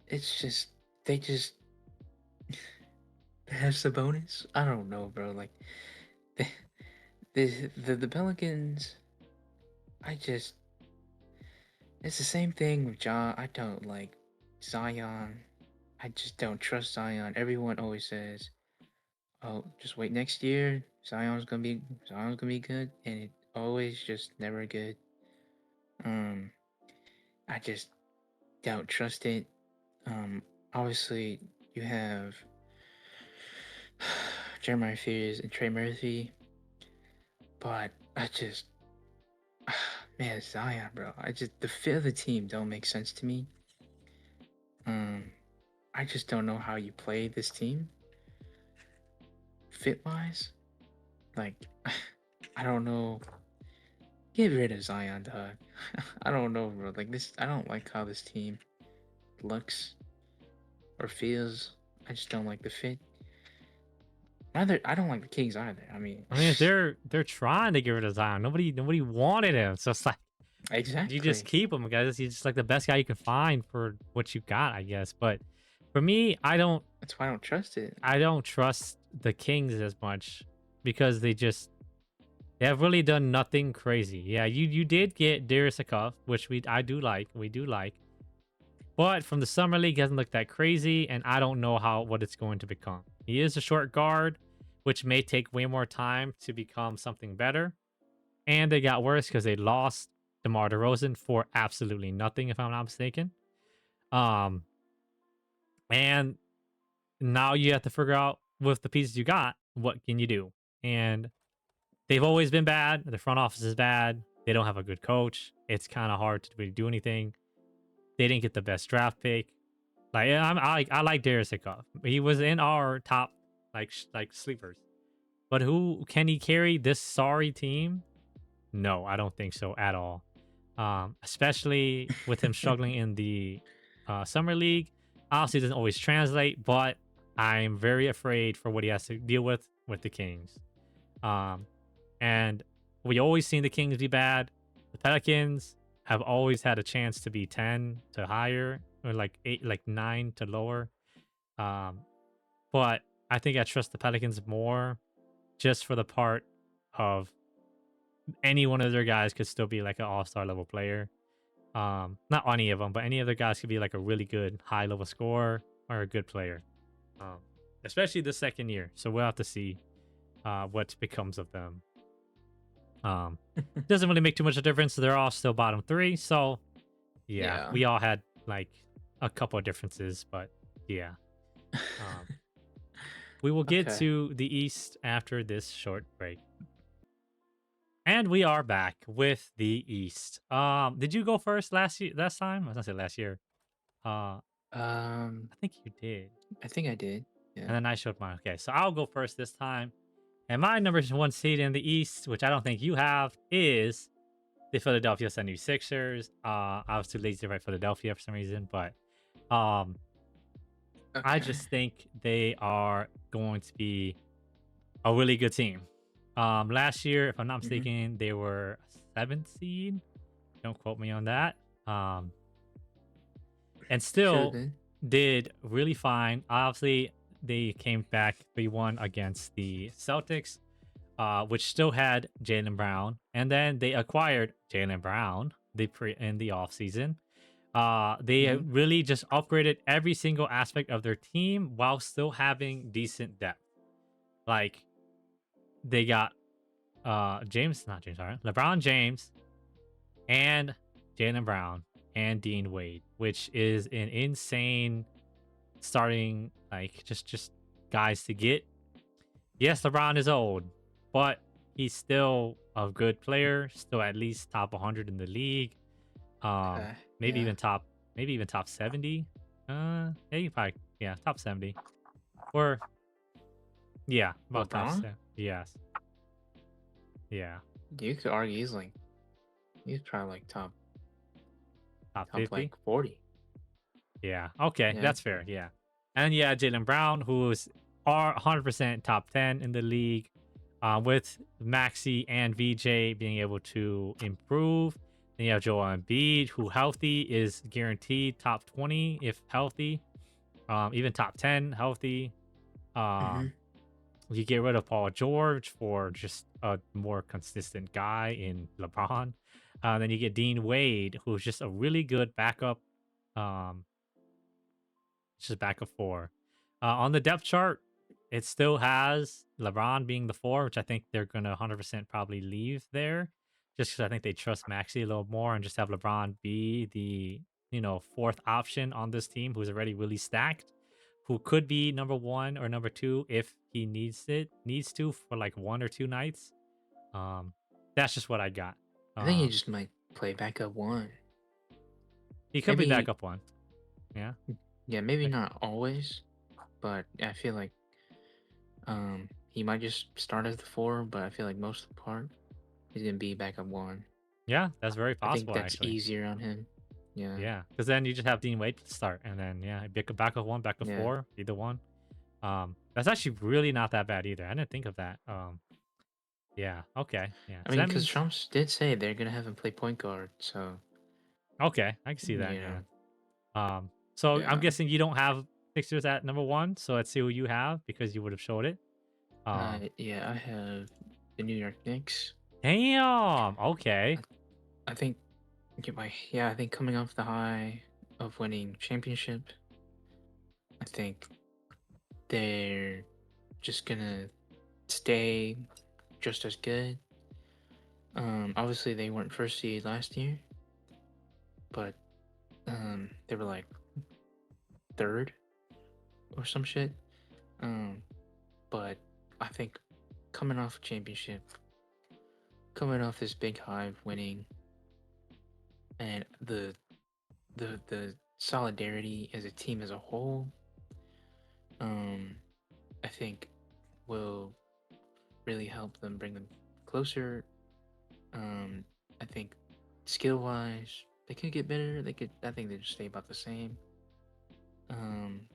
it's just they just they have Sabonis. I don't know, bro. Like the the Pelicans. I just it's the same thing with John. I don't like Zion. I just don't trust Zion. Everyone always says, "Oh, just wait next year. Zion's gonna be good," and it always just never good. Um, I just don't trust it. Um, obviously you have Jeremiah Fears and Trey Murphy, but I just man, Zion, bro. I just the fit of the team don't make sense to me. Um, I just don't know how you play this team fit wise. Like, I don't know. Get rid of Zion, dog. I don't know, bro. Like this, I don't like how this team looks or feels. I just don't like the fit. Neither, I don't like the Kings either. I mean, I mean, they're trying to get rid of Zion. Nobody wanted him, so it's like you just exactly. keep him, guys. He's just like the best guy you can find for what you got, I guess. But for me, That's why I don't trust it. I don't trust the Kings as much because they have really done nothing crazy. Yeah, you did get Darius Akuff, which we do like, but from the summer league, he hasn't looked that crazy, and I don't know what it's going to become. He is a short guard, which may take way more time to become something better. And they got worse because they lost DeMar DeRozan for absolutely nothing, if I'm not mistaken. Um, and now you have to figure out with the pieces you got, what can you do? And they've always been bad. The front office is bad. They don't have a good coach. It's kind of hard to really do anything. They didn't get the best draft pick. Like I like Darius Hickoff. He was in our top like sleepers. But who can he carry this sorry team? No, I don't think so at all. Especially with him struggling in the summer league. Obviously, it doesn't always translate, but I'm very afraid for what he has to deal with the Kings. Um, and we always seen the Kings be bad. The Pelicans have always had a chance to be 10 to higher or like 8, like 9 to lower. Um, but I think I trust the Pelicans more just for the part of any one of their guys could still be like an all-star level player. Not any of them, but any other guys could be like a really good high level scorer or a good player. Um, Especially the second year. So we'll have to see what becomes of them. Um, doesn't really make too much of a difference. They're all still bottom three. So yeah, Yeah. we all had like a couple of differences, but yeah. Um, we will get Okay. to the East after this short break. And we are back with the East. Did you go first last time? I was gonna say last year. Uh Um, I think you did. I think I did. Yeah. And then I showed mine. Okay, so I'll go first this time. And my number one seed in the East, which I don't think you have, is the Philadelphia 76ers. I was too lazy to write Philadelphia for some reason, but um I Okay. just think they are going to be a really good team. Last year, if I'm not Mm-hmm. mistaken, they were a seventh seed. Don't quote me on that. And Should have still been. did really fine. Obviously, they came back 3-1 against the Celtics, which still had Jalen Brown. And then they acquired Jalen Brown in the offseason. They Mm-hmm. really just upgraded every single aspect of their team while still having decent depth. Like they got LeBron James and Jalen Brown and Dean Wade, which is an insane starting like just guys to get. Yes, LeBron is old, but he's still a good player, still at least top 100 in the league. Okay. Maybe Yeah. even top 70. Yeah, you probably top 70. Or yeah, about top LeBron? 7. Yes. Yeah, You could argue he's probably like top top like 50. 40. Yeah. Okay, Yeah. that's fair. Yeah. And yeah, Jalen Brown, who's 100% top 10 in the league, with Maxi and VJ being able to improve. Then you have Joel Embiid, who healthy is guaranteed top 20 if healthy, even top 10 healthy. Mm-hmm. Um, you get rid of Paul George for just a more consistent guy in LeBron. Then you get Dean Wade, who's just a really good backup. Um, just backup four. On the depth chart, it still has LeBron being the four, which I think they're gonna 100% probably leave there, just because I think they trust Maxi a little more and just have LeBron be the fourth option on this team, who's already really stacked. who could be number one or number two if he needs to for like 1 or 2 nights. Um, that's just what I got. I think he Um, just might play backup one. he could be Maybe, backup one. Yeah. yeah, maybe Like, not always, but I feel like he might just start as the four, but I feel like most of the part he's gonna be backup one. yeah, that's very I think possible that's actually. easier on him. Yeah, Yeah, because then you just have Dean Wade start, and then yeah, backup one, backup yeah. four, either one. That's actually really not that bad either. I didn't think of that. Yeah, okay, yeah. I So mean, that because means Trumps did say they're gonna have him play point guard, so okay, I can see that. you Yeah. know, So I'm yeah. guessing you don't have Sixers at number one. So let's see who you have because you would have showed it. Yeah, I have the New York Knicks. Damn. Okay. I, I think I think coming off the high of winning championship, I think they're just gonna stay just as good. Obviously they weren't first seed last year, but they were like third or some shit. Um, but I think coming off championship, coming off this big high of winning, and the solidarity as a team as a whole, um, I think will really help them bring them closer. Um, I think skill wise, they could get better. They could. I think they just stay about the same.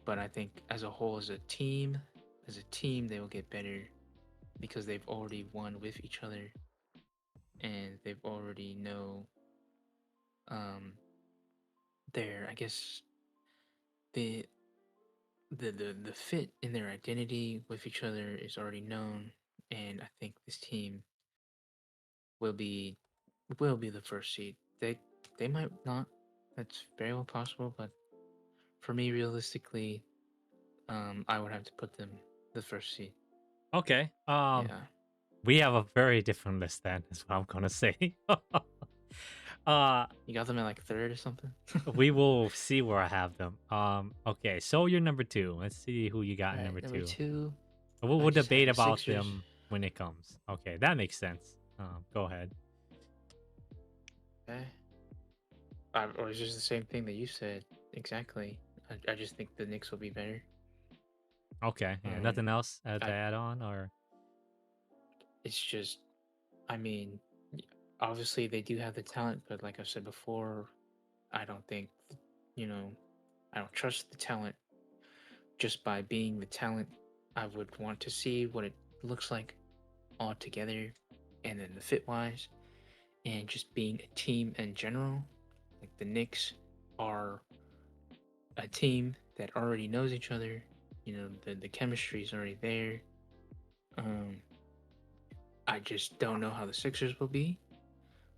But I think as a whole, as a team, they will get better because they've already won with each other and they've already know um their I guess the the fit in their identity with each other is already known, and I think this team will be will be the first seed. They might not. That's very well possible, but for me, realistically, I would have to put them the first seed. Okay. Yeah, We have a very different list then, is what I'm gonna say. uh, you got them at like third or something. we will see where I have them. Okay. So you're number two. Let's see who you got All in right, number number two. two, We'll I just have debate the about Sixers. them when it comes. Okay, that makes sense. Go ahead. Okay, or it's just the same thing that you said exactly. I just think the Knicks will be better. Okay. Yeah. Um, Nothing else to I add on, or it's just I mean, obviously they do have the talent, but like I said before, I don't think, you know, I don't trust the talent just by being the talent. I would want to see what it looks like all together and then the fit wise and just being a team in general. Like the Knicks are a team that already knows each other. You know, the chemistry is already there. Um, I just don't know how the Sixers will be,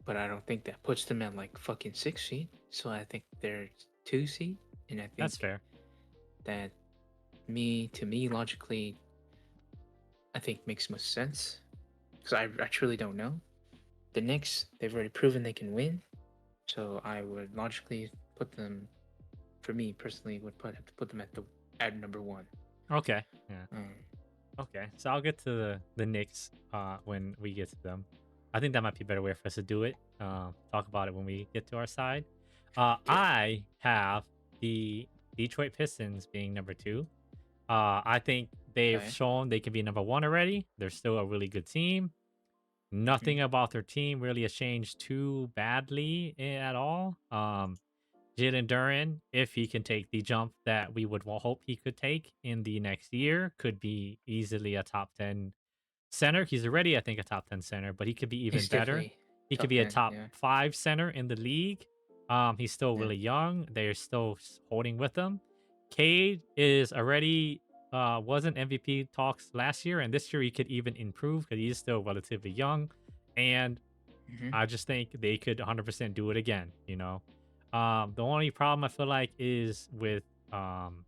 but I don't think that puts them at like fucking 6 seed. So I think they're 2 seed, and I that's think fair. that to me logically, I think makes most sense because I truly don't know. The Knicks, they've already proven they can win, so I would logically put them. For me personally, would have to put them at number one. Okay. Yeah. Um, Okay. So I'll get to the Knicks when we get to them. I think that might be a better way for us to do it. Talk about it when we get to our side. yeah. I have the Detroit Pistons being number two. I think they've Okay. shown they can be number one already. They're still a really good team. Mhm. Nothing about their team really has changed too badly at all. Jalen Duran, if he can take the jump that we would hope he could take in the next year, could be easily a top 10 center. He's already, I think, a top 10 center, but he could be even He's better. definitely He could top be a 10. top Yeah. 5 center in the league. He's still Yeah. really young. They're still holding with him. Cade is already wasn't MVP talks last year, and this year he could even improve because he's still relatively young. And Hmm. I just think they could 100% do it again. The only problem I feel like is with um,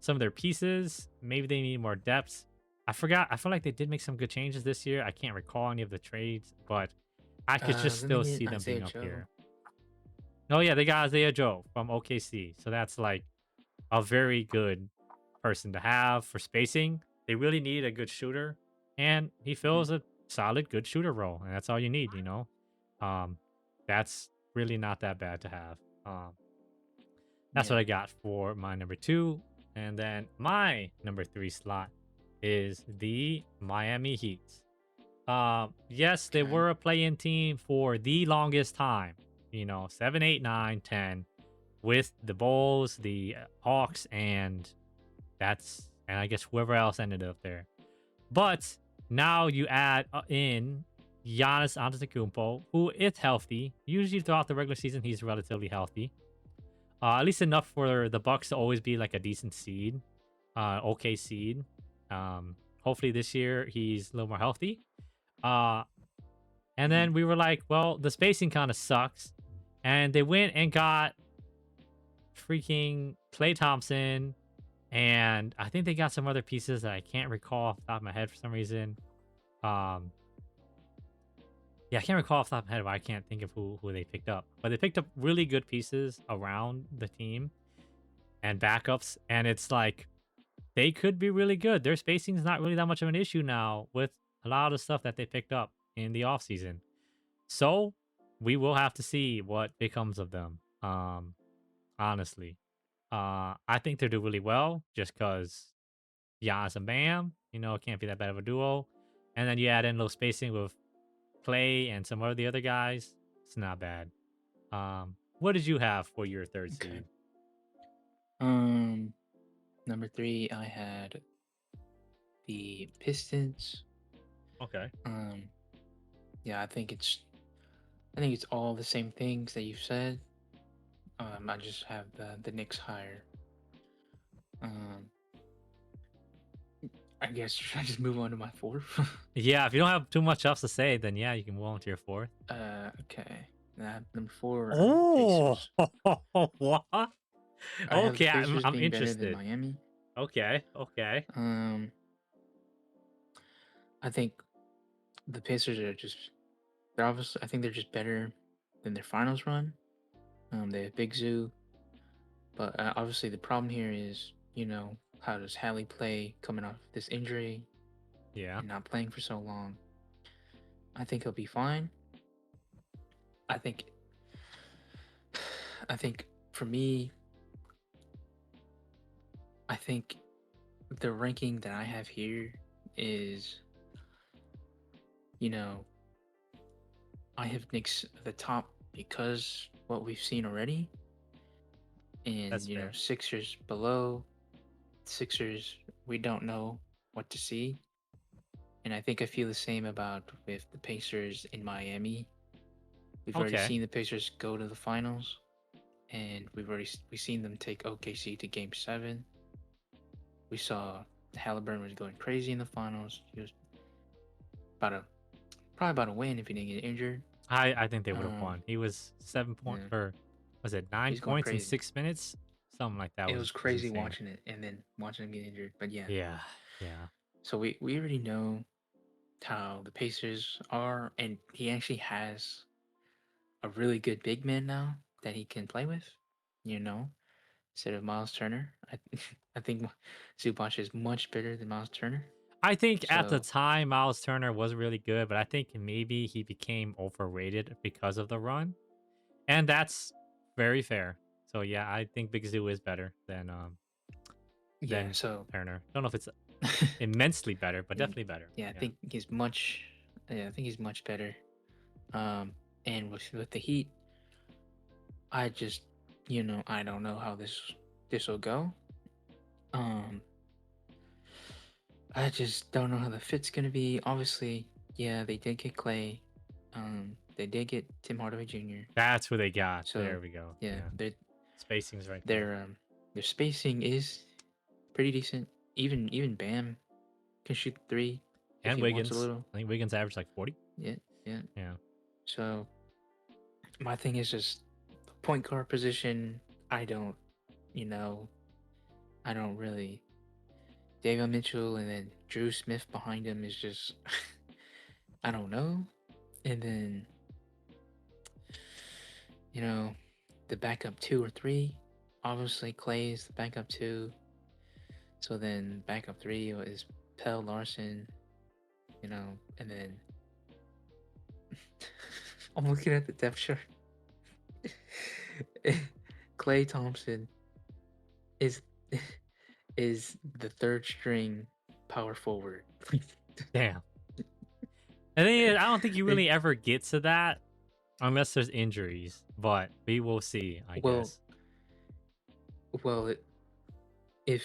some of their pieces. Maybe they need more depth. I forgot. I feel like they did make some good changes this year. I can't recall any of the trades, but I could just Then they still need see them Isaiah being up Joe. here. Oh yeah, they got Isaiah Joe from OKC, so that's like a very good person to have for spacing. They really need a good shooter, and he Mhm. fills a solid, good shooter role, and that's all you need, you know? Um, that's really not that bad to have. That's what Yeah. I got for my number two. And then my number three slot is the Miami Heat. Yes, they Okay. were a play-in team for the longest time. You know, 7, 8, 9, 10, with the Bulls, the Hawks, and I guess whoever else ended up there. But now you add in Giannis Antetokounmpo, who is healthy. Usually throughout the regular season, he's relatively healthy. At least enough for the Bucks to always be like a decent seed, okay seed. Hopefully this year he's a little more healthy. Uh, and Mhm. then we were like, well, the spacing kind of sucks, and they went and got freaking Clay Thompson, and I think they got some other pieces that I can't recall off the top of my head for some reason. Um, yeah, I can't recall off the top of my head, but I can't think of who they picked up. But they picked up really good pieces around the team and backups, and it's like they could be really good. Their spacing is not really that much of an issue now with a lot of stuff that they picked up in the offseason. So we will have to see what becomes of them. Honestly. I think they do really well just because Giannis and Bam, you know, it can't be that bad of a duo. And then you add in a little spacing with Clay and some of the other guys. It's not bad. What did you have for your third Okay. seed? Um, Number three, I had the Pistons. Okay. Um, yeah, I think it's all the same things that you've said. I just have the Knicks higher. Um, I guess should I just move on to my fourth? Yeah, if you don't have too much else to say, then yeah, you can move on to your fourth. Okay. Number four, I have the Oh, Pacers. what? I have the Okay, I'm Pacers I'm being better than interested. Miami. Okay, okay. Um, I think the Pacers are just they're obviously I think they're just better than their finals run. They have Big Zoo, but obviously the problem here is how does Hallie play coming off this injury Yeah. and not playing for so long? I think he'll be fine. I think I think for me, I think the ranking that I have here is you know I have Knicks at the top because what we've seen already, and That's fair. Sixers below. Sixers, we don't know what to see. And I think I feel the same about with the Pacers in Miami. We've already Okay. seen the Pacers go to the finals, and we've seen them take OKC to Game 7. We saw Halliburton was going crazy in the finals. He was about to probably about to win if he didn't get injured. I think they would have Um, won. He was 7 point, yeah, or was it nine he's going points in crazy. 6 minutes? Something like that It was was crazy insane. watching it and then watching him get injured. But yeah, Yeah, yeah. so we already know how the Pacers are, and he actually has a really good big man now that he can play with. You know, instead of Miles Turner, I think Zubac is much better than Miles Turner. I think at the So time Miles Turner was really good, but I think maybe he became overrated because of the run, and that's very fair. So yeah, I think Big Zoo is better yeah, than so Turner. Don't know if it's immensely better, but yeah, definitely better. yeah, I Yeah. think he's much. Yeah, I think he's much better. Um, and with the Heat, I just I don't know how this will go. Um, I just don't know how the fit's gonna be. Obviously, yeah, they did get Clay. They did get Tim Hardaway Jr. That's who they got. So There we go. yeah, Yeah. Spacing's right there. their their spacing is pretty decent. Even Bam can shoot three if And he wants a Wiggins. little. I think Wiggins averaged like 40. Yeah, yeah. Yeah. So my thing is just the point guard position. I don't, you know, I don't really. David Mitchell and then Drew Smith behind him is just, I don't know. And then, you know, the backup two or three. obviously Clay is the backup 2. So then backup 3 is Pell Larson, and then I'm looking at the depth chart. Clay Thompson is is the third string power forward. Damn. And then I don't think you really ever get to that unless there's injuries, but we will see, I well, guess. well, if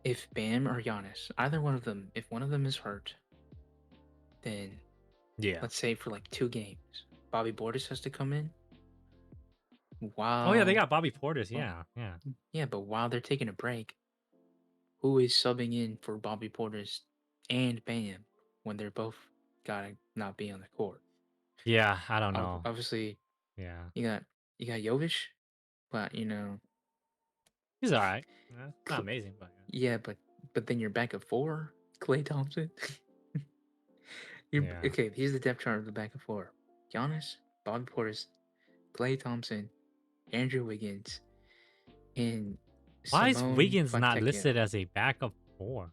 if Bam or Giannis, either one of them, if one of them is hurt, then Yeah. let's say for like 2 games, Bobby Portis has to come in. Oh yeah, they Wow. got Bobby Portis. Well, Yeah, yeah. yeah, but while they're taking a break, who is subbing in for Bobby Portis and Bam when they're both gotta not be on the court? Yeah, I don't know. Obviously, Yeah. you got Jovic, but He's all right. Yeah, not Cl- amazing, but yeah, but then you're back at 4, Clay Thompson. You're yeah. okay. Here's the depth chart of the back of 4: Giannis, Bobby Portis, Clay Thompson, Andrew Wiggins, and Why is Simone Wiggins not Fontecchio. listed as a backup 4?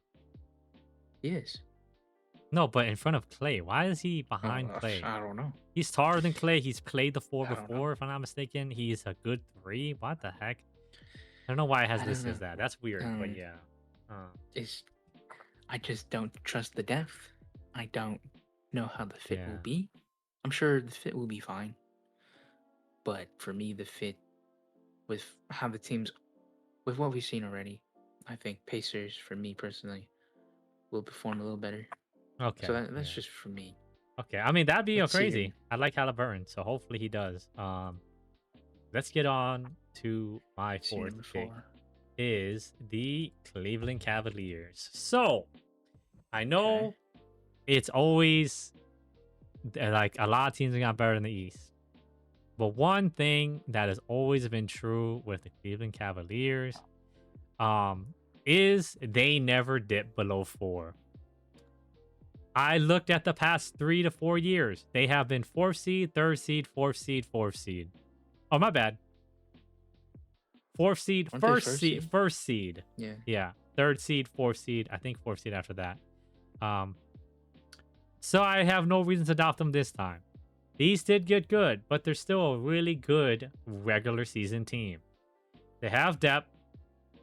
Yes. No, but in front of Clay. Why is he behind Clay? I don't know. He's taller than Clay. He's played the 4 I don't know. before, if I'm not mistaken. He's a good 3. What the heck? I don't know why it has I don't listed know. as that. That's weird, but yeah. It's I just don't trust the depth. I don't know how the fit will Yeah. be. I'm sure the fit will be fine, but for me, the fit with how the teams, with what we've seen already, I think Pacers, for me personally, will perform a little better. So Okay. that's Yeah. just for me. Okay. I mean, that'd be Let's see here. crazy. I like Halliburton, so hopefully he does. Let's get on to my See fourth number pick. 4. Is the Cleveland Cavaliers. So I Okay. know it's always like a lot of teams have got better in the East. But one thing that has always been true with the Cleveland Cavaliers is they never dip below 4. I looked at the past 3 to 4 years. They have been 4th seed, 3rd seed, 4th seed, 4th seed. Oh, my bad. 4th seed, Aren't they first seed. Yeah. Yeah. 3rd seed, 4th seed. I think 4th seed after that. So I have no reason to doubt them this time. These did get good, but they're still a really good regular season team. They have depth,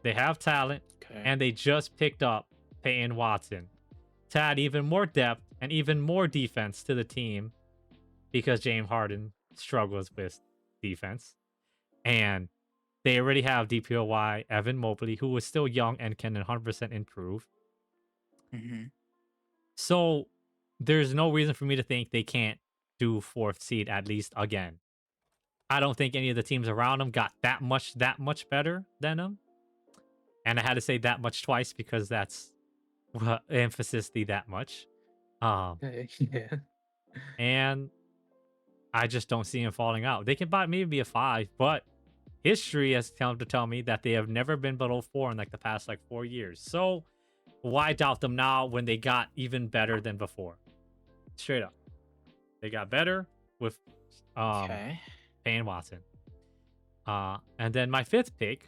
they have talent, Okay. and they just picked up Peyton Watson to add even more depth and even more defense to the team because James Harden struggles with defense. And they already have DPOY, Evan Mobley, who is still young and can 100% improve. Mm-hmm. So there's no reason for me to think they can't do 4th seed at least again. I don't think any of the teams around them got that much better than them. And I had to say that much twice because that's emphasis the that much. Yeah. And I just don't see them falling out. They can maybe be a 5, but history has come to tell me that they have never been below 4 in like the past 4 years. So why doubt them now when they got even better than before? Straight up. They got better with Okay. Payne Watson. And then my 5th pick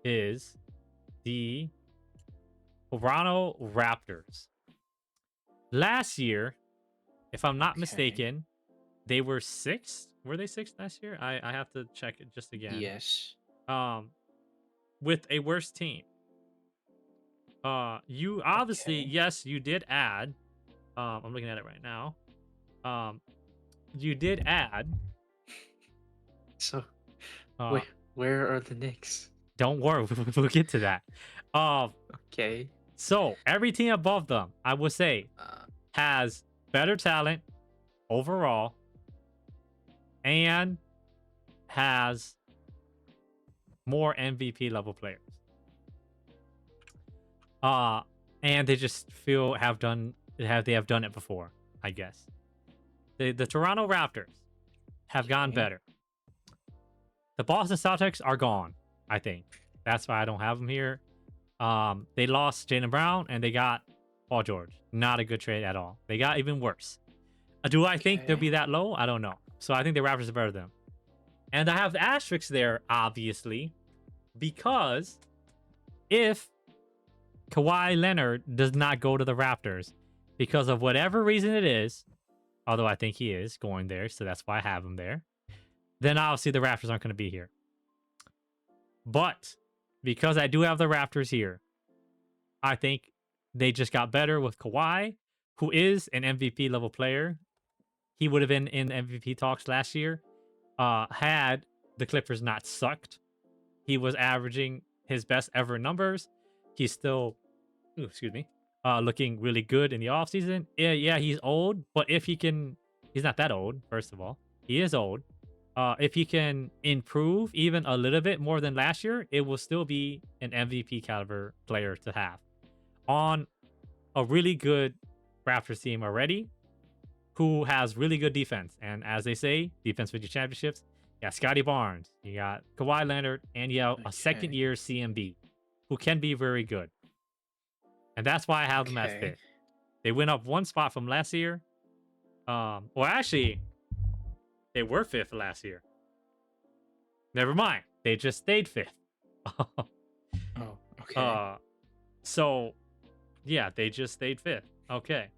is the Toronto Raptors. Last year, if I'm not mistaken, they were 6th. Were they 6th last year? I have to check it just again. Yes. With a worse team. You obviously, yes, you did add. I'm looking at it right now. You did add. So, wait, where are the Knicks? Don't worry, we'll get to that. Okay. So every team above them, I would say, has better talent overall and has more MVP level players. And they just have done it before, I guess. The Toronto Raptors have gone better. The Boston Celtics are gone, I think. That's why I don't have them here. They lost Jaylen Brown and they got Paul George. Not a good trade at all. They got even worse. Do I think they'll be that low? I don't know. So I think the Raptors are better than them. And I have the asterisk there, obviously, because if Kawhi Leonard does not go to the Raptors because of whatever reason it is, although I think he is going there, so that's why I have him there, then obviously the Raptors aren't going to be here. But because I do have the Raptors here, I think they just got better with Kawhi, who is an MVP level player. He would have been in MVP talks last year. Had the Clippers not sucked, he was averaging his best ever numbers. He's still, excuse me, looking really good in the offseason. Yeah, he's old, but if he can, he's not that old, first of all. He is old. If he can improve even a little bit more than last year, it will still be an MVP caliber player to have on a really good Raptors team already, who has really good defense. And as they say, defense wins you championships. You got Scotty Barnes, you got Kawhi Leonard, and you have a second Okay. year CMB who can be very good. And that's why I have them at Okay. fifth. They went up one spot from last year. Well, actually, they were fifth last year. Never mind. They just stayed fifth. Oh, okay. uh, so yeah, they just stayed fifth. Okay.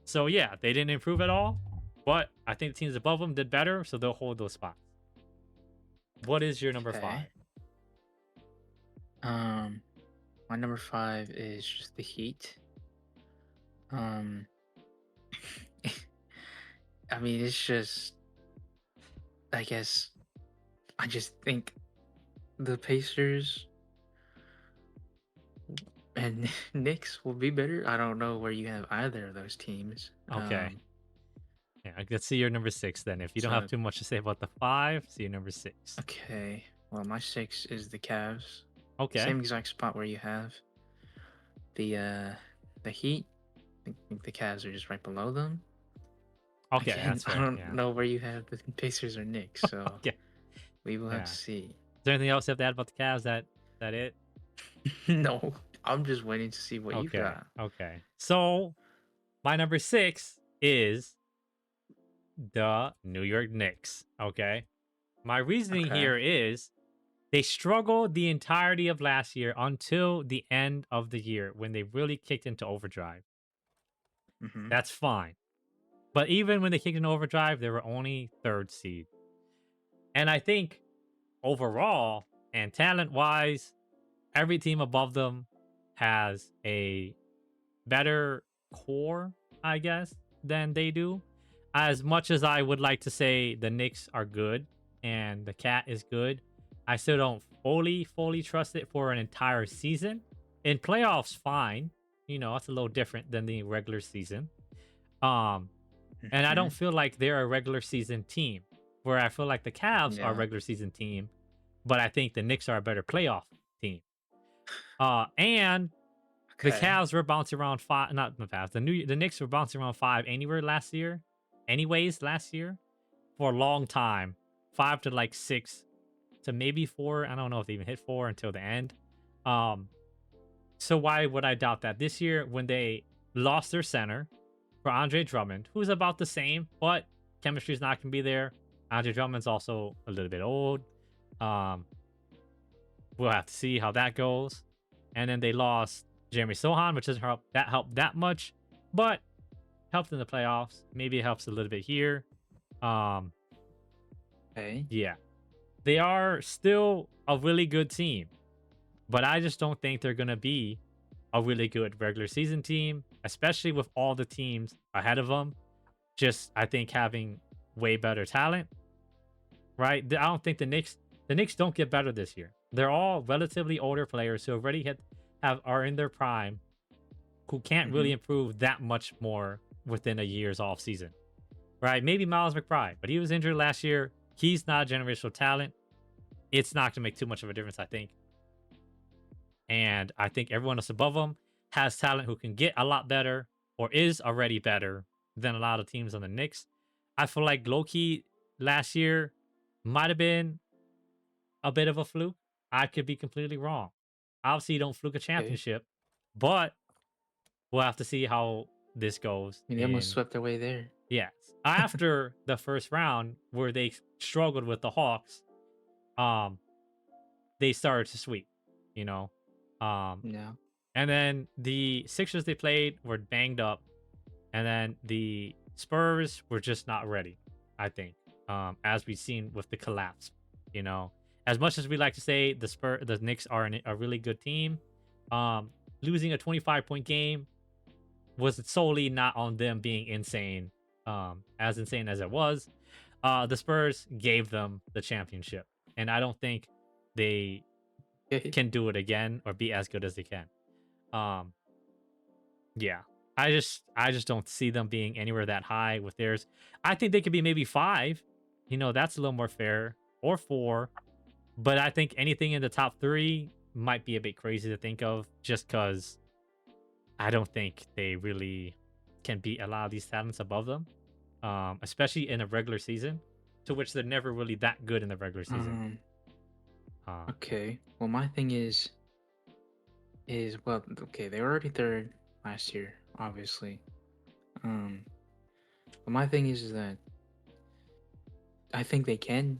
So yeah, they didn't improve at all, but I think the teams above them did better, so they'll hold those spots. What is your number Okay. five? Um, my number 5 is just the Heat. Um, I mean, it's just, I guess, I just think the Pacers and Knicks will be better. I don't know where you have either of those teams. Okay. Yeah, let's see your number six then. If you don't have So too much to say about the five, see your number six. okay. Well, my 6 is the Cavs. Okay. Same exact spot where you have the Heat. I think the Cavs are just right below them. Okay, Again, that's I fair. don't Yeah. know where you have the Pacers or Knicks, so Okay. we will have Yeah. to Is see. there anything else you have to add about the Cavs? That it? No, I'm just waiting to see what you Okay. got. Okay. So my number six is the New York Knicks. Okay. My reasoning Okay. here is they struggled the entirety of last year until the end of the year when they really kicked into overdrive. Mm-hmm. That's fine. But even when they kicked into overdrive, they were only third seed. And I think overall and talent wise, every team above them has a better core, I guess, than they do. As much as I would like to say the Knicks are good and the Cat is good, I still don't fully trust it for an entire season. In playoffs, fine. You know, it's a little different than the regular season. Um, and I Mm-hmm. don't feel like they're a regular season team. Where I feel like the Cavs are a Yeah. regular season team, but I think the Knicks are a better playoff team. And the Okay. Cavs were bouncing around five, not the Cavs. The Knicks were bouncing around five anywhere last year, anyways last year for a long time, 5 to like 6 to maybe 4. I don't know if they even hit 4 until the end. Um, so why would I doubt that this year when they lost their center for Andre Drummond, who's about the same, but chemistry's not gonna be there. Andre Drummond's also a little bit old. Um, we'll have to see how that goes. And then they lost Jeremy Sohan, which doesn't help that much, but helped in the playoffs. Maybe it helps a little bit here. Um, Okay. yeah, they are still a really good team, but I just don't think they're gonna be a really good regular season team, especially with all the teams ahead of them. Just I think having way better talent, right? I don't think the Knicks don't get better this year. They're all relatively older players who already are in their prime, who can't Mm-hmm. really improve that much more within a year's off season, right? Maybe Miles McBride, but he was injured last year. He's not a generational talent. It's not going to make too much of a difference, I think. And I think everyone else above him has talent who can get a lot better or is already better than a lot of teams on the Knicks. I feel like Loki last year might have been a bit of a fluke. I could be completely wrong. Obviously, you don't fluke a Okay. championship, but we'll have to see how this goes I mean, they almost in. swept their way there. Yes. After the first round, where they struggled with the Hawks, um, they started to sweep, you know. Um, Yeah. and then the Sixers they played were banged up, and then the Spurs were just not ready, I think. As we've seen with the collapse, you know. As much as we like to say the Knicks are a really good team, um, losing a 25-point game was solely not on them being insane, as insane as it was. The Spurs gave them the championship, and I don't think they can do it again or be as good as they can. Um, yeah. I just don't see them being anywhere that high with theirs. I think they could be maybe 5. You know, that's a little more fair, or 4, but I think anything in the top 3 might be a bit crazy to think of just cuz I don't think they really can beat a lot of these talents above them. Especially in a regular season, to which they're never really that good in the regular season. Um. Um, Okay. Well, my thing is well, okay, they were already third last year, obviously. Um. But my thing is that I think they can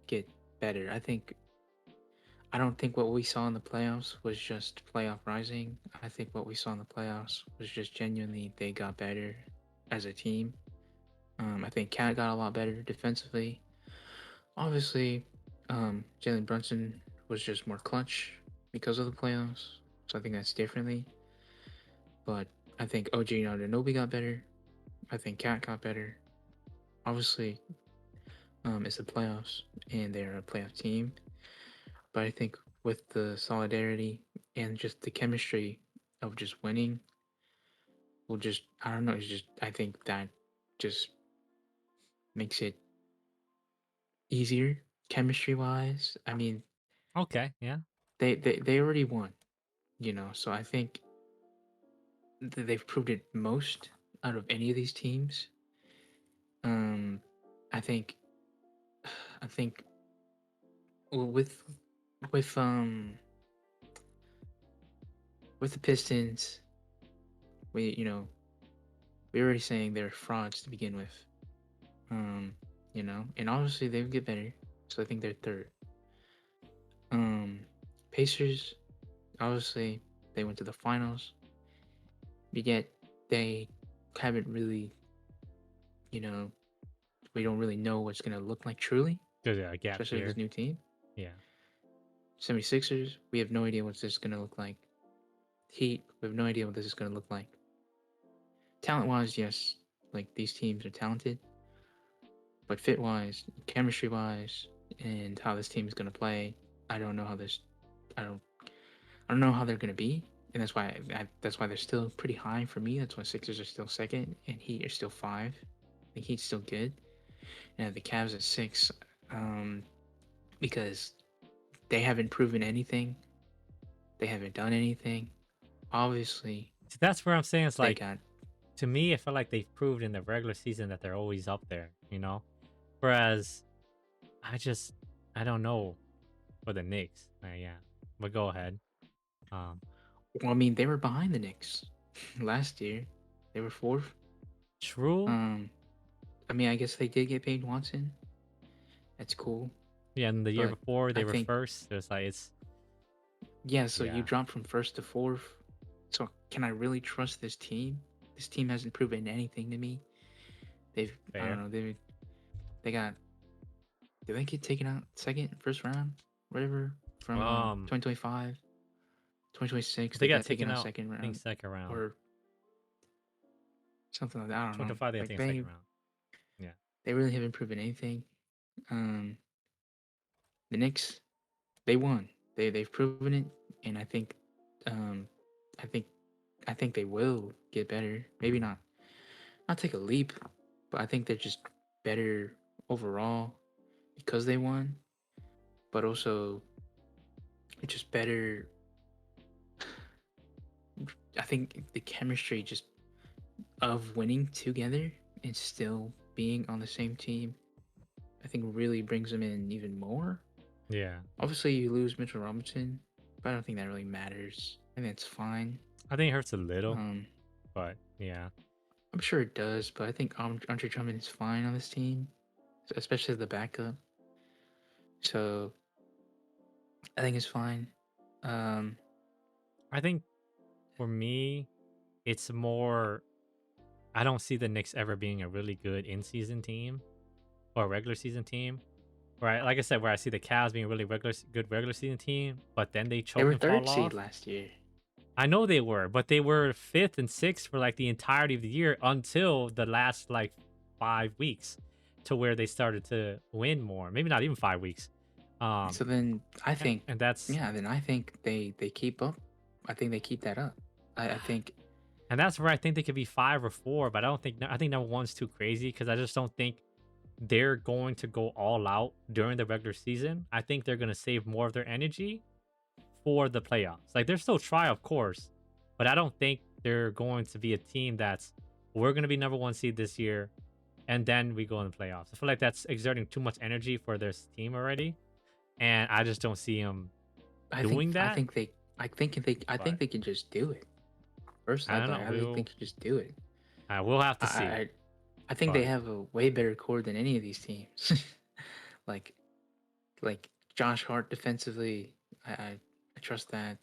get better. I don't think what we saw in the playoffs was just playoff rising. I think what we saw in the playoffs was just genuinely they got better as a team. I think Cat got a lot better defensively. Obviously, Jalen Brunson was just more clutch because of the playoffs. So I think that's differently. But I think OG Anunoby got better. I think Cat got better. Obviously, it's the playoffs and they're a playoff team. But I think with the solidarity and just the chemistry of just winning, will just I don't know. It's just I think that just makes it easier chemistry wise. I mean, okay, yeah. they already won, So I think they've proved it most out of any of these teams. Um, I think I think with with um with the Pistons, we're already saying they're frauds to begin with. Um, and obviously they would get better. So I think they're third. Um, Pacers, obviously they went to the finals, but yet they haven't really, you know, we don't really know what's gonna look like truly, There's a gap especially with this year. new team. Yeah. 76ers, we have no idea what this is gonna look like. Heat, we have no idea what this is gonna look like. Talent wise, yes, like these teams are talented, but fit wise, chemistry wise, and how this team is gonna play, I don't know how this. I don't. I don't know how they're gonna be, and that's why they're still pretty high for me. That's why Sixers are still second, and Heat are still 5. The Heat's still good, and the Cavs at 6, um, because they haven't proven anything. They haven't done anything. Obviously, So that's where I'm saying it's they like, got. to me, I feel like they've proved in the regular season that they're always up there, you know? Whereas I just I don't know for the Knicks. Yeah. But go ahead. Um Well, I mean, they were behind the Knicks last year. They were fourth. True. Um, I mean, I guess they did get paid Watson. That's cool, Yeah, and the year but before I they were think first. It's like it's yeah. So you yeah, dropped from first to fourth. So can I really trust this team? This team hasn't proven anything to me. I don't fair. know, they got did they get taken out second, first round, whatever from Um 2025, 2026? they They got got taken taken out out, second I think round second round. or something like that. I don't know. 25, I Like think second round. Yeah. they really haven't proven anything. Um, the Knicks, they won. They've proven it, and um, I think I think they will get better. Maybe not take a leap, but I think they're just better overall because they won. But also, it's just better. I think the chemistry just of winning together and still being on the same team, I think really brings them in even more. Yeah. Obviously, you lose Mitchell Robinson, but I don't think that really matters. I think it's fine. I think it hurts a little, Um, but yeah. I'm sure it does, but I think Andre Drummond is fine on this team, especially as the backup. So I think it's fine. Um, I think for me, it's more. I don't see the Knicks ever being a really good in-season team or a regular season team. Right, like I said, where I see the Cavs being a really good regular season team, but then they they choke were and third fall seed off. last year. I know they were, but they were fifth and sixth for like the entirety of the year until the last like 5 weeks, to where they started to win more. Maybe not even 5 weeks. So Um, then I think, and that's yeah, then I think they keep up. I think they keep that up. I think and that's where I think they could be 5 or 4, but I don't think I think number one's too crazy because I just don't think they're going to go all out during the regular season. I think they're going to save more of their energy for the playoffs. Like they're still try, of course, but I don't think they're going to be a team that's we're going to be number one seed this year, and then we go in the playoffs. I feel like that's exerting too much energy for this team already, and I just don't see them doing I that. think they I think But they can just do it. I Personally, don't know. I think they can just do it. I will have I to see. I, I think they But have a way better core than any of these teams. like like Josh Hart defensively, I trust that.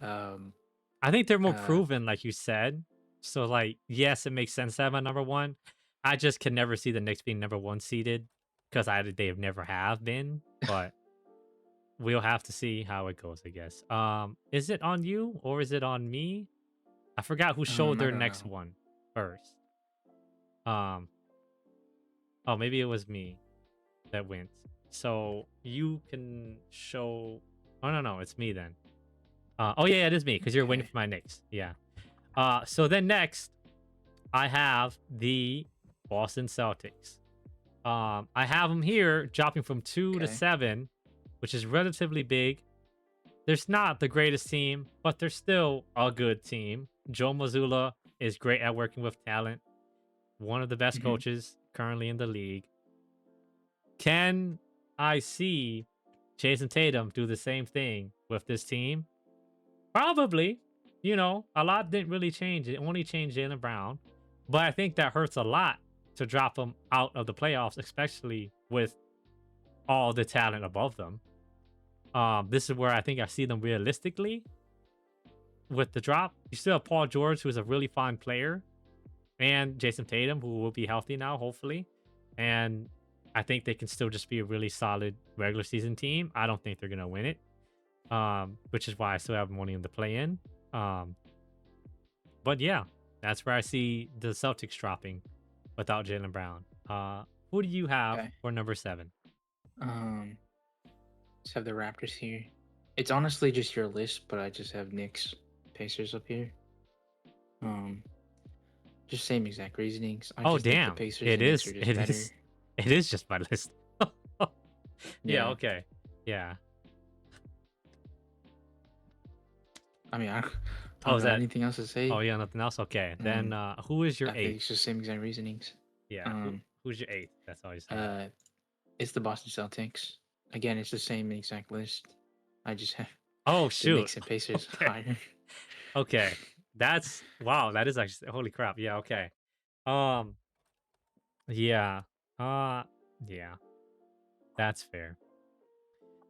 Um, I think they're more uh, proven, like you said. So, like, yes, it makes sense to have a number one. I just can never see the Knicks being number one seeded because they have never have been. But we'll have to see how it goes, I guess. Is it on you or is it on me? I forgot who showed I their don't next know. one first. Um, oh, maybe it was me that went. So you can show. Oh no, it's me then. Oh yeah, it is me because you're waiting Okay. for my Knicks. Yeah. So then next I have the Boston Celtics. I have them here dropping from 2 to Okay. 7, which is relatively big. There's not the greatest team, but they're still a good team. Joe Mazzulla is great at working with talent, one of the best Hmm. coaches currently in the league. Can I see Jason Tatum do the same thing with this team? Probably. A lot didn't really change. It only changed Jalen Brown. But I think that hurts a lot to drop them out of the playoffs, especially with all the talent above them. This is where I think I see them realistically with the drop. You still have Paul George, who's a really fine player, and Jason Tatum, who will be healthy now, hopefully. And I think they can still just be a really solid regular season team. I don't think they're gonna win it. Which is why I still have them wanting them to play in. Um, but yeah, that's where I see the Celtics dropping without Jalen Brown. Who do you have Okay. for number 7? Um, let's have the Raptors here. It's honestly just your list, but I just have Knicks, Pacers up here. Um, just same exact reasonings. I Oh just think the damn. Pacers It and Knicks are is just it better. is it is just my list. Yeah, Yeah. okay. Yeah. I mean, I Oh, don't is got that anything else to oh say. yeah, nothing else? Okay. Then who is your I think eighth? it's just same exact reasonings. Yeah, Um, who's your eighth? That's all you say. uh, it's the Boston Celtics. Again, it's the same exact list. I just have Oh the shoot. Knicks and Pacers Okay. higher. Okay. That's wow, that is actually holy crap. Yeah, okay. Um yeah. Uh yeah, that's fair.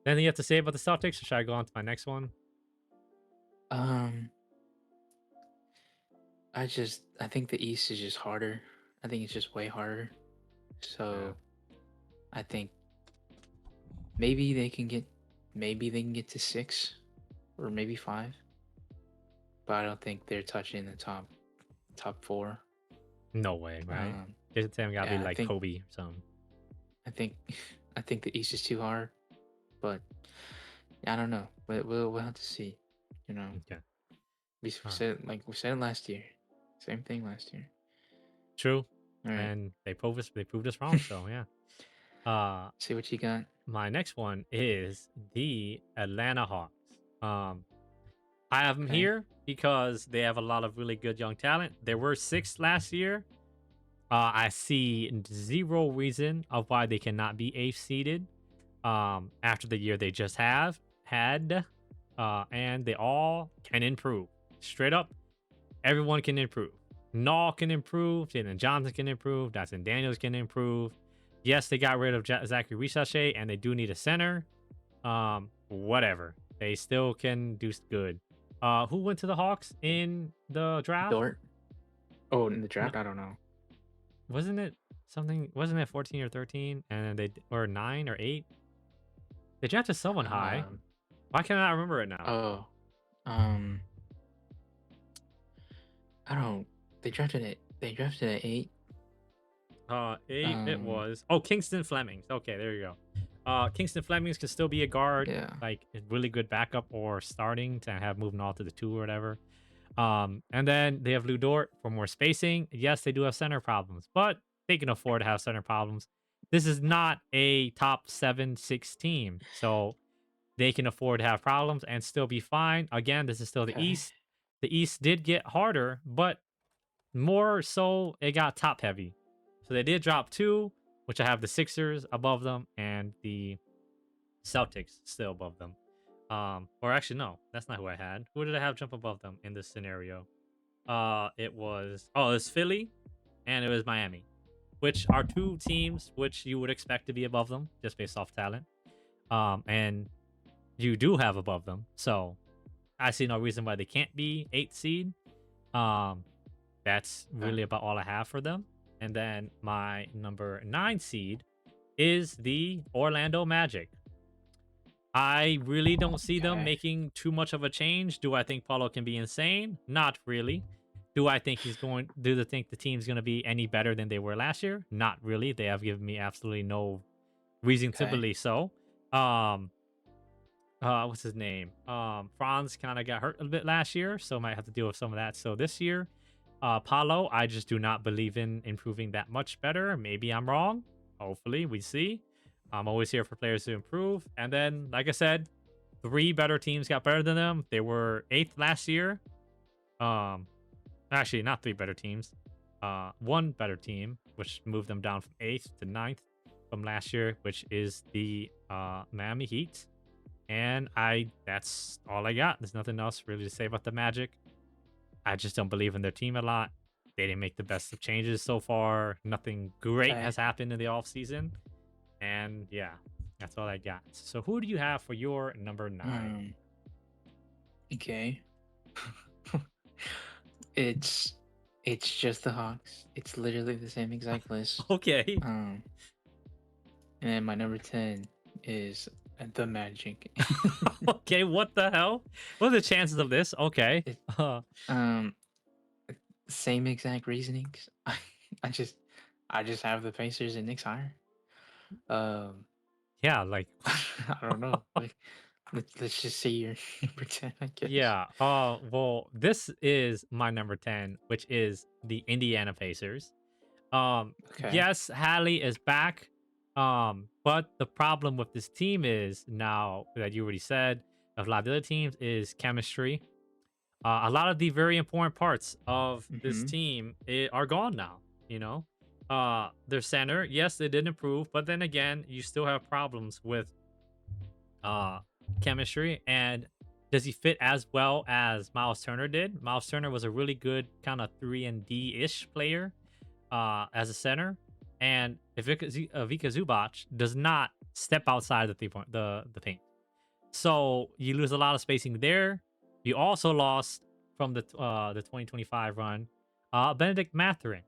Anything you have to say about the Celtics, or should I go on to my next one? Um, I think the East is just harder. I think it's just way harder. Yeah. So I think maybe they can get maybe they can get to 6 or maybe 5, but I don't think they're touching the top 4. No way, right? Um, Jason Tatum gotta be yeah, like Kobe or something. I think I think the East is too hard, but I don't know. We'll have to see. You know, Okay. we All right. said we said it last year. Same thing last year. True. All right, And they proved us wrong, so yeah. Uh see what you got. my next one is the Atlanta Hawks. Um I have them Okay. here because they have a lot of really good young talent. There were 6 last year. I see zero reason of why they cannot be 8th seeded after the year they just have had. And they all can improve. Straight up, everyone can improve. Null can improve. Jalen Johnson can improve. Dotson Daniels can improve. Yes, they got rid of Zachary Richarche, and they do need a center. Whatever. They still can do good. Who went to the Hawks in the draft? Dort. Oh, in the No, draft, I don't know. wasn't it something? Wasn't it 14 or 13? And then or 9 or 8? They drafted someone high. Um. Why can't I remember it now? Oh. Um. I don't. They drafted it. They drafted at 8. 8 it Um. was. Oh, Kingston Flemings. Okay, there you go. Kingston Flemings can still be a guard, Yeah. like a really good backup or starting to have moving on to the 2 or whatever. And then they have Lou Dort for more spacing. Yes, they do have center problems, but they can afford to have center problems. This is not a top 7-6 team, so they can afford to have problems and still be fine. Again, this is still the Okay. East. The East did get harder, but more so it got top heavy. So they did drop 2, which I have the Sixers above them and the Celtics still above them. Or actually, no, that's not who I had. Who did I have jump above them in this scenario? It was Philly and it was Miami, which are 2 teams which you would expect to be above them just based off talent. And you do have above them, so I see no reason why they can't be 8th seed. Um, that's Okay. really about all I have for them. And then my number 9 seed is the Orlando Magic. I really don't see them Okay. making too much of a change. Do I think Paulo can be insane? Not really. Do I think do I think the team's going to be any better than they were last year? Not really. They have given me absolutely no reason to Okay. believe so. Um, what's his name? Franz kind of got hurt a bit last year, so might have to deal with some of that. So this year, Paulo, I just do not believe in improving that much better. Maybe I'm wrong. Hopefully, we see. I'm always here for players to improve. And then, like I said, 3 better teams got better than them. They were 8th last year. Um, Actually, not 3 better teams. 1 better team, which moved them down from 8th to 9th from last year, which is the Miami Heat. And that's all I got. There's nothing else really to say about the Magic. I just don't believe in their team a lot. They didn't make the best of changes so far. Nothing great Okay. has happened in the offseason. And yeah, that's all I got. So who do you have for your number 9? Okay. it's just the Hawks. It's literally the same exact list. Okay. And then my number 10 is the Magic. Okay, what the hell? What are the chances of this? Okay. It, um, same exact reasonings. I just I just have the Pacers and Knicks higher. Um, Yeah, like I don't know. Like, let's just see your number 10, I guess. yeah. Well, this is my number 10, which is the Indiana Pacers. Okay. Yes, Hallie is back. But the problem with this team is now that you already said, of a lot of the other teams is chemistry. A lot of the very important parts of this Mm-hmm. team are gone now. You know, their center, yes, they did improve, but then again, you still have problems with uh chemistry. And does he fit as well as Miles Turner did? Miles Turner was a really good kind of 3-and-D-ish player as a center, and Vika Zubac does not step outside the 3 point the paint. So you lose a lot of spacing there. You also lost from the 2025 run Benedict Mathurin,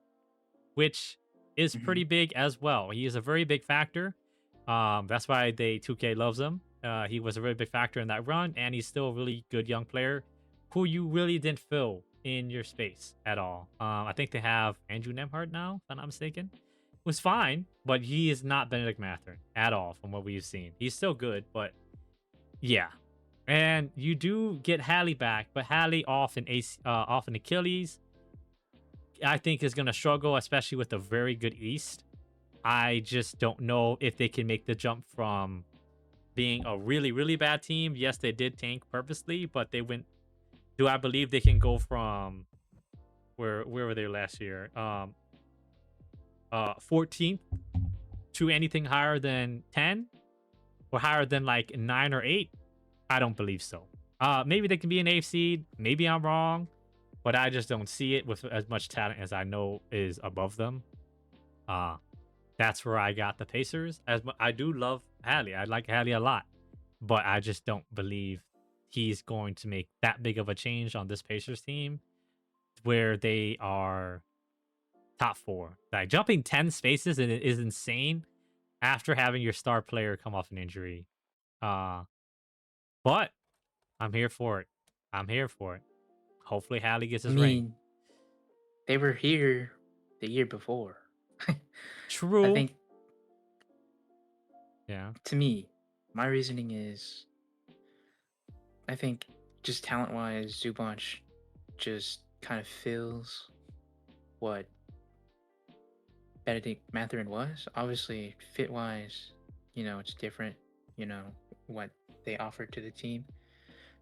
which is Mm-hmm. pretty big as well. He is a very big factor. That's why 2K loves him. He was a very big factor in that run, and he's still a really good young player who you really didn't fill in your space at all. I think they have Andrew Nemhart now, if I'm not mistaken. Was fine, but he is not Benedict Mathurin at all from what we've seen. He's still good, but yeah. And you do get Hallie back, but Hallie off an Achilles, I think is going to struggle, especially with a very good East. I just don't know if they can make the jump from being a really, really bad team. Yes, they did tank purposely, but they went. Do I believe they can go from where were they last year? 14th to anything higher than 10 or higher than like 9 or 8? I don't believe so. Maybe they can be an 8th seed. Maybe I'm wrong, but I just don't see it with as much talent as I know is above them. Uh, That's where I got the Pacers. I do love Hallie. I like Hallie a lot, but I just don't believe he's going to make that big of a change on this Pacers team where they are top 4. Like jumping 10 spaces is insane after having your star player come off an injury. Uh, but I'm here for it. I'm here for it. Hopefully Hallie gets I his ring. mean, they were here the year before. I True. think, Yeah. to me, my reasoning is I think just talent wise, Zubac just kind of fills what Benedict Mathurin was. Obviously, fit wise, it's different, what they offered to the team.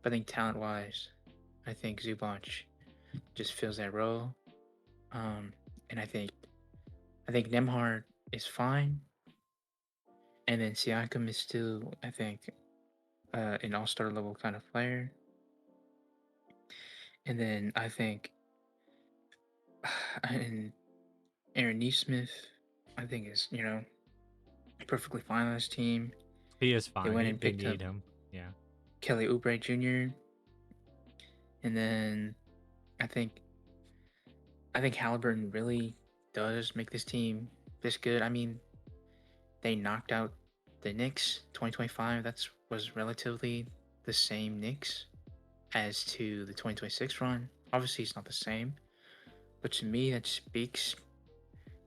But I think talent wise, I think Zubac just fills that role. And I think Nemhard is fine. And then Siakam is still, I think, an all-star level kind of player. And then I think and Aaron Neesmith, I think is, perfectly fine on this team. He is They fine. went and They picked up need him. Yeah. Kelly Oubre Jr. And then I think Halliburton really does make this team this good. I mean, they knocked out the Knicks 2025. That was relatively the same Knicks as to the 2026 run. Obviously, it's not the same, but to me, that speaks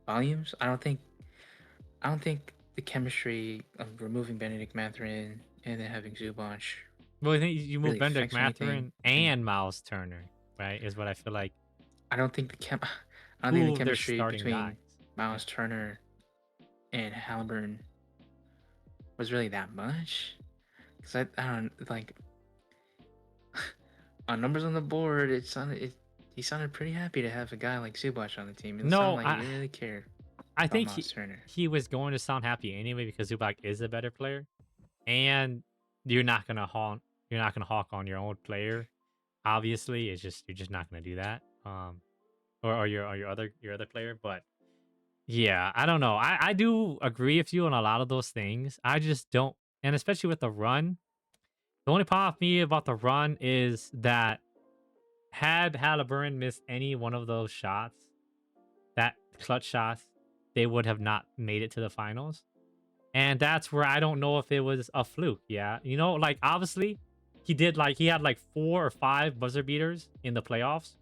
volumes. I don't think the chemistry of removing Benedict Mathurin and then having Zubac Well, I think you move really Benedict affects anything. Mathurin And and Miles Turner, right? Is what I feel like I don't think the chem I don't think the two of their chemistry starting guys. between Yeah. Miles Turner and Halliburton was really that much. Because I don't like on numbers on the board. He sounded pretty happy to have a guy like Zubac on the team. It sounded No, like he really cared I about think Miles Turner. he was going to sound happy anyway because Zubac is a better player, and you're not gonna hawk on your own player. Obviously, it's just you're just not gonna do that. Or your other player, but yeah, I don't know. I do agree with you on a lot of those things. I just don't, and especially with the run. The only problem with me about the run is that had Halliburton missed any one of those shots, that clutch shots, they would have not made it to the finals. And that's where I don't know if it was a fluke. Yeah. Like obviously he had like 4 or 5 buzzer beaters in the playoffs.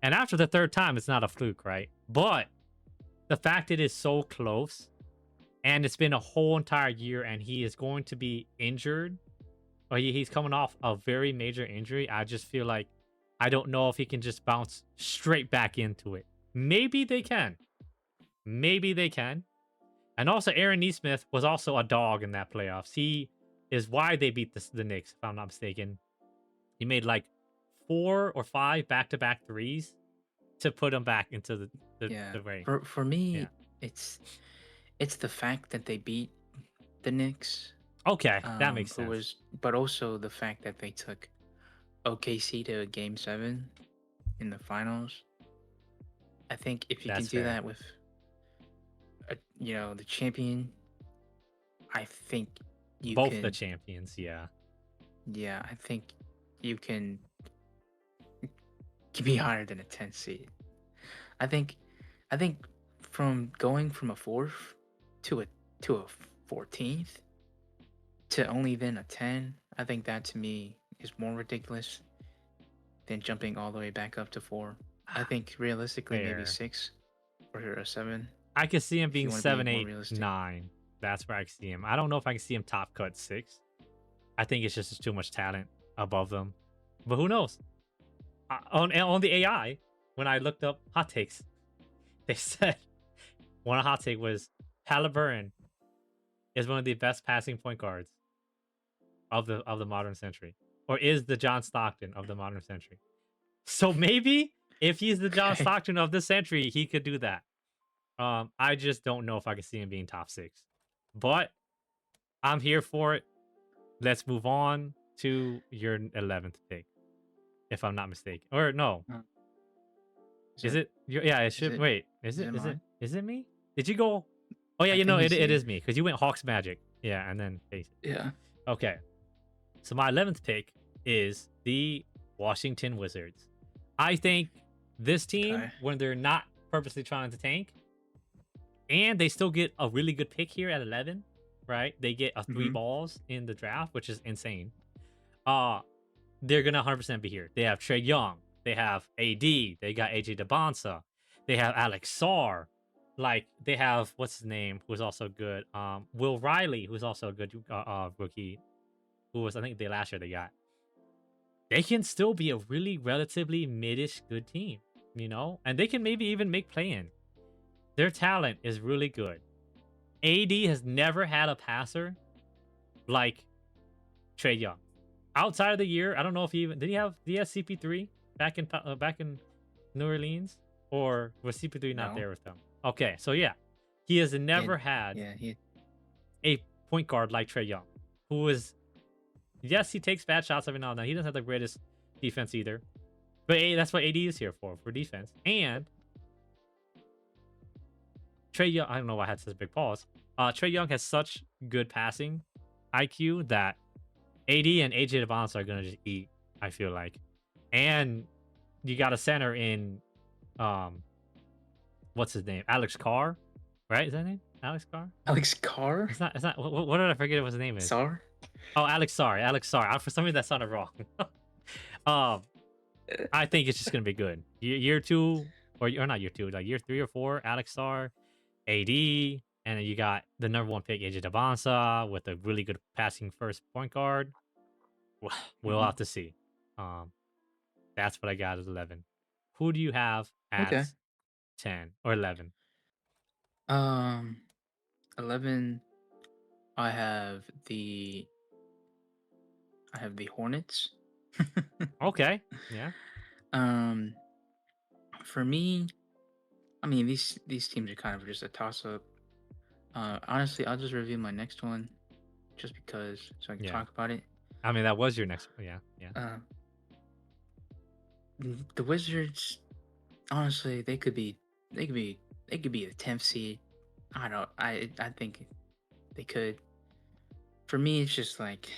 And after the third time, it's not a fluke, right? But the fact it is so close and it's been a whole entire year and he is going to be injured or he's coming off a very major injury, I just feel like I don't know if he can just bounce straight back into it. Maybe they can. Maybe they can. And also, Aaron Neesmith was also a dog in that playoffs. He is why they beat the Knicks, if I'm not mistaken. He made like 4 or 5 back-to-back threes to put him back into Yeah. the ring. For Yeah. me, it's the fact that they beat the Knicks. Okay, that makes sense. But also the fact that they took OKC to Game 7 in the finals. I think if you can That's do fair. that with the champion, I think you Both the can. champions, yeah. Yeah, I think you can be higher than a 10 seed. I think I think from going from a fourth to a 14th to only then a 10, I think that to me is more ridiculous than jumping all the way back up to 4. I think realistically maybe Fair. 6 or a 7 I could see him if you being want to be 7, more 8, realistic. 9. That's where I can see him. I don't know if I can see him top cut 6. I think it's just too much talent above them. But who knows? On the AI, when I looked up hot takes, they said one hot take was Halliburton is one of the best passing point guards of the modern century, or is the John Stockton of the modern century. So maybe if he's the John Okay. Stockton of this century, he could do that. I just don't know if I can see him being top 6, but I'm here for it. Let's move on to your 11th pick, if I'm not mistaken. Or no, Uh, Is is it it? Yeah, it is should. it Wait, is is it? it Is it? mine? Is it me? Did you go? Oh yeah, I think it he's is here. me because you went Hawks Magic. Yeah, and then Faces. Yeah. Okay, so my 11th pick is the Washington Wizards. I think this team, Okay. when they're not purposely trying to tank, and they still get a really good pick here at 11, right? They get a three Mm-hmm. balls in the draft, which is insane. Uh, they're gonna 100% be here. They have Trey Young, they have AD, they got AJ DeBonsa, they have Alex Sarr, like they have what's his name, who's also good. Will Riley, who's also a good rookie, who was I think the last year they got. They can still be a really relatively midish good team, and they can maybe even make play in. Their talent is really good. AD has never had a passer like Trey Young. Outside of the year, I don't know if he even did he have CP3 back in New Orleans, or was CP3 not No. there with them? Okay, so yeah, he has And never had yeah, he. a point guard like Trey Young, who is yes, he takes bad shots every now and then. He doesn't have the greatest defense either, but that's what AD is here for defense. And Trey Young, I don't know why I had such a big pause. Trey Young has such good passing IQ that AD and AJ Devonta are gonna just eat. I feel like, and you got a center in um, what's his name? Alex Carr, right? Is that his name? Alex Carr? Alex Carr? It's not. It's not. What did I forget? What his name is? Sar? Oh, Alex. Sorry, Alex. Sorry. For some reason that sounded wrong. um, I think it's just gonna be good. Year two, or not year two, like year 3 or 4. Alex Sarr, AD, and then you got the number one pick AJ Devonta with a really good passing first point guard. We'll Mm-hmm. have to see. Um, that's what I got at 11. Who do you have at Okay. 10 or 11? Um, 11. I have the Hornets. Okay. Yeah. um, for me, I mean these teams are kind of just a toss up. Honestly, I'll just review my next one just because, so I can Yeah. talk about it. I mean, that was your next. Yeah. Yeah. Uh, the Wizards, honestly, they could be, they could be the 10th seed. I don't, I think they could. For me, it's just like,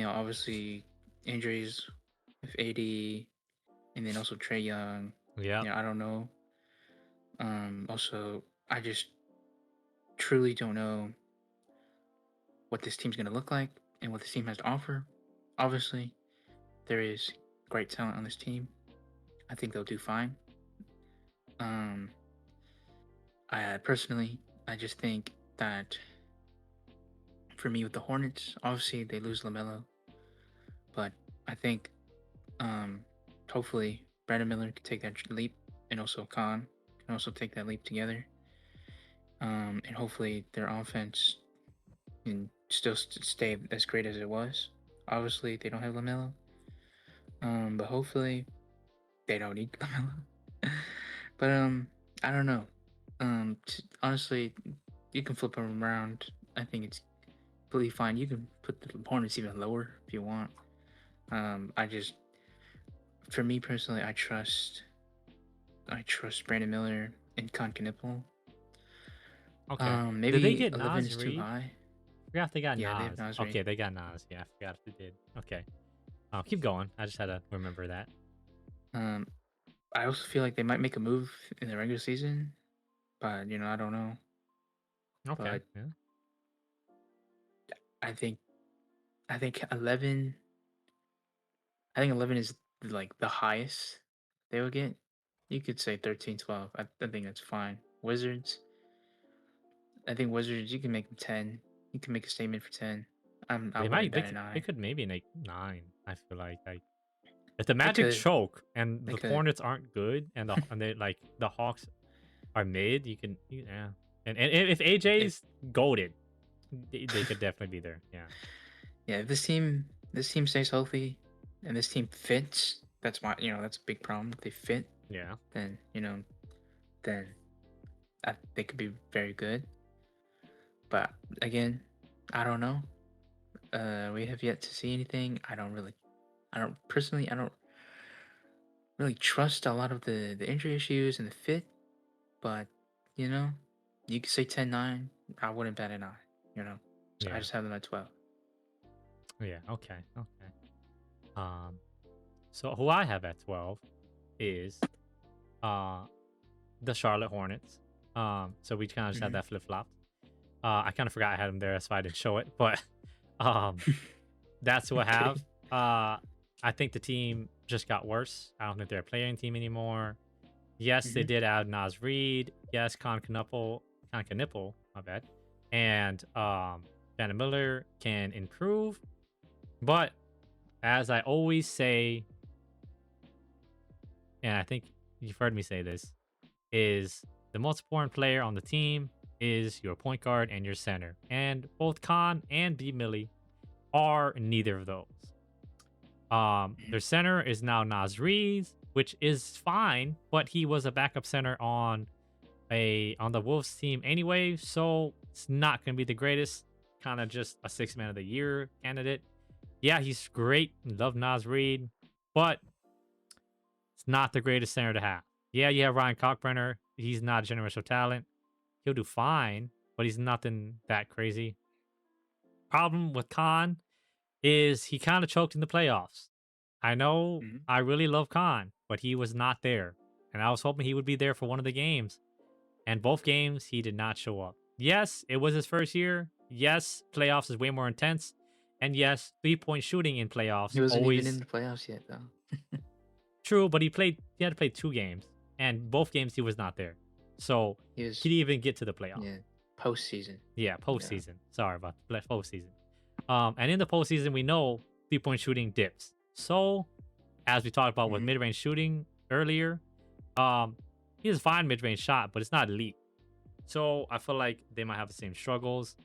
obviously injuries with AD, and then also Trey Young. Yeah. I don't know. Also, I just truly don't know what this team's gonna look like and what this team has to offer. Obviously, there is great talent on this team. I think they'll do fine. Um, I personally, I just think that for me with the Hornets, obviously they lose Lamelo, but I think um, hopefully Brandon Miller can take that leap, and also Khan can also take that leap together. And hopefully their offense can still stay as great as it was. Obviously they don't have Lamelo, but hopefully they don't need Lamelo. But I don't know. Honestly, you can flip them around. I think it's completely fine. You can put the Hornets even lower if you want. I just, for me personally, I trust Brandon Miller and Concanipple. Okay. Did they Maybe get 11 Nas is too Reed? high. I forgot if they got Yeah, they have Nas. Nasri. Okay, they got Nas. Yeah, I forgot if they did. Okay. Keep going. I just had to remember that. Um, I also feel like they might make a move in the regular season, but I don't know. Okay. But Yeah. I think I think 11. I think 11 is like the highest they would get. You could say 13, 12. I think that's fine. Wizards. I think Wizards. You can make them 10. You can make a statement for 10. I They wouldn't might. bat an They eye. could maybe make 9. I feel like if the They Magic could. choke and They the could. Hornets aren't good and they like the Hawks are mid, yeah. And if If AJ's goaded, they could definitely be there. Yeah. yeah, if this team stays healthy and this team fits, that's why that's a big problem. If they fit, Yeah. then then they could be very good. But again, I don't know. We have yet to see anything. I don't really trust a lot of the injury issues and the fit, but you know, You could say 10-9. I wouldn't bat an eye, you know? So I Yeah. just have them at 12. Yeah. Okay. Okay. Um. So who I have at 12 is uh the Charlotte Hornets. So we kind of just had Mhm. that flip flopped. I kind of forgot I had them there, that's why I didn't show it. But um, that's who I have. Okay. I think the team just got worse. I don't think they're a playing team anymore. Yes, they Mhm. did add Nas Reed. Yes, Con Knipple, my bad. And Vanna Miller can improve. But as I always say, and I think you've heard me say this, is the most important player on the team is your point guard and your center. And both Khan and B Millie are neither of those. Mhm. Their center is now Nas Reed, which is fine, but he was a backup center on the Wolves team anyway, so it's not gonna be the greatest. Kind of just a 6 man of the year candidate. Yeah, he's great. Love Nas Reed, but it's not the greatest center to have. Yeah, you have Ryan Cockbrenner. He's not a generational talent. He'll do fine, but he's nothing that crazy. Problem with Khan is he kind of choked in the playoffs. I know Mhm. I really love Khan, but he was not there. And I was hoping he would be there for one of the games. And both games, he did not show up. Yes, it was his first year. Yes, playoffs is way more intense. And yes, 3-point shooting in He playoffs wasn't even in always the playoffs yet, though. true, but he had to play 2 games. And both games he was not there. So He he was, didn't even get to the playoffs. yeah, postseason. Yeah, Yeah. postseason. Sorry about the postseason. And in the postseason, we know 3-point shooting dips. So, as we talked about with Mhm. mid-range shooting earlier, um, he has a fine mid-range shot, but it's not elite. So I feel like they might have the same struggles.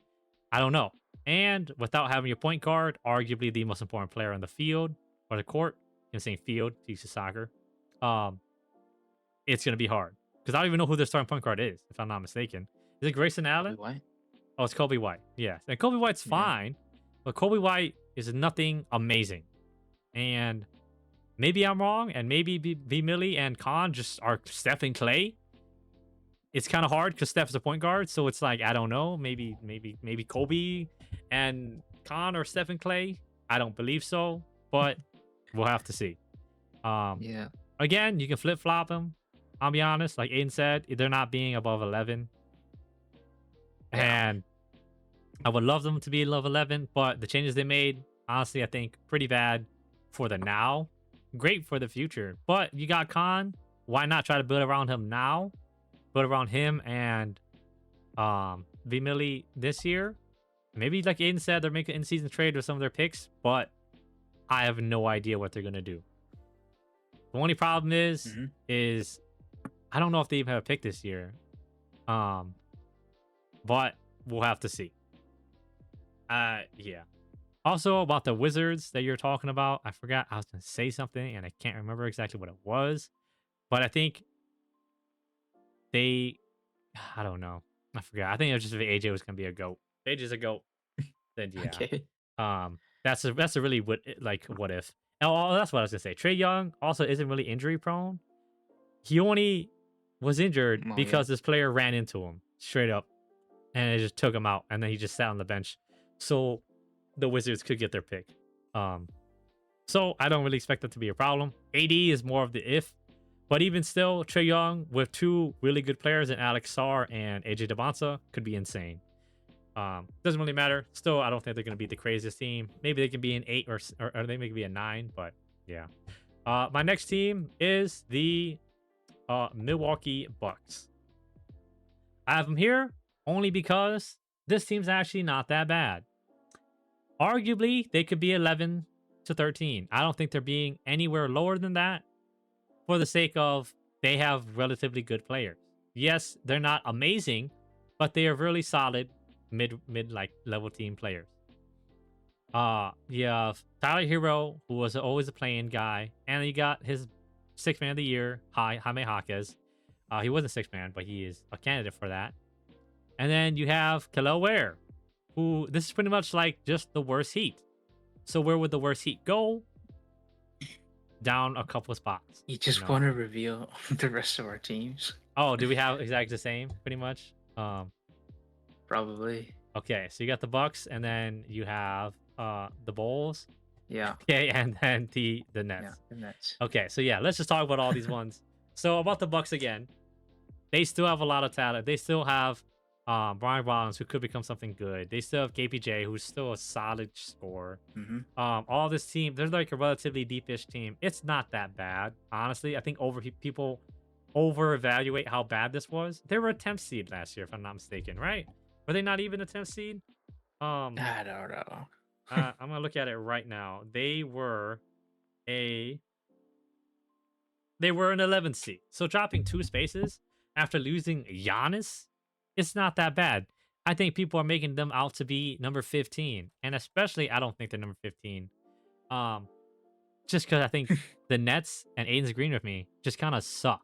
I don't know. And without having your point guard, arguably the most important player on the field or the court, I'm saying field, to soccer, um, it's gonna be hard because I don't even know who their starting point guard is, if I'm not mistaken. Is it Grayson Kobe Allen? White. Oh, it's Kobe White. Yeah, and Kobe White's Yeah. fine, but Kobe White is nothing amazing. And maybe I'm wrong, and maybe B Millie and Khan just are Steph and Clay. It's kind of hard because Steph is a point guard, so it's like I don't know. Maybe Kobe and Khan or Steph and Clay. I don't believe so, but we'll have to see. Um, Yeah. Again, you can flip flop them. I'll be honest, like Aiden said, they're not being above 11, Yeah. and I would love them to be above 11, but the changes they made, honestly, I think pretty bad for the now. Great for the future, but you got Khan. Why not try to build around him now? Build around him and V Millie this year. Maybe like Aiden said, they're making in-season trade with some of their picks, but I have no idea what they're gonna do. The only problem Mhm. is I don't know if they even have a pick this year. Um, but we'll have to see. Yeah. Also about the Wizards that you're talking about, I forgot I was gonna say something and I can't remember exactly what it was, but I think they, I don't know, I forgot. I think it was just if AJ was gonna be a goat. If AJ's a goat, then yeah. Okay. That's a really what if. Oh, that's what I was gonna say. Trey Young also isn't really injury prone. He only was injured Oh, yeah. because this player ran into him straight up, and it just took him out, and then he just sat on the bench, so the Wizards could get their pick. Um, so I don't really expect that to be a problem. AD is more of the if, but even still, Trey Young with 2 really good players in Alex Sarr and AJ Devonta could be insane. Doesn't really matter. Still, I don't think they're going to be the craziest team. Maybe they can be an 8 or they may be a 9, but yeah. My next team is the Milwaukee Bucks. I have them here only because this team's actually not that bad. Arguably, they could be 11 to 13. I don't think they're being anywhere lower than that for the sake of they have relatively good players. Yes, they're not amazing, but they are really solid mid like level team players. You have Tyler Hero, who was always a playing guy, and you got his 6 man of the year, Jaime Jaquez. He wasn't 6 man, but he is a candidate for that. And then you have Kelel Ware, who this is pretty much like just the worst heat. So where would the worst heat go? Down a couple of spots. You You just know. want to reveal the rest of our teams? Oh, do we have exactly the same? Pretty much. Um, Probably. okay, so you got the Bucks, and then you have the Bulls. Yeah. Okay, and then the Yeah. Nets. And that's Okay, so yeah, let's just talk about all these ones. So about the Bucks again, they still have a lot of talent. They still have Brian Rollins, who could become something good. They still have KPJ, who's still a solid scorer. mm-hmm. All this team, they're like a relatively deepish team. It's not that bad, honestly. I think people over evaluate how bad this was. They were a 10th seed last year, if I'm not mistaken, right? Were they not even a 10th seed? Um, I don't know. I'm gonna look at it right now. A they were an 11th seed. So dropping two spaces after losing Giannis, it's not that bad. I think people are making them out to be number 15, and especially I don't think they're number 15. Um, just because I think the Nets and Aiden's agreeing with me just kind of suck.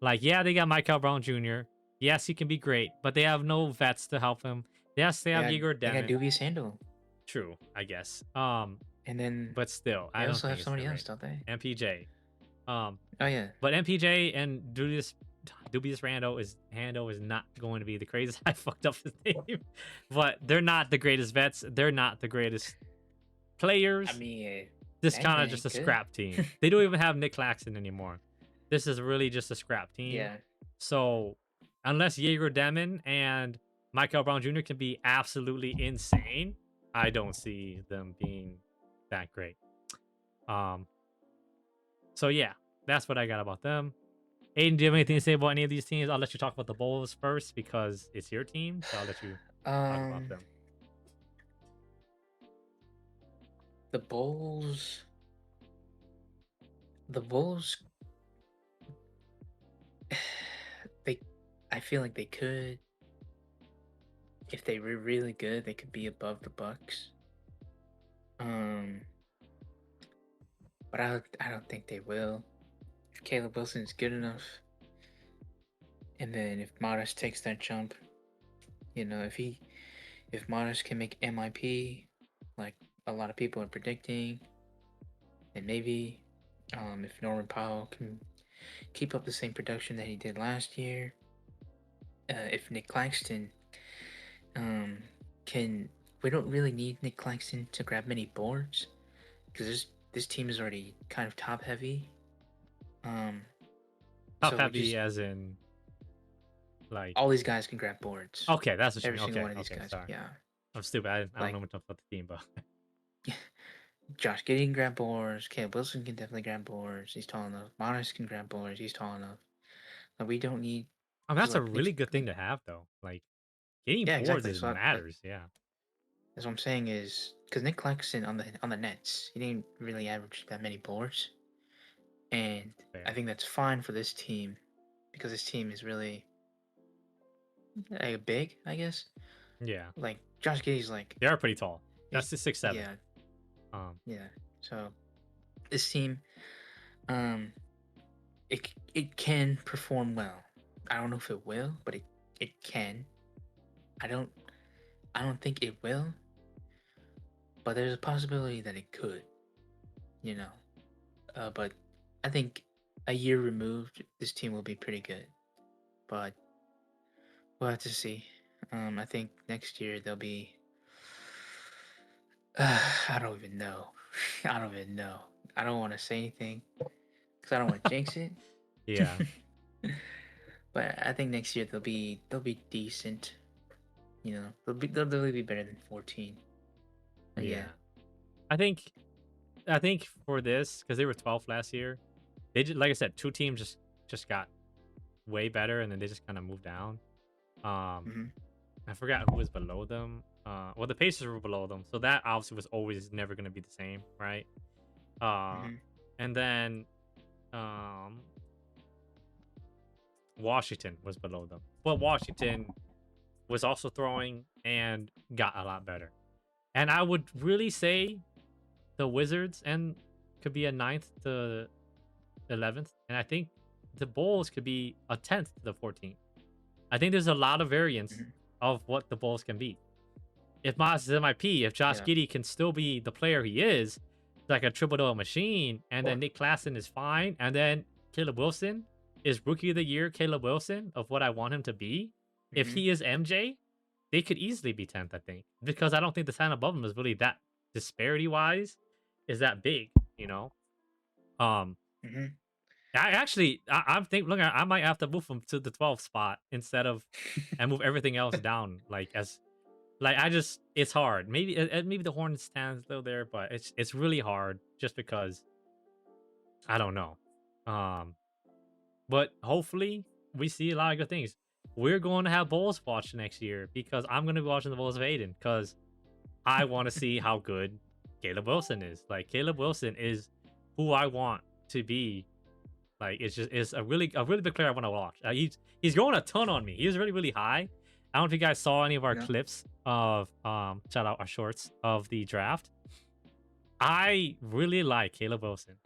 Like, yeah, they got Michael Brown Jr. Yes, he can be great, but they have no vets to help him. Yes, they have Igor They got Demon. dubious handle. True, I guess. And then But still, they I don't also think have it's somebody that else, great. don't they? MPJ. Um, Oh yeah. but MPJ and Dubious Hando is not going to be the craziest. I fucked up his name, but they're not the greatest vets. They're not the greatest I players. mean, This bang kind of bang, just a good. scrap team. They don't even have Nick Claxton anymore. This is really just a scrap team. Yeah. So unless Jaeger Demon and Michael Brown Jr. can be absolutely insane, I don't see them being that great. Um. So yeah, that's what I got about them. Aiden, do you have anything to say about any of these teams? I'll let you talk about the Bulls first because it's your team. So I'll let you talk about Um, them. the Bulls. The Bulls. They, I feel like they could, if they were really good, they could be above the Bucks. Um, but I don't think they will. If Caleb Wilson is good enough, and then if Modest takes that jump, if Modest can make MIP, like a lot of people are predicting, then maybe, if Norman Powell can keep up the same production that he did last year, if Nick Claxton, um, can, we don't really need Nick Claxton to grab many boards because this team is already kind of top heavy. Um, Top so we heavy just, as in like all these guys can grab boards. okay, that's what you Every mean. single Okay, one of these okay, guys, sorry. yeah. I'm stupid. I don't Like know much about the team, but Josh Giddey can grab boards. Caleb Wilson can definitely grab boards. He's tall enough. Modest can grab boards. He's tall enough. Like we don't need, I mean because that's a like really good thing to have though. Like getting yeah, boards exactly. is So like matters. Yeah. that's what I'm saying is because Nick Claxton on the Nets, he didn't really average that many boards, and I Fair. think that's fine for this team because this team is really like big, I guess. Yeah. Like Josh Giddey's like They are pretty tall. he's That's the 6'7". yeah, Um yeah. So this team, um, it can perform well. I don't know if it will, but it can. I don't I don't think it will, but there's a possibility that it could. You know, but I think a year removed, this team will be pretty good. But we'll have to see. I think next year they'll be. I don't even know. I don't even know. I don't want to say anything because I don't want to jinx it. yeah. But I think next year they'll be decent. You know, they'll be better than 14. Yeah. Yeah. I think for this because they were 12th last year, they just like I said, two teams just got way better and then they just kind of moved down. Um, Mm-hmm. I forgot who was below them. Well, the Pacers were below them, so that obviously was always never going to be the same, right? Uh, Mm-hmm. and then um, Washington was below them, but Washington was also throwing and got a lot better. And I would really say the Wizards and could be a ninth to 11th, and I think the Bulls could be a 10th to the 14th. I think there's a lot of variance Mm-hmm. of what the Bulls can be. If Miles is MIP, if Josh Yeah. Giddey can still be the player he is, like a triple double machine, and then Or Nick Claxton is fine, and then Caleb Wilson is rookie of the year, Caleb Wilson of what I want him to be, if Mhm. he is MJ, they could easily be 10th, I think, because I don't think the talent above him is really that disparity wise is that big, you know. Um, Mhm. I'm think look, I might have to move him to the 12th spot instead of and move everything else down. Like I just it's hard. Maybe the Hornets stand still there, but it's really hard just because I don't know. Um, but hopefully we see a lot of good things. We're going to have Bulls watch next year because I'm going to be watching the Bulls of Aiden because I want to see how good Caleb Wilson is. Like Caleb Wilson is who I want to be. Like it's a really big player I want to watch. He's growing a ton on me. He was really high. I don't know if you guys saw any of our Yeah. clips of shout out our shorts of the draft. I really like Caleb Wilson.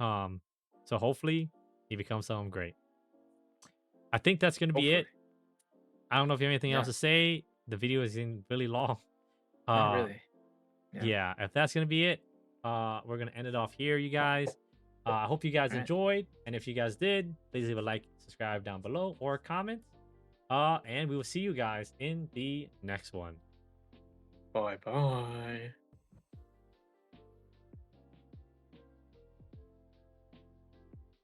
Um, so hopefully he becomes someone great. I think that's gonna be Hopefully. it. I don't know if you have anything else Yeah. to say. The video is getting really long. Not Uh, really. Yeah. yeah, if that's gonna be it, we're gonna end it off here, you guys. I hope you guys All right. enjoyed, and if you guys did, please leave a like, subscribe down below, or comment. And we will see you guys in the next one. Bye bye.